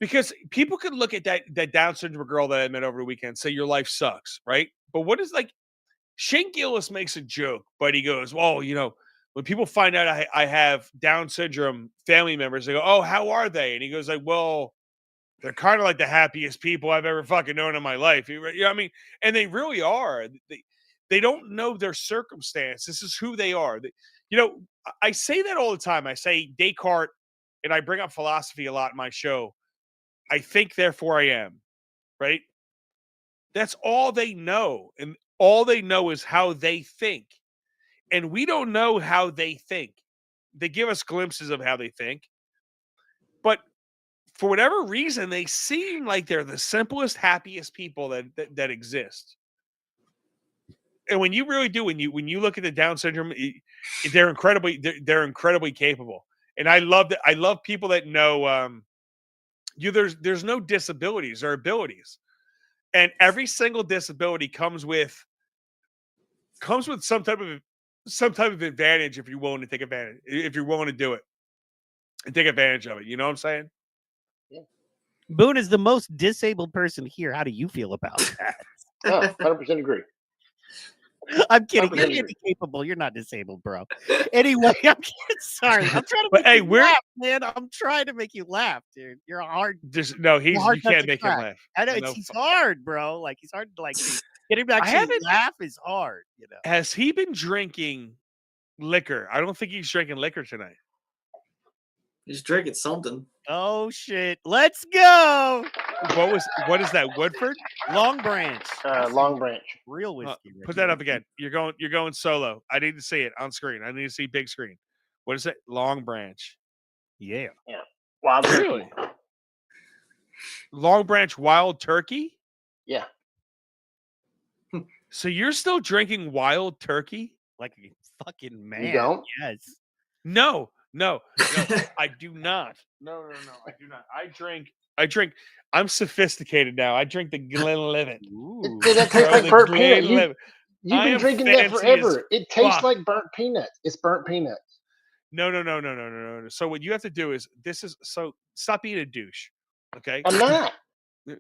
Because people could look at that Down syndrome girl that I met over the weekend and say your life sucks, right? But what is like Shane Gillis makes a joke, but he goes, well, when people find out I have Down syndrome family members, they go, oh, how are they? And he goes like, well, they're kind of like the happiest people I've ever fucking known in my life. You know what I mean? And they really are. They don't know their circumstance. This is who they are. I say that all the time. I say Descartes, and I bring up philosophy a lot in my show. I think, therefore I am, right? That's all they know. And all they know is how they think. And we don't know how they think. They give us glimpses of how they think. But for whatever reason, they seem like they're the simplest, happiest people that exist. And when you really do, when you look at the Down syndrome, they're incredibly capable. And I love that. I love people that know there's no disabilities or abilities. And every single disability comes with some type of advantage if you're willing to take advantage, if you're willing to do it and take advantage of it. You know what I'm saying? Yeah. Boone is the most disabled person here. How do you feel about that? Oh, 100% agree. I'm kidding. You're capable. You're not disabled, bro. Anyway, I'm sorry. I'm trying to make you laugh, man. I'm trying to make you laugh, dude. You're a hard. You can't make him laugh. I know he's hard, bro. Like he's hard to like get him to actually laugh is hard. Has he been drinking liquor? I don't think he's drinking liquor tonight. He's drinking something. Oh shit! Let's go. What is that? Woodford? Long Branch. Long Branch. Real whiskey. Put that up again. You're going solo. I need to see it on screen. I need to see big screen. What is it? Long Branch. Yeah. Wild Turkey. Really? Long Branch Wild Turkey? Yeah. So you're still drinking Wild Turkey? Like a fucking man. You don't? Yes. No, I do not. No, I do not. I drink. I'm sophisticated now. I drink the Glenlivet. Ooh. That tastes Bro, like the burnt peanut. Glenlivet. You've I been am drinking that fancy as forever. It tastes fuck. like burnt peanuts. It's burnt peanuts. No. So what you have to do is stop being a douche. Okay? I'm not.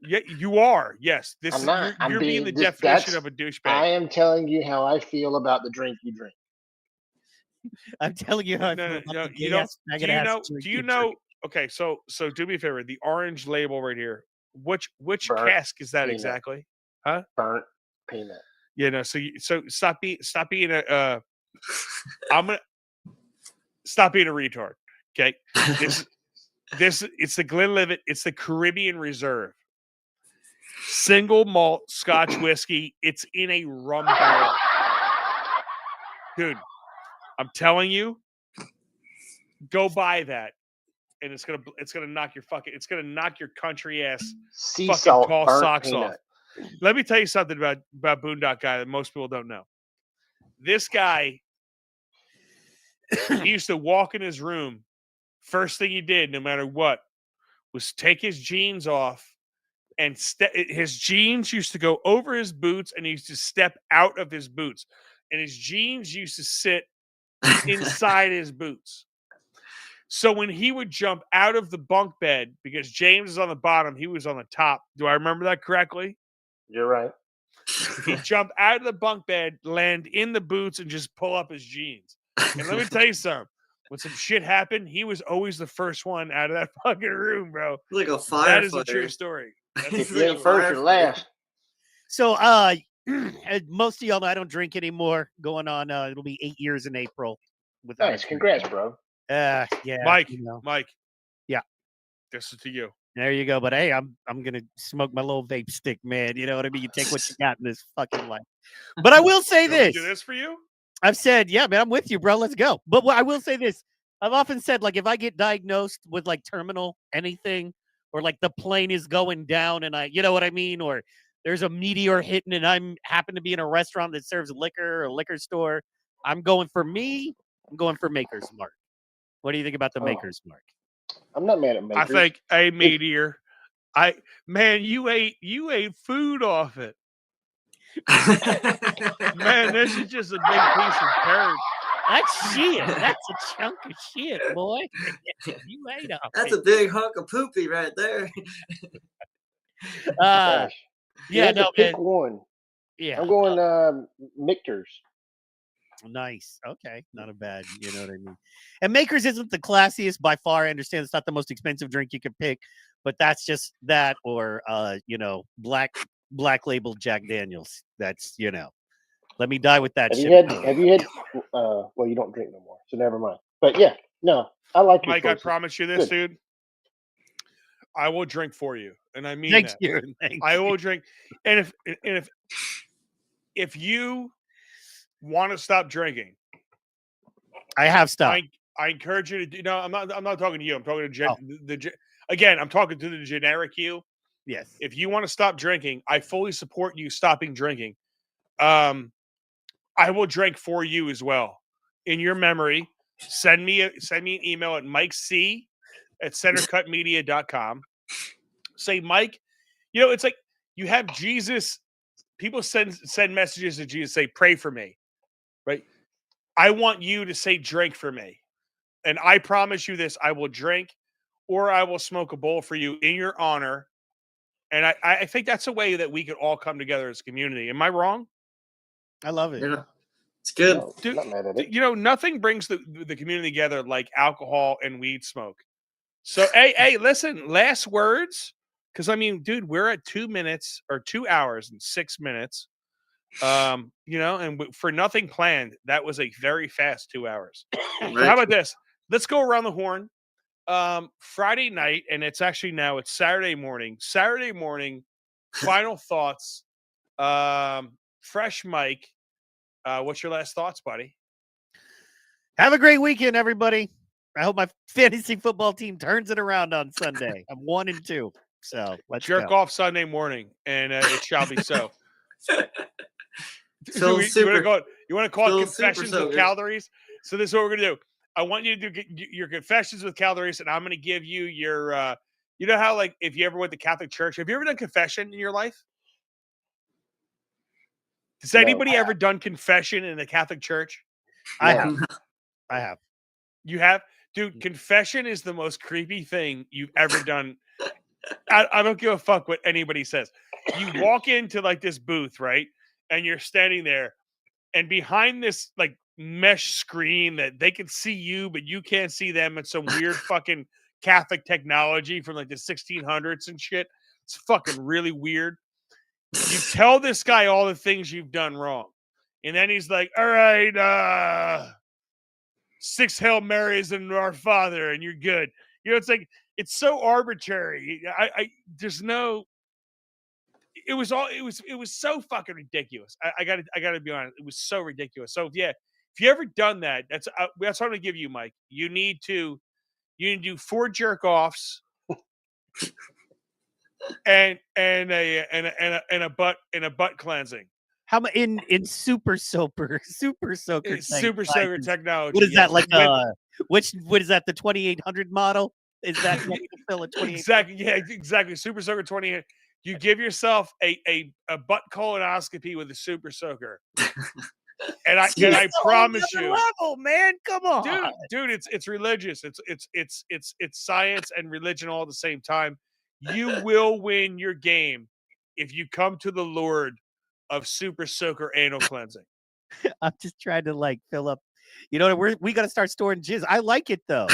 Yeah, you are. Yes. This I'm is not. I'm you're being the being- definition of a douchebag. I am telling you how I feel about the drink you drink. I'm telling you how I feel No. about the You gay-ass don't. faggot-ass Do drink you you know? drink. Okay, so do me a favor. The orange label right here. Which Burnt cask is that peanut. exactly? Burnt peanut. Yeah, no. So stop being a. I'm gonna stop being a retard. Okay, this it's the Glenlivet. It's the Caribbean Reserve, single malt Scotch whiskey. It's in a rum barrel, dude. I'm telling you, go buy that, and it's gonna knock your country ass Sea fucking salt tall burnt socks peanut. off. Let me tell you something about Boondock Guy that most people don't know. This guy, he used to walk in his room. First thing he did, no matter what, was take his jeans off, and his jeans used to go over his boots, and he used to step out of his boots, and his jeans used to sit inside his boots. So when he would jump out of the bunk bed, because James is on the bottom, he was on the top. Do I remember that correctly? You're right. He'd jump out of the bunk bed, land in the boots, and just pull up his jeans. And let me tell you something. When some shit happened, he was always the first one out of that fucking room, bro. Like a firefighter. That is a true story. If you ain't first, you're last. So, most of y'all know I don't drink anymore. Going on, it'll be 8 years in April. Without Nice. Congrats, bro. Yeah, Mike, you know. Mike. Yeah. This is to you. There you go. But hey, I'm gonna smoke my little vape stick, man. You know what I mean? You take what you got in this fucking life. But I will say You want me to this. do this for you? I've said, yeah, man, I'm with you, bro. Let's go. But I will say this. I've often said, like, if I get diagnosed with like terminal anything, or like the plane is going down and you know what I mean? Or there's a meteor hitting and I'm happen to be in a restaurant that serves liquor or a liquor store. I'm going for Maker's Mark. What do you think about the Maker's Mark? I'm not mad at Makers. I think a meteor. You ate food off it. Man, this is just a big piece of dirt. That's shit. That's a chunk of shit, boy. You ate off That's it. a big hunk of poopy right there. Gosh. You Yeah, had to no, pick man. one. Yeah. I'm going Michter's. Nice. Okay. Not a bad, you know what I mean? And Maker's isn't the classiest by far. I understand it's not the most expensive drink you could pick, but that's just that or black label Jack Daniels. That's, let me die with that Have shit. you had well, you don't drink no more, so never mind. But yeah, no, I like your Mike, I choices. promise you this, Good. dude. I will drink for you, and I mean Thank that. you. Thank I you. will drink, and if you want to stop drinking, I have stopped. I encourage you to do. No, I'm not talking to you. I'm talking to again. I'm talking to the generic you. Yes. If you want to stop drinking, I fully support you stopping drinking. I will drink for you as well. In your memory, send me an email at mikec@centercutmedia.com. Say, Mike, it's like you have Jesus. People send messages to Jesus, say, pray for me, right? I want you to say, drink for me. And I promise you this, I will drink or I will smoke a bowl for you in your honor. And I think that's a way that we could all come together as a community. Am I wrong? I love it. Yeah. It's good. No, Dude, not mad at it. Nothing brings the community together like alcohol and weed smoke. So, hey, listen, last words. Because, I mean, dude, we're at 2 minutes or 2 hours and 6 minutes. And for nothing planned, that was a very fast 2 hours. So how about this? Let's go around the horn. Friday night, and it's Saturday morning. Saturday morning, final thoughts. Fresh Mike. What's your last thoughts, buddy? Have a great weekend, everybody. I hope my fantasy football team turns it around on Sunday. I'm 1-2. So let's Jerk go. off Sunday morning, and it shall be so. Phil You want to call Phil it confessions Super with Soakers. calories? So this is what we're gonna do. I want you to do your confessions with calories, and I'm gonna give you your. You know how, like, if you ever went to Catholic church, have you ever done confession in your life? Has No. anybody ever done confession in the Catholic church? I No. have. You have? Dude, confession is the most creepy thing you've ever done. I don't give a fuck what anybody says. You walk into like this booth, right? And you're standing there, and behind this like mesh screen that they can see you, but you can't see them. It's some weird fucking Catholic technology from like the 1600s and shit. It's fucking really weird. You tell this guy all the things you've done wrong. And then he's like, all right, 6 Hail Marys and Our Father, and you're good. You know, it's like, it's so arbitrary. There's no, it was so fucking ridiculous. I gotta be honest. It was so ridiculous. So if you ever done that, that's what I'm gonna give you, Mike. You need to do 4 jerk offs and a butt cleansing. How about in super soaker Super soaker technology. What is that, yes. like what is that, the 2800 model? Is that what you fill a 2800? Exactly, yeah, exactly. Super soaker 28. You give yourself a butt colonoscopy with a super soaker. And I promise you, level, man, come on, dude, it's religious. It's science and religion all at the same time. You will win your game if you come to the Lord of super soaker anal cleansing. I'm just trying to like fill up. You know, we got to start storing jizz. I like it though.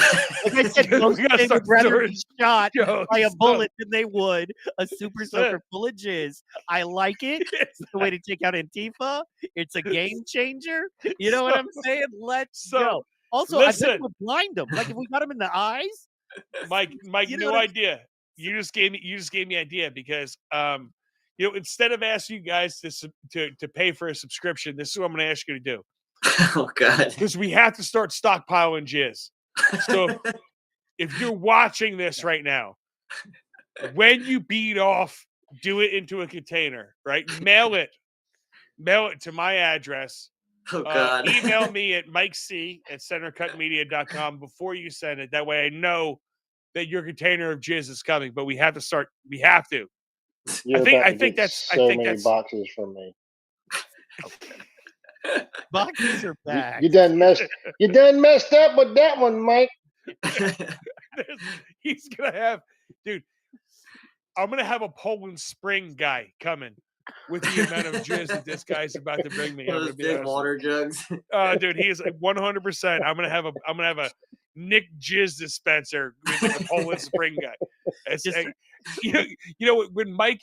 Like I said, Dude, most we gotta people would start rather be shot Yo, by a stop. bullet than they would a super soaker full of jizz. I like it. It's the way to take out Antifa. It's a game changer. You know what I'm saying? Let's go. Also, I bet it would blind them. Like if we got them in the eyes. Mike, You know no what idea. You just gave me idea because instead of asking you guys to pay for a subscription, this is what I'm going to ask you to do. Oh God! Because we have to start stockpiling jizz. So if you're watching this right now, when you beat off, do it into a container, right? Mail it to my address. Oh God! Email me at mikec@centercutmedia.com before you send it. That way I know that your container of jizz is coming. But we have to start. We have to. You're I think that's boxes from me. boxes are back. You done messed up with that one, Mike. He's gonna have, dude. I'm gonna have a Poland Spring guy coming with the amount of jizz that this guy's about to bring me. Those big water jugs. Dude, he is 100%. I'm gonna have a Nick Jizz dispenser with the Poland Spring guy. You know when Mike,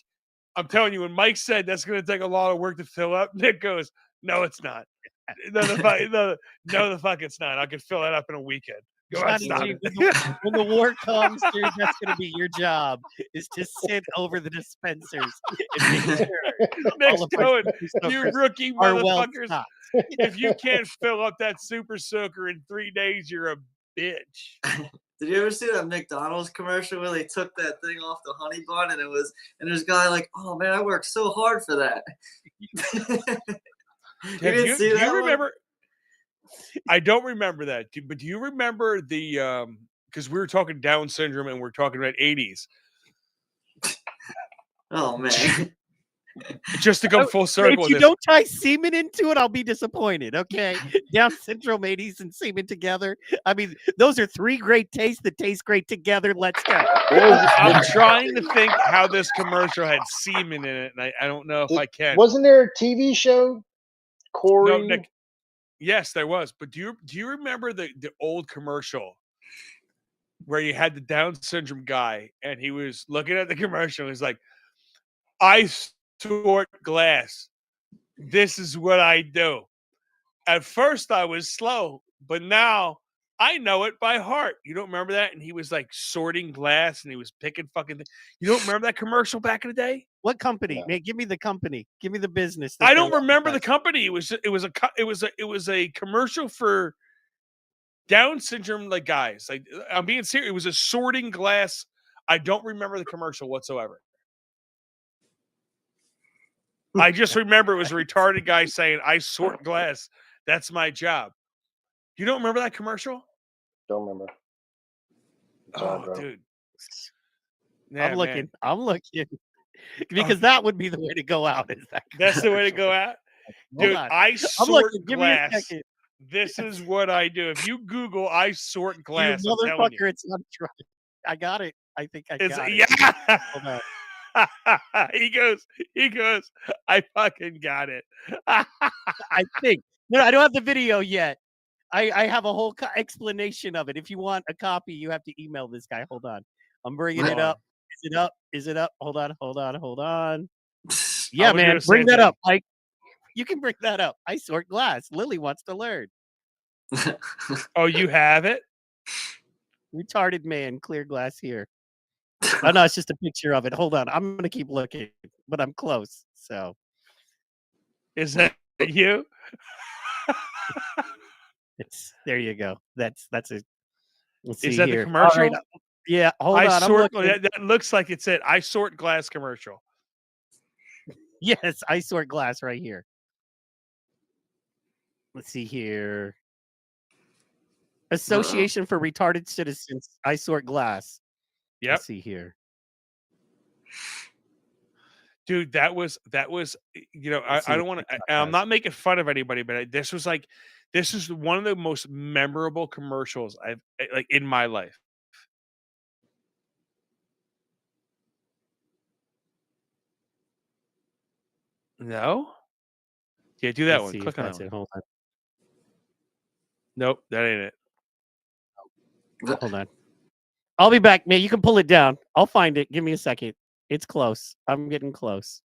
I'm telling you, when Mike said that's gonna take a lot of work to fill up, Nick goes, "No, it's not. No, the fuck, it's not. I can fill that up in a weekend." Go on, stop it. When the war comes, dude, that's going to be your job, is to sit over the dispensers and make sure Nick's all of our going, super you soakers rookie are well motherfuckers. stocked. If you can't fill up that super soaker in 3 days, you're a bitch. Did you ever see that McDonald's commercial where they took that thing off the honey bun and there's a guy like, oh man, I worked so hard for that. Do you remember? I don't remember that, but do you remember the because we were talking Down syndrome and we're talking about 80s. Oh man. Just to come full circle. If you don't tie semen into it, I'll be disappointed. Okay. Down syndrome, 80s, and semen together. I mean, those are 3 great tastes that taste great together. Let's go. I'm trying to think how this commercial had semen in it, and I don't know if I can. Wasn't there a TV show? Corey? No, Nick. Yes, there was. But do you remember the old commercial where you had the Down syndrome guy and he was looking at the commercial and he's like, I sort glass. This is what I do. At first I was slow, but now I know it by heart. You don't remember that? And he was like sorting glass and he was picking fucking. You don't remember that commercial back in the day? What company? No. Man, give me the company. Give me the business. that I they're don't remember the advertising. company. It was a commercial for Down syndrome like guys. Like I'm being serious. It was a sorting glass. I don't remember the commercial whatsoever. I just remember it was a retarded guy saying, "I sort glass. That's my job." You don't remember that commercial? Don't remember. Sorry, Oh, bro. dude. I'm Yeah, looking. man. I'm looking. Because that would be the way to go out. Is that That's the way to commercial. go out. Hold Dude, on. I I'm sort looking. Give me a glass. second. This is what I do. If you Google I sort You glass, I'm telling you. motherfucker, it's not trying. I got it. I think I got it. Yeah. Hold on. he goes, I fucking got it. I think. No, I don't have the video yet. I have a whole explanation of it. If you want a copy, you have to email this guy. Hold on. I'm bringing it up. Is it up? Is it up? Hold on. Yeah, was man. gonna say Bring that that. up, Mike. You can bring that up. I sort glass. Lily wants to learn. Oh, you have it? Retarded man, clear glass here. Oh no, it's just a picture of it. Hold on. I'm gonna keep looking, but I'm close. So Is that you? it's there you go. That's it. Let's Is see that here. the commercial? All right. Yeah, hold I on. I'm sort looking. that looks like it's it. I sort glass commercial. Yes, I sort glass right here. Let's see here. Association for Retarded Citizens. I sort glass. Yep. Let's see here. Dude, that was you know, I don't want to I'm not making fun of anybody, but this is one of the most memorable commercials I've like in my life. No? Yeah, do that Let's one. see if Click on that that's one. it. Hold on. Nope, that ain't it. Hold on. I'll be back, man. You can pull it down. I'll find it. Give me a second. It's close. I'm getting close.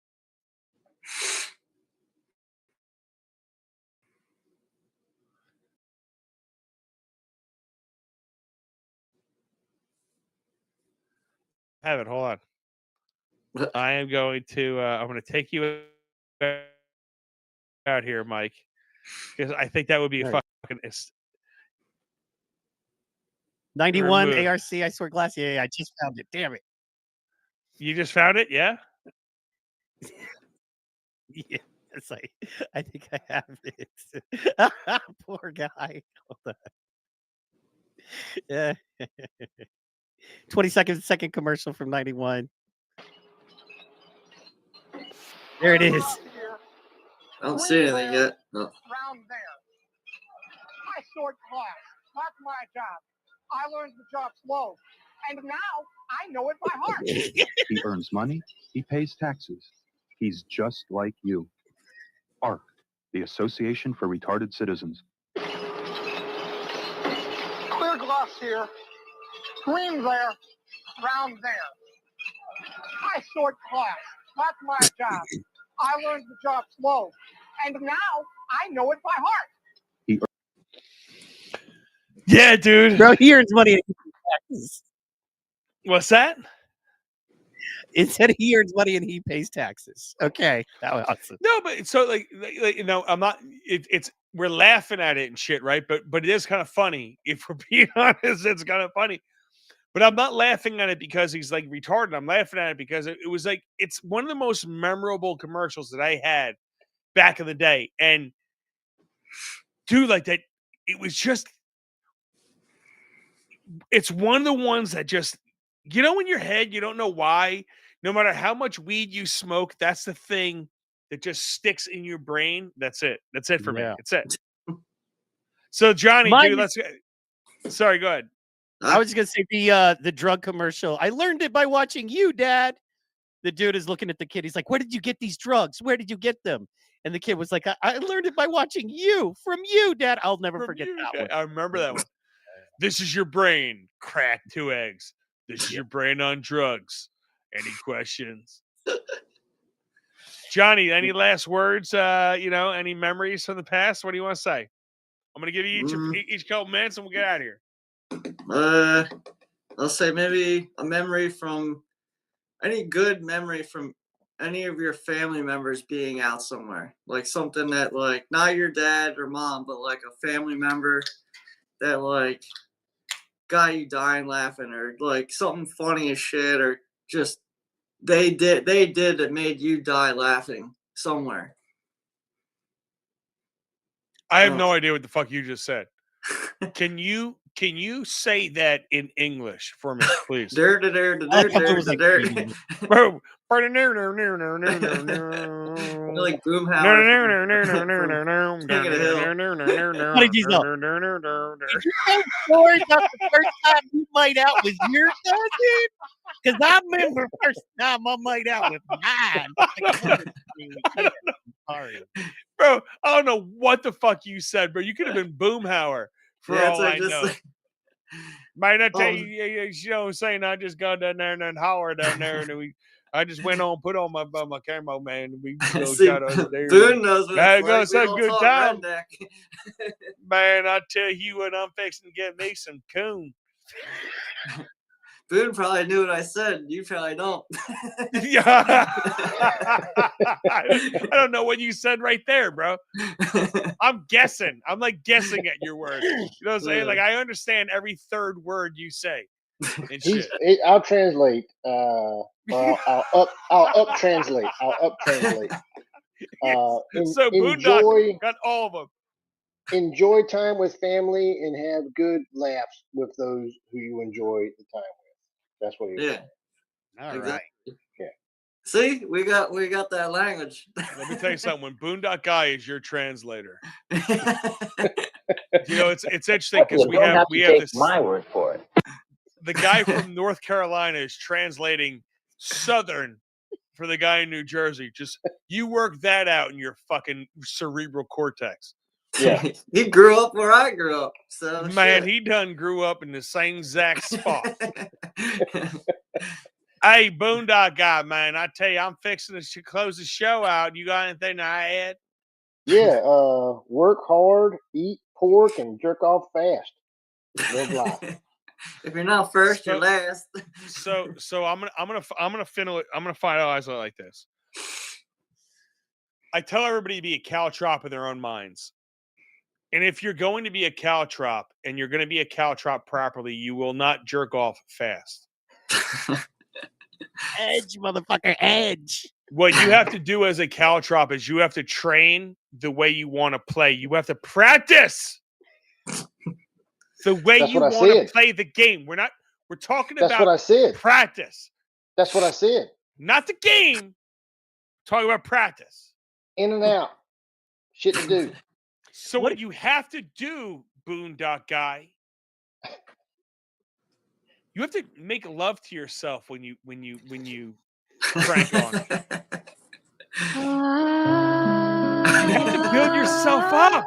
Have it. Hold on. I am going to I'm going to take you out here, Mike, because I think that would be All right. fucking 91 remove. ARC. I sort glass. Yeah, I just found it. Damn it. You just found it, yeah? Yeah. It's like I think I have it. Poor guy. Hold on. Yeah. 22nd commercial from 91. There it is. I don't see anything yet. No. Round there. I sort glass. That's my job. I learned the job slow. And now I know it by heart. He earns money. He pays taxes. He's just like you. ARC, the Association for Retarded Citizens. Clear glass here. Green there. Round there. I sort glass. That's my job. I learned the job slow. And now I know it by heart. Yeah, dude. Bro, he earns money in taxes. What's that? It said he earns money and he pays taxes. Okay. That was awesome. No, but so like you know, I'm not it's we're laughing at it and shit, right? But it is kind of funny. If we're being honest, it's kind of funny. But I'm not laughing at it because he's like retarded. I'm laughing at it because it was like it's one of the most memorable commercials that I had back in the day. And dude, like that, it was just it's one of the ones that just you know in your head, you don't know why, no matter how much weed you smoke, that's the thing that just sticks in your brain. That's it. That's it for me. Yeah. That's it. So Johnny, Mine dude, let's sorry, go ahead. I was just gonna say the drug commercial. I learned it by watching you, Dad. The dude is looking at the kid. He's like, "Where did you get these drugs? Where did you get them?" And the kid was like, "I learned it by watching you, from you, Dad." I'll never From forget you, that one. I remember that one. This is your brain. Crack 2 eggs. This is your brain on drugs. Any questions? Johnny, any last words? You know, any memories from the past? What do you want to say? I'm gonna give you each couple minutes, and we'll get out of here. I'll say maybe a memory from any good memory from any of your family members being out somewhere, like something that like not your dad or mom, but like a family member that like got you dying laughing, or like something funny as shit, or just they did that made you die laughing somewhere. I have no idea what the fuck you just said. Can you say that in English for me, please? Bro. Like Boomhauer. What did you know? Did you tell stories about the first time you made out with your cousin? Because I remember first time I made out with mine. Sorry. Bro, I don't know what the fuck you said, bro. You could have been Boomhauer for all I know. Might I tell you know, saying I just got down there and hollered down there, and I just went on, put on my camo, man. And we go shot over there. Boone knows what it's like. It's a good time. Man, I tell you what, I'm fixing to get me some coon. Boone probably knew what I said. You probably don't. Yeah. I don't know what you said right there, bro. I'm guessing. I'm like guessing at your words. You know what I'm saying? Like I understand every third word you say. And shit. I'll translate. I'll up translate. So Boondock got all of them. Enjoy time with family and have good laughs with those who you enjoy the time with. That's what he said. All right. Yeah. See, we got that language. Let me tell you something. When Boondock Guy is your translator, you know it's interesting because we have this. My word for it. The guy from North Carolina is translating Southern for the guy in New Jersey. Just you work that out in your fucking cerebral cortex. Yeah. He grew up where I grew up. So man, he done grew up in the same exact spot. Hey, Boondock Guy, man, I tell you, I'm fixing to close the show out. You got anything to add? Yeah, work hard, eat pork, and jerk off fast. Live life. If you're not first, you're last. So I'm gonna finalize it like this. I tell everybody to be a caltrop in their own minds. And if you're going to be a caltrop and you're going to be a caltrop properly, you will not jerk off fast. Edge, motherfucker, edge. What you have to do as a caltrop is you have to train the way you want to play. You have to practice the way you want to play the game. We're talking about what I said. Practice. That's what I said. Not the game. Talking about practice. In and out. Shit to do. So what you have to do, Boondock Guy, you have to make love to yourself when you crank on it. You have to build yourself up.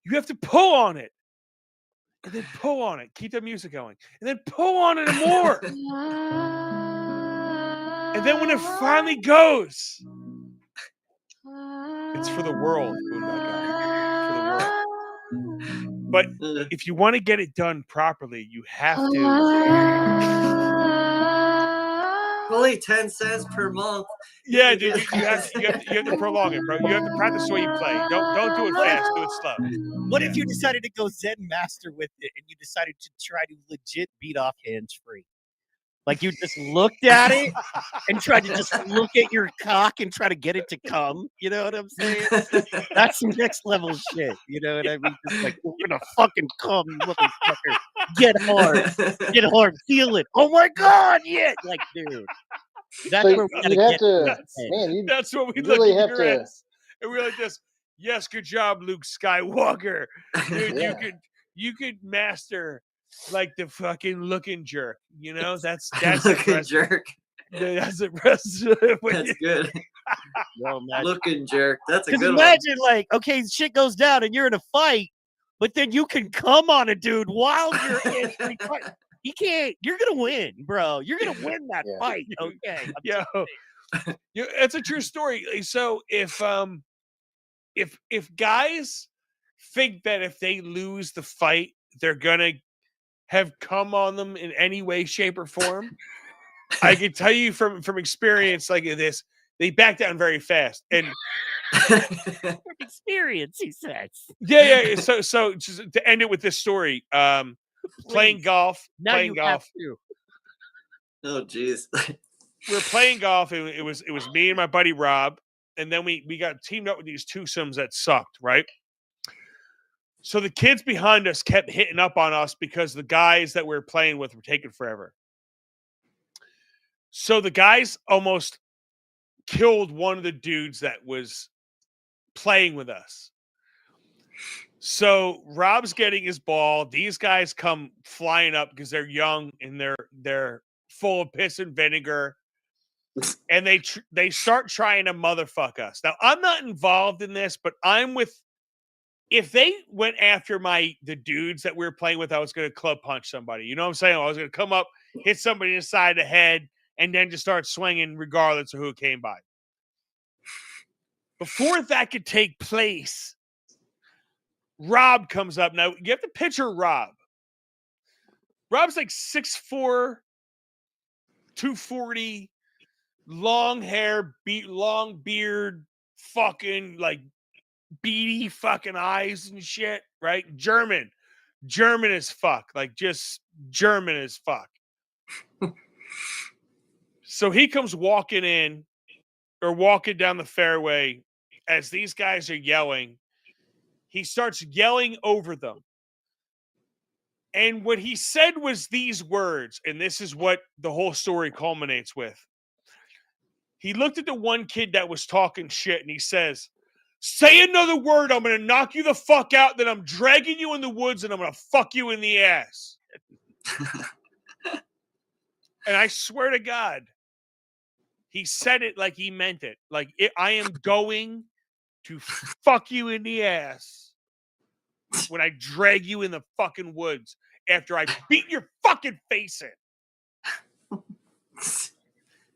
You have to pull on it. And then pull on it. Keep the music going. And then pull on it more. And then when it finally goes, it's for the world, Boondock Guy. For the world. But if you want to get it done properly, you have to. Only 10 cents per month. Yeah, dude, you have to prolong it, bro. You have to practice the way you play. Don't do it fast. Do it slow. What if you decided to go Zen Master with it and you decided to try to legit beat off hands-free? Like you just looked at it and tried to just look at your cock and try to get it to come. You know what I'm saying? That's some next level shit. You know what I mean? Just like, we're gonna fucking come, you motherfucker. Get hard. Get hard. Feel it. Oh my God, yeah. Like, dude. That's so where we gotta have get to, man, that's what we really look at have your to. ass. And we're like this. Yes, good job, Luke Skywalker. Dude, Yeah. you could master like the fucking looking jerk, you know? That's looking jerk. That's impressive. That's good. Looking jerk. That's a good one. Imagine like, okay, shit goes down and you're in a fight, but then you can come on a dude while you're in a fight. You can't. You're gonna win, bro. You're gonna win that fight. Okay. It's a true story. So if if guys think that if they lose the fight, they're gonna have come on them in any way, shape, or form, I can tell you from experience like this, they back down very fast. And From experience, he says. yeah. So just to end it with this story, playing Please. golf, Now playing you have golf. to. Oh, jeez. We were playing golf. It was me and my buddy Rob, and then we got teamed up with these twosomes that sucked, right? So the kids behind us kept hitting up on us because the guys that we were playing with were taking forever. So the guys almost killed one of the dudes that was playing with us. So Rob's getting his ball. These guys come flying up because they're young and they're full of piss and vinegar. And they start trying to motherfuck us. Now, I'm not involved in this, but I'm with. If they went after the dudes that we were playing with, I was going to club punch somebody. You know what I'm saying? I was going to come up, hit somebody in the side of the head, and then just start swinging regardless of who came by. Before that could take place, Rob comes up. Now, you have to picture Rob. Rob's like 6'4", 240, long hair, long beard, fucking like beady fucking eyes and shit, right? German as fuck, like just German as fuck. So he comes walking in or walking down the fairway as these guys are yelling. He starts yelling over them. And what he said was these words, and this is what the whole story culminates with. He looked at the one kid that was talking shit and he says, "Say another word, I'm going to knock you the fuck out, then I'm dragging you in the woods and I'm going to fuck you in the ass." And I swear to God, he said it like he meant it. Like, I am going to fuck you in the ass when I drag you in the fucking woods after I beat your fucking face in.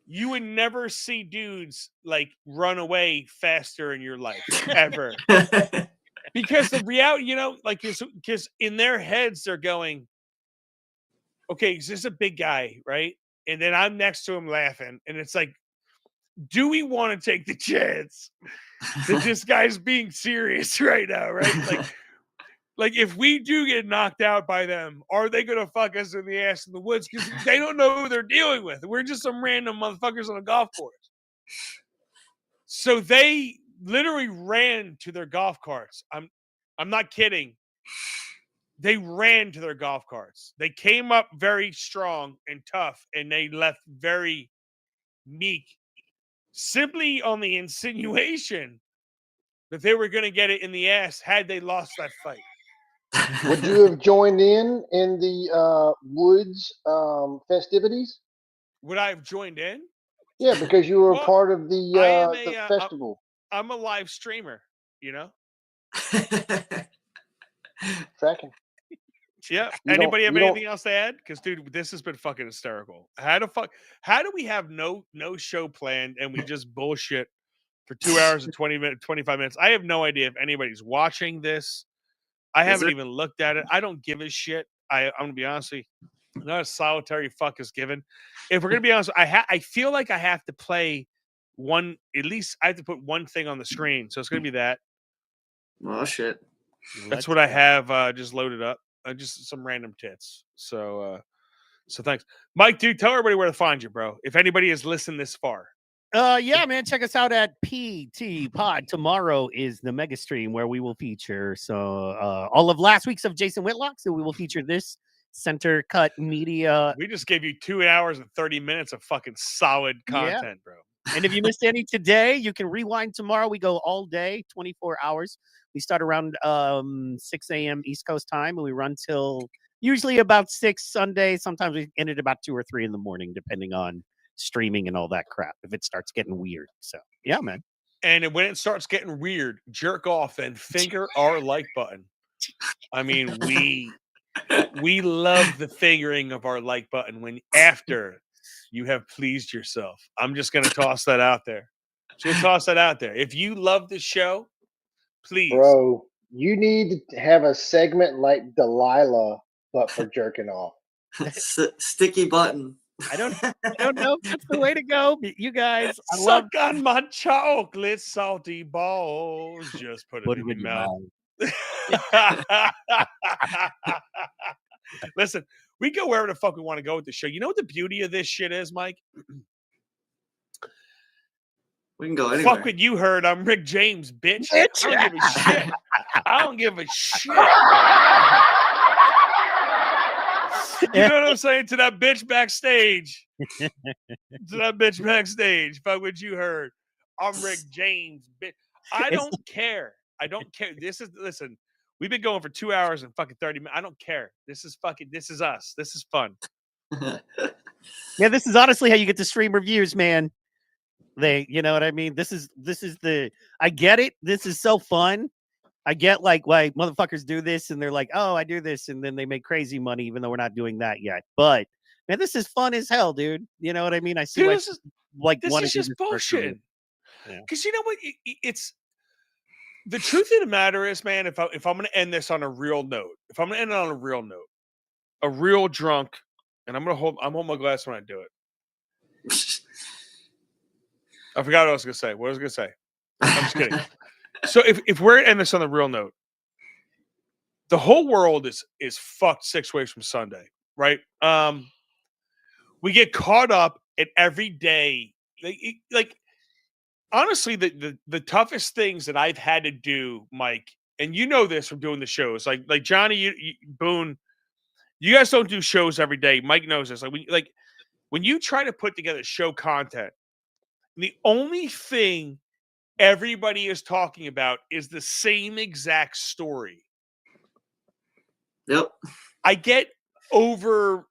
You would never see dudes like run away faster in your life ever. Because the reality, like, because in their heads they're going, okay, this is a big guy, right? And then I'm next to him laughing, and it's like, do we want to take the chance that this guy's being serious right now, right? Like if we do get knocked out by them, are they gonna fuck us in the ass in the woods? Because they don't know who they're dealing with. We're just some random motherfuckers on a golf course. So they literally ran to their golf carts. I'm not kidding. They ran to their golf carts. They came up very strong and tough, and they left very meek, simply on the insinuation that they were going to get it in the ass had they lost that fight. Would you have joined in the woods festivities? Would I have joined in? Yeah, because you were Well, a part of the festival. I'm a live streamer, Tracking. Yeah. You Anybody have don't- anything else to add? Because, dude, this has been fucking hysterical. How do we have no show planned and we just bullshit for 2 hours and 25 minutes? I have no idea if anybody's watching this. I haven't even looked at it. I don't give a shit. I'm gonna be honest with you. Not a solitary fuck is given. If we're gonna be honest, I feel like I have to play one. At least I have to put one thing on the screen. So it's gonna be that. Oh shit. That's what I have just loaded up. Just some random tits. So thanks, Mike. Dude, tell everybody where to find you, bro. If anybody has listened this far. Yeah, man, check us out at PT Pod. Tomorrow is the mega stream where we will feature all of last week's of Jason Whitlock. So we will feature this Center Cut Media. We just gave you 2 hours and 30 minutes of fucking solid content, bro. And if you missed any today, you can rewind tomorrow. We go all day, 24 hours. We start around 6 a.m. East Coast time, and we run till usually about 6 Sunday. Sometimes we end at about 2 or 3 in the morning, depending on streaming and all that crap, if it starts getting weird. So, yeah, man. And when it starts getting weird, jerk off and finger our like button. I mean, we love the fingering of our like button when after you have pleased yourself. I'm just going to toss that out there. If you love the show, Please. Bro, you need to have a segment like Delilah, but for jerking off. Sticky button. I don't know if that's the way to go. But you guys, I love Suck on my chocolate salty balls. Just put it in your mouth. Listen, we go wherever the fuck we want to go with the show. You know what the beauty of this shit is, Mike? We can go anywhere. Fuck what you heard. I'm Rick James, bitch. I don't give a shit. I don't give a shit. You know what I'm saying? To that bitch backstage. To that bitch backstage. Fuck what you heard. I'm Rick James, bitch. I don't care. I don't care. Listen, we've been going for 2 hours and fucking 30 minutes. I don't care. This is us. This is fun. Yeah, this is honestly how you get to stream reviews, man. You know what I mean? This is I get it. This is so fun. I get like why motherfuckers do this and they're like, oh, I do this, and then they make crazy money, even though we're not doing that yet. But man, this is fun as hell, dude. You know what I mean? I see Dude, this is just bullshit. Yeah. Because you know what? It's the truth of the matter is, man, if I'm gonna end this on a real note, a real drunk, and I'm holding my glass when I do it. I forgot what I was gonna say. What was I gonna say? I'm just kidding. So if we're to end this on the real note, the whole world is fucked 6 ways from Sunday, right? We get caught up in every day. Like honestly, the toughest things that I've had to do, Mike, and you know this from doing the shows, like Johnny, Boone, you guys don't do shows every day. Mike knows this. Like when you try to put together show content, the only thing everybody is talking about is the same exact story. Yep. I get over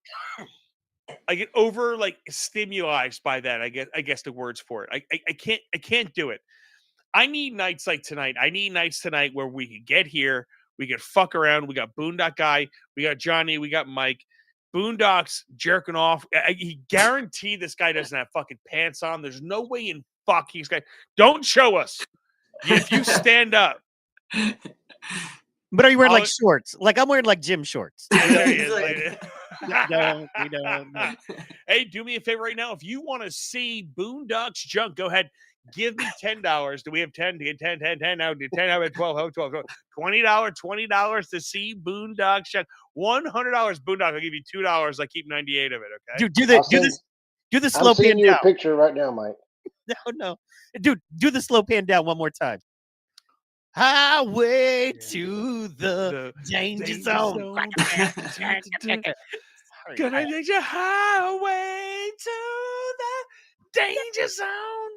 like stimulized by that. I guess the words for it. I can't do it. I need nights like tonight. I need nights tonight where we could get here, we could fuck around. We got Boondock Guy, we got Johnny, we got Mike. Boondock's jerking off. He guaranteed this guy doesn't have fucking pants on. There's no way in fuck he's guy. Don't show us. If you stand up. But are you wearing like shorts? Like I'm wearing like gym shorts. There he is, lady. We don't. Hey, do me a favor right now. If you want to see Boondock's junk, go ahead. Give me $10. Do we have 10? 10 now. 10 now at 12. $20 to see Boondock's junk. $100 Boondock. I'll give you $2. I keep 98 of it. Okay. Dude, do the slow I'm sending pan you down. a picture right now, Mike. No. Dude, do the slow pan down one more time. Highway to the danger zone. Gonna take your highway to the danger zone.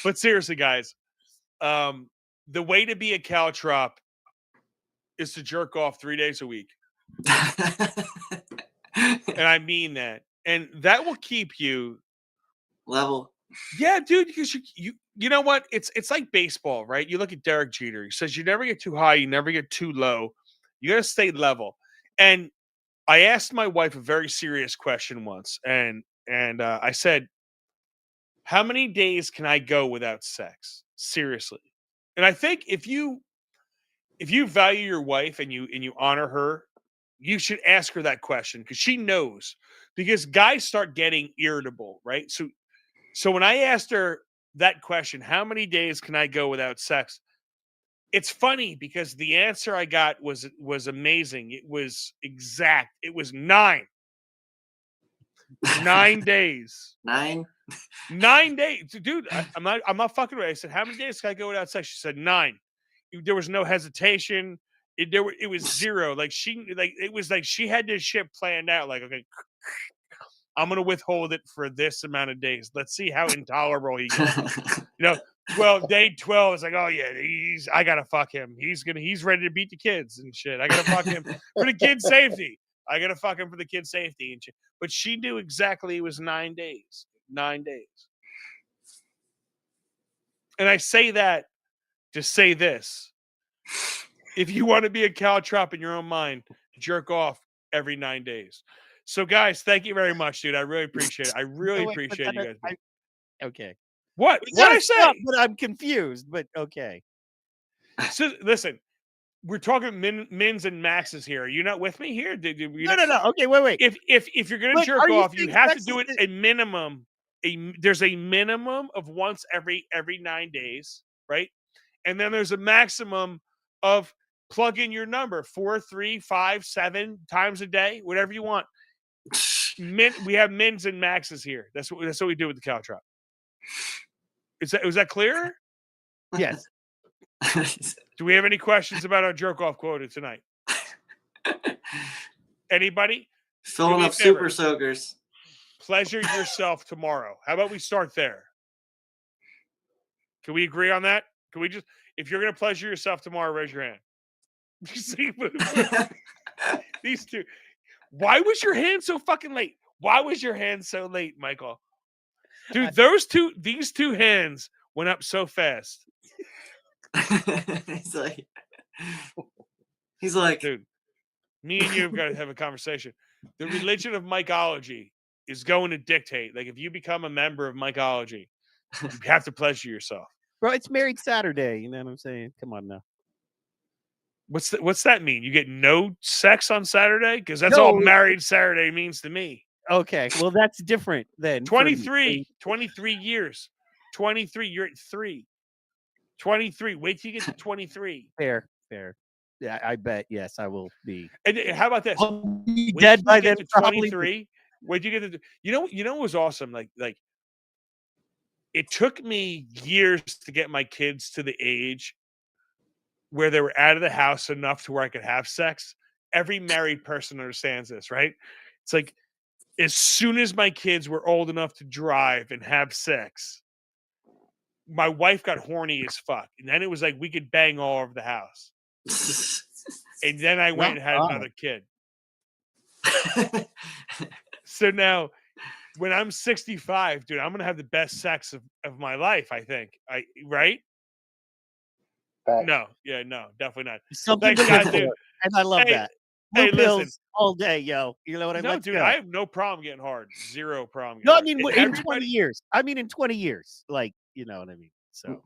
But seriously, guys, the way to be a Caltrop is to jerk off 3 days a week. And I mean that. And that will keep you level. Yeah, dude, because you know what? It's like baseball, right? You look at Derek Jeter. He says you never get too high, you never get too low. You got to stay level. And I asked my wife a very serious question once, and I said, "How many days can I go without sex?" Seriously. And I think if you value your wife and you honor her, you should ask her that question because she knows. Because guys start getting irritable, right? So when I asked her that question, how many days can I go without sex? It's funny because the answer I got was amazing. It was exact. It was 9. 9 days. 9? 9 days. Dude, I'm not fucking with it. I said, how many days can I go without sex? She said 9. There was no hesitation. It was 0. It was like she had this shit planned out. Like, okay, I'm gonna withhold it for this amount of days. Let's see how intolerable he gets. Day 12 is like, oh yeah, I gotta fuck him. He's ready to beat the kids and shit. I gotta fuck him for the kids' safety. I gotta fuck him for the kids' safety and shit. But she knew exactly it was 9 days. 9 days. And I say that to say this. If you want to be a Caltrop in your own mind, jerk off every 9 days. So, guys, thank you very much, dude. I really appreciate it. I really appreciate you guys. Okay. What? We What gotta I say? stop, but I'm confused. But okay. So listen, we're talking mins and maxes here. Are you not with me here? No. Okay, wait. If you're gonna But jerk are you off, you saying have to sex do is it a minimum. There's a minimum of once every 9 days, right? And then there's a maximum of plug in your number 4, 3, 5, 7 times a day, whatever you want. We have mins and maxes here. That's what we do with the Caltrop. Was that clear? Yes. Do we have any questions about our jerk off quota tonight? Anybody? Filling me a up favor. super soakers. Pleasure yourself tomorrow. How about we start there? Can we agree on that? Can we just, if you're going to pleasure yourself tomorrow, raise your hand. See, these two. Why was your hand so fucking late? Why was your hand so late, Michael? Dude, these two hands went up so fast. he's like, dude, me and you have got to have a conversation. The religion of Mikeology is going to dictate. Like, if you become a member of Mikeology, you have to pleasure yourself. Bro, it's Married Saturday. You know what I'm saying? Come on now. What's that mean? You get no sex on Saturday? Because that's all Married Saturday means to me. Okay, well, that's different then. 23 years. 23, you're at 3. 23. Wait till you get to 23. Fair. Yeah, I bet. Yes, I will be. And how about this? I'll be dead by then. 23. Wait, you get to you know what was awesome? Like it took me years to get my kids to the age where they were out of the house enough to where I could have sex. Every married person understands this, right? It's like, as soon as my kids were old enough to drive and have sex, my wife got horny as fuck. And then it was like we could bang all over the house. And then I went and had another kid. So now, when I'm 65, dude, I'm going to have the best sex of my life, I think. Right? Fact. No, definitely not. Something Thanks, guys, dude. And I love that. Hey, pills listen. all day, yo. You know what I mean? No, dude, I have no problem getting hard. Zero problem. No, I mean in 20 years. In 20 years. Like, you know what I mean? So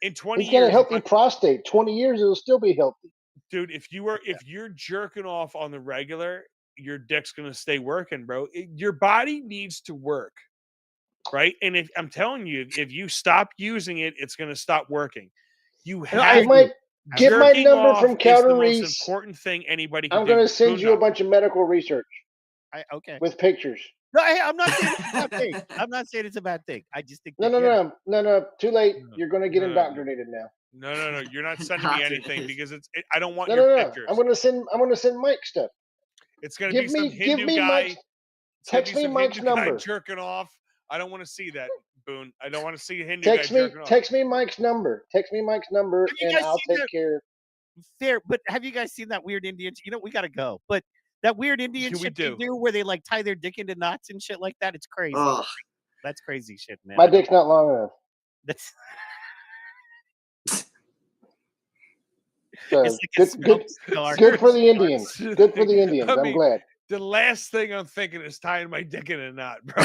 in 20 years. He's got a healthy prostate. 20 years, it'll still be healthy. Dude, if you're jerking off on the regular, your dick's gonna stay working, bro. Your body needs to work. Right? And if I'm telling you, if you stop using it, it's gonna stop working. You have get my number from Caltrop Re-Stream. Most important thing anybody can do. I'm going to send you a bunch of medical research. Okay. With pictures. No, hey, I'm not saying it's a bad thing. I'm not saying it's a bad thing. I just think No. Too late. You're going to get indoctrinated now. No. You're not sending me anything because I don't want your pictures. I'm going to send Mike stuff. It's going to be some Hindu guy. Text me Mike's number. Jerking off. I don't want to see that, Boone. I don't want to see a Hindu guy jerking off. Text me Mike's number. And I'll take care. Fair, but have you guys seen that weird Indian? You know, we got to go. But that weird Indian shit they do where they like tie their dick into knots and shit like that. It's crazy. That's crazy shit, man. My dick's not long enough. That's so, good for the Indians. Good for the Indians. I'm glad. The last thing I'm thinking is tying my dick in a knot, bro.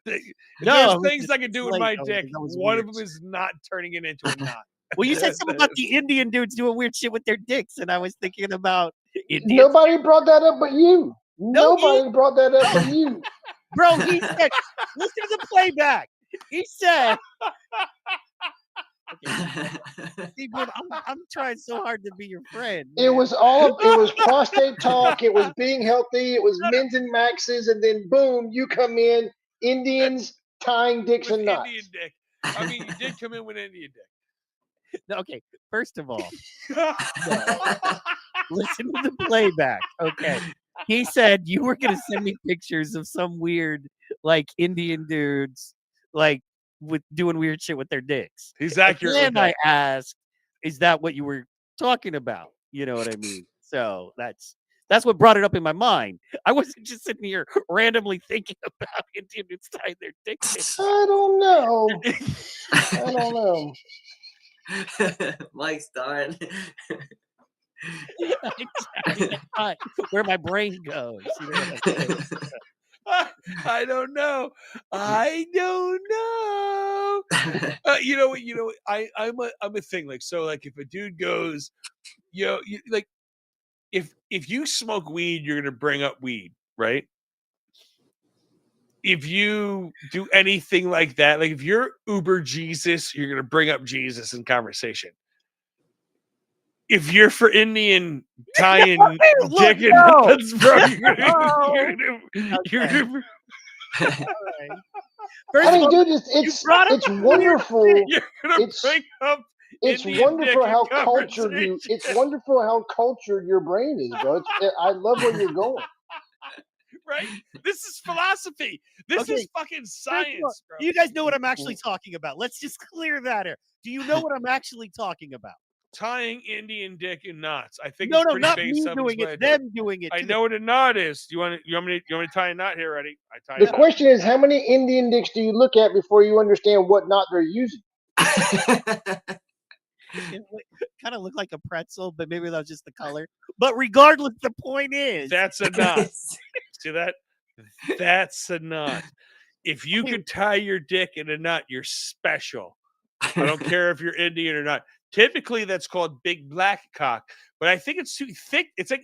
There's things I can do with my dick. One of them is not turning it into a knot. Well, you said something about the Indian dudes doing weird shit with their dicks, and I was thinking about Indians. Nobody brought that up but you. Nobody brought that up but you. Bro, he said, listen to the playback. He said, See, but I'm trying so hard to be your friend. Man. It was prostate talk. It was being healthy. It was mins and maxes, and then boom, you come in, Indians tying dicks and knots. Indian dick. I mean, you did come in with Indian dick. Okay, first of all, listen to the playback. Okay, he said you were gonna send me pictures of some weird, like Indian dudes, like with doing weird shit with their dicks. He's accurate. And I asked, "Is that what you were talking about?" You know what I mean? So that's what brought it up in my mind. I wasn't just sitting here randomly thinking about Indian dudes tying their dicks. I don't know. Mike's dying. Where my brain goes. You know I don't know. I don't know. You know what? I'm a thing. Like, so, like, if a dude goes, like, if you smoke weed, you're gonna bring up weed, right? If you do anything like that, like if you're Uber Jesus, you're gonna bring up Jesus in conversation. If you're for Indian tying dick and nuts, bro, you're gonna First I of mean, all, dude, you brought up it's a weird wonderful. thing. you're gonna It's bring up it's Indian dick wonderful in how cultured conversation. it's wonderful how cultured your brain is, bro. I love where you're going. Right? This is philosophy. This Okay, is fucking First of all, science, bro. you guys know what I'm actually talking about. Let's just clear that air. Do you know what I'm actually talking about? Tying Indian dick in knots. I think No, it's no, pretty not based me up. doing it. Them doing it. I to know what a knot is. You want me to tie a knot here? Ready? I tie The a knot. question is, how many Indian dicks do you look at before you understand what knot they're using? Kind of look like a pretzel, but maybe that's just the color. But regardless, the point is That's a knot. See that? That's a knot. If you could tie your dick in a knot, you're special. I don't care if you're Indian or not. Typically, that's called big black cock, but I think it's too thick. It's like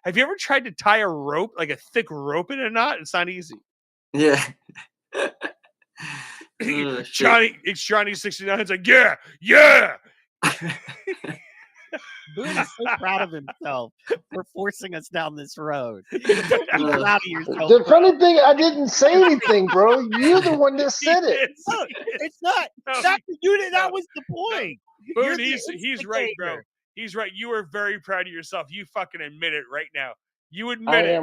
Have you ever tried to tie a rope, like a thick rope, in a knot? It's not easy. Yeah. Johnny, it's Johnny 69. It's like, yeah. Boone is so proud of himself for forcing us down this road. Be proud of yourself. The funny thing, I didn't say anything, bro. You're the one that said it. No, it's not. That was the point. Boone, he's right, bro. He's right. You are very proud of yourself. You fucking admit it right now. You admit it.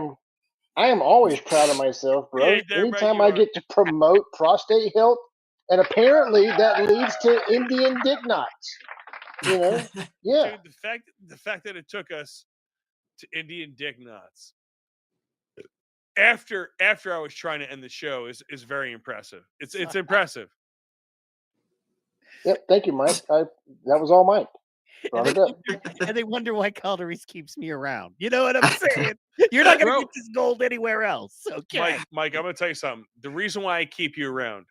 I am always proud of myself, bro. Yeah, damn right Anytime you I are. get to promote prostate health, and apparently that leads to Indian dick knots. You know? Yeah. Dude, the fact that it took us to Indian dick knots after I was trying to end the show is very impressive. It's impressive. Yep. Thank you, Mike. That was all Mike. Brought it up. And they wonder why Caltrop keeps me around. You know what I'm saying? You're not going to get this gold anywhere else. Okay. Mike, I'm going to tell you something. The reason why I keep you around,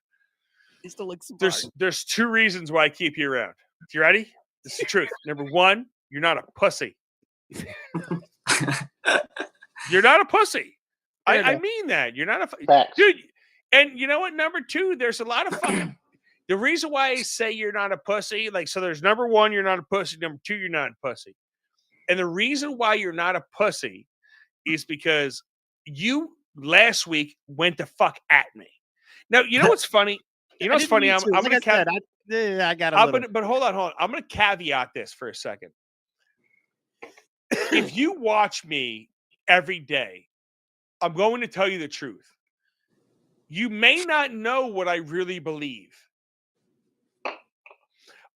is to look smart. There's two reasons why I keep you around. You ready? This is the truth. Number one, you're not a pussy. You're not a pussy. I mean that. You're not a dude. And you know what? Number two, there's a lot of fucking. The reason why I say you're not a pussy, like, so there's number one, you're not a pussy. Number two, you're not a pussy. And the reason why you're not a pussy is because you last week went to fuck at me. Now, you know what's funny? You know what's funny? I'm going to I got a little. But hold on. I'm going to caveat this for a second. If you watch me every day, I'm going to tell you the truth. You may not know what I really believe.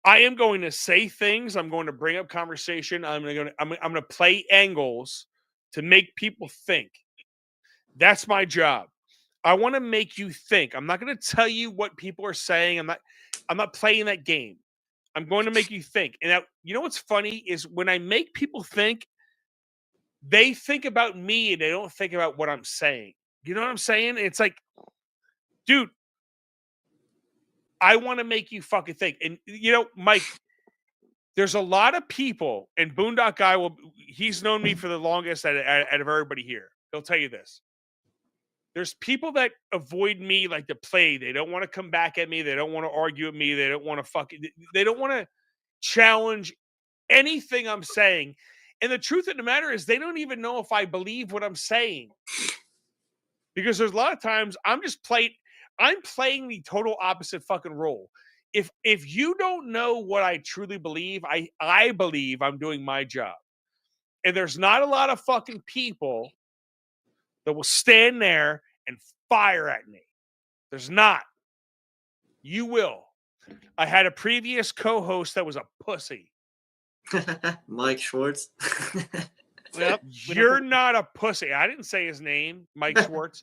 I am going to say things. I'm going to bring up conversation. I'm going to play angles to make people think. That's my job. I want to make you think. I'm not going to tell you what people are saying. I'm not playing that game. I'm going to make you think. And now, you know what's funny is when I make people think, they think about me and they don't think about what I'm saying. You know what I'm saying? It's like, dude, I want to make you fucking think. And, you know, Mike, there's a lot of people, and Boondock Guy he's known me for the longest out of everybody here. He'll tell you this. There's people that avoid me like the plague. They don't want to come back at me. They don't want to argue with me. They don't want to they don't want to challenge anything I'm saying. And the truth of the matter is they don't even know if I believe what I'm saying. Because there's a lot of times I'm playing the total opposite fucking role. If you don't know what I truly believe, I believe I'm doing my job. And there's not a lot of fucking people that will stand there and fire at me. There's not. You will. I had a previous co-host that was a pussy. Mike Schwartz. Yep. You're not a pussy. I didn't say his name, Mike Schwartz.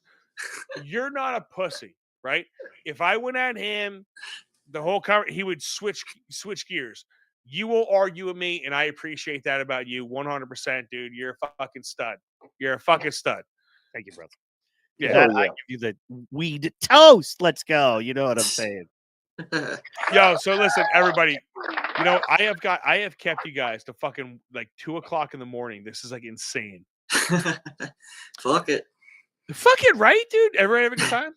You're not a pussy, right? If I went at him, the whole he would switch gears. You will argue with me, and I appreciate that about you 100%, dude. You're a fucking stud. You're a fucking stud. Thank you, brother. Yeah. That Oh, I yeah. give you the weed toast. Let's go. You know what I'm saying? Yo, so listen, everybody. You know, I have kept you guys to fucking like 2:00 in the morning. This is like insane. Fuck it. Fuck it, right, dude? Everybody have a good time?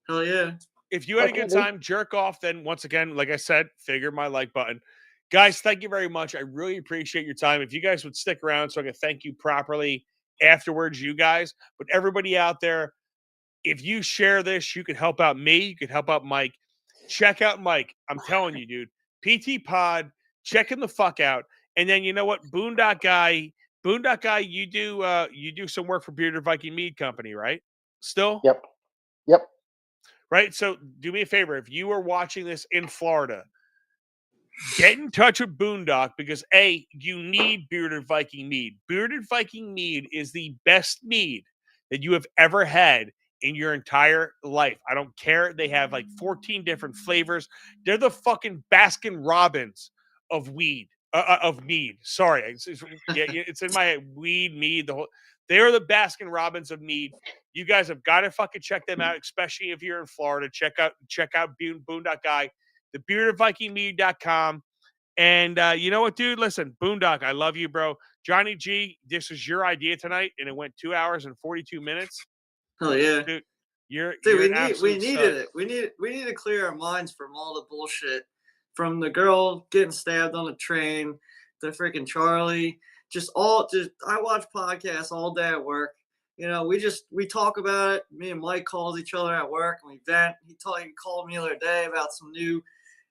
Hell yeah. If you had a Fuck yeah, good dude. time, jerk off. Then once again, like I said, figure my like button. Guys, thank you very much. I really appreciate your time. If you guys would stick around so I can thank you properly afterwards, you guys. But everybody out there, if you share this, you could help out me. You could help out Mike. Check out Mike. I'm telling you, dude. PT Pod, check him the fuck out. And then you know what? Boondock Guy, you do some work for Bearded Viking Mead Company, right? Still? Yep. Yep. Right? So do me a favor. If you are watching this in Florida, get in touch with Boondock because A, you need Bearded Viking Mead. Bearded Viking Mead is the best mead that you have ever had in your entire life. I don't care. They have like 14 different flavors. They're the fucking Baskin Robbins of weed. Of mead. Sorry, it's in my head. Weed, mead, the whole. They are the Baskin Robbins of mead. You guys have got to fucking check them out, especially if you're in Florida. Check out Boondock Guy, the beardedvikingmead.com. And you know what, dude? Listen, Boondock, I love you, bro. Johnny G, this was your idea tonight, and it went 2 hours and 42 minutes. Hell yeah. Dude, you're Dude, an absolute we needed stud. it. We need to clear our minds from all the bullshit. From the girl getting stabbed on a train, to freaking Charlie. I watch podcasts all day at work. You know, we talk about it. Me and Mike calls each other at work and we vent. He called me the other day about some new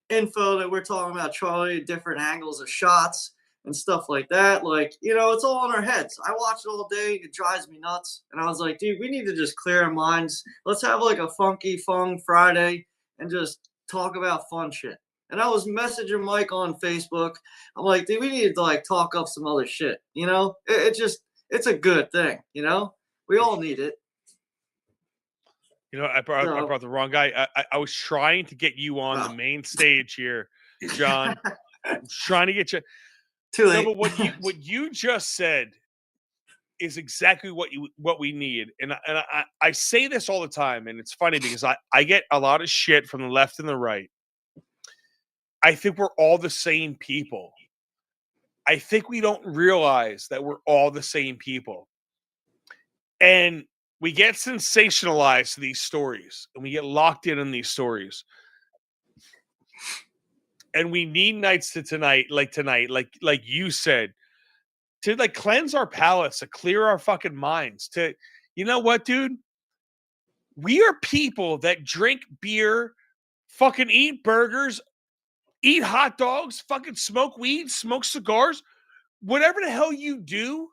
info that we're talking about Charlie, different angles of shots and stuff like that. Like, you know, it's all in our heads. I watch it all day. It drives me nuts. And I was like, dude, we need to just clear our minds. Let's have like a funky fun Friday and just talk about fun shit. And I was messaging Mike on Facebook. I'm like, dude, we need to like talk up some other shit. You know, it's a good thing. You know, we all need it. You know, I brought the wrong guy. I was trying to get you on the main stage here, John. I was trying to get you. Too late. No, but what you just said is exactly what we need. And I say this all the time, and it's funny because I get a lot of shit from the left and the right. I think we're all the same people. I think we don't realize that we're all the same people. And we get sensationalized to these stories, and we get locked in on these stories. And we need nights like you said, to like cleanse our palates, to clear our fucking minds, to, you know what, dude? We are people that drink beer, fucking eat burgers, eat hot dogs, fucking smoke weed, smoke cigars, whatever the hell you do.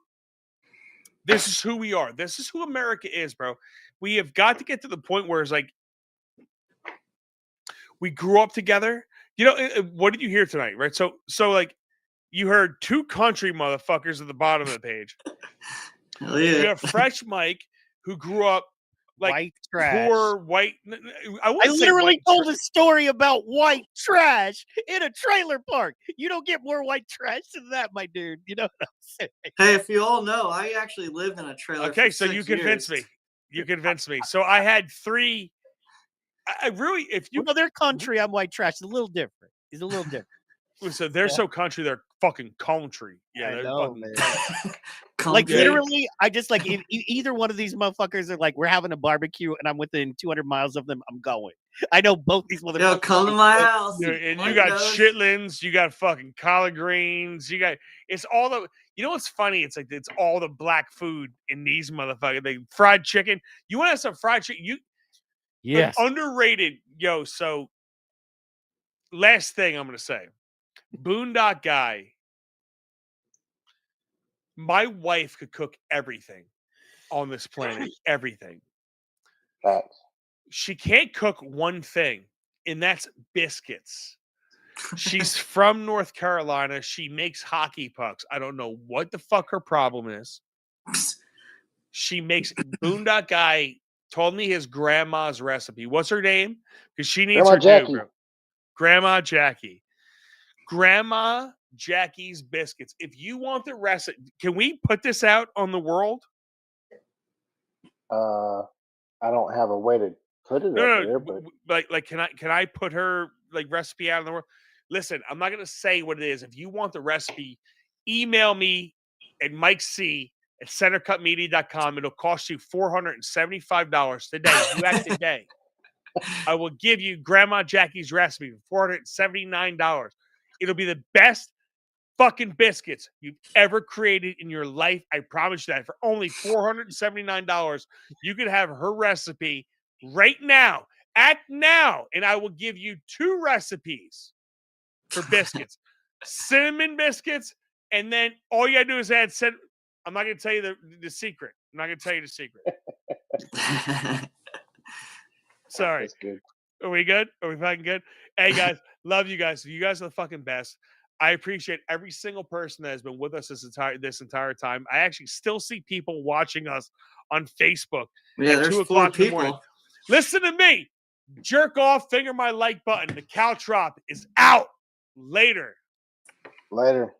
This is who we are. This is who America is, bro. We have got to get to the point where it's like we grew up together. You know, what did you hear tonight, right? So like you heard two country motherfuckers at the bottom of the page. Hell yeah. You have Fresh Mike, who grew up like White trash. poor white. I literally told a story about white trash in a trailer park. You don't get more white trash than that, my dude. You know what I'm saying? Hey, if you all know, I actually lived in a trailer. Okay, for so 6 you convinced years. me. You convinced me. So I had three. I really, if you, Well, their country, I'm white trash. It's a little different. It's a little different. so they're so country, they're fucking country. Yeah, I they're know, fucking man. Come Like get it. literally, I just like if either one of these motherfuckers are like, we're having a barbecue and I'm within 200 miles of them, I'm going. I know both these motherfuckers. Yo, come to my house. Dude, and you Mike got knows. chitlins, you got fucking collard greens, you got it's all the. You know what's funny? It's like it's all the black food in these motherfuckers. They fried chicken. You want to have some fried chicken? Yes. Underrated, yo. So last thing I'm gonna say, Boondock Guy. My wife could cook everything on this planet. Everything. Facts. She can't cook one thing, and that's biscuits. She's from North Carolina. She makes hockey pucks. I don't know what the fuck her problem is. She makes Boondock Guy told me his grandma's recipe. What's her name? Because she needs Grandma her Jackie. due, bro. Grandma Jackie. Grandma Jackie's biscuits. If you want the recipe, can we put this out on the world? I don't have a way to put it up there, but like can I put her like recipe out in the world? Listen, I'm not gonna say what it is. If you want the recipe, email me at mikec@centercutmedia.com. It'll cost you $475 today. You act today. I will give you Grandma Jackie's recipe for $479. It'll be the best fucking biscuits you've ever created in your life. I promise you that. For only $479, you can have her recipe right now. Act now, and I will give you 2 recipes for biscuits. Cinnamon biscuits, and then all you gotta do is add cinnamon. I'm not gonna tell you the secret. I'm not gonna tell you the secret. Sorry. that's good. Are we good? Are we fucking good? Hey guys, love you guys. You guys are the fucking best. I appreciate every single person that has been with us this entire time. I actually still see people watching us on Facebook Yeah, at there's 2 4 o'clock in the morning. people. Listen to me. Jerk off, finger my like button. The Caltrop is out. Later. Later.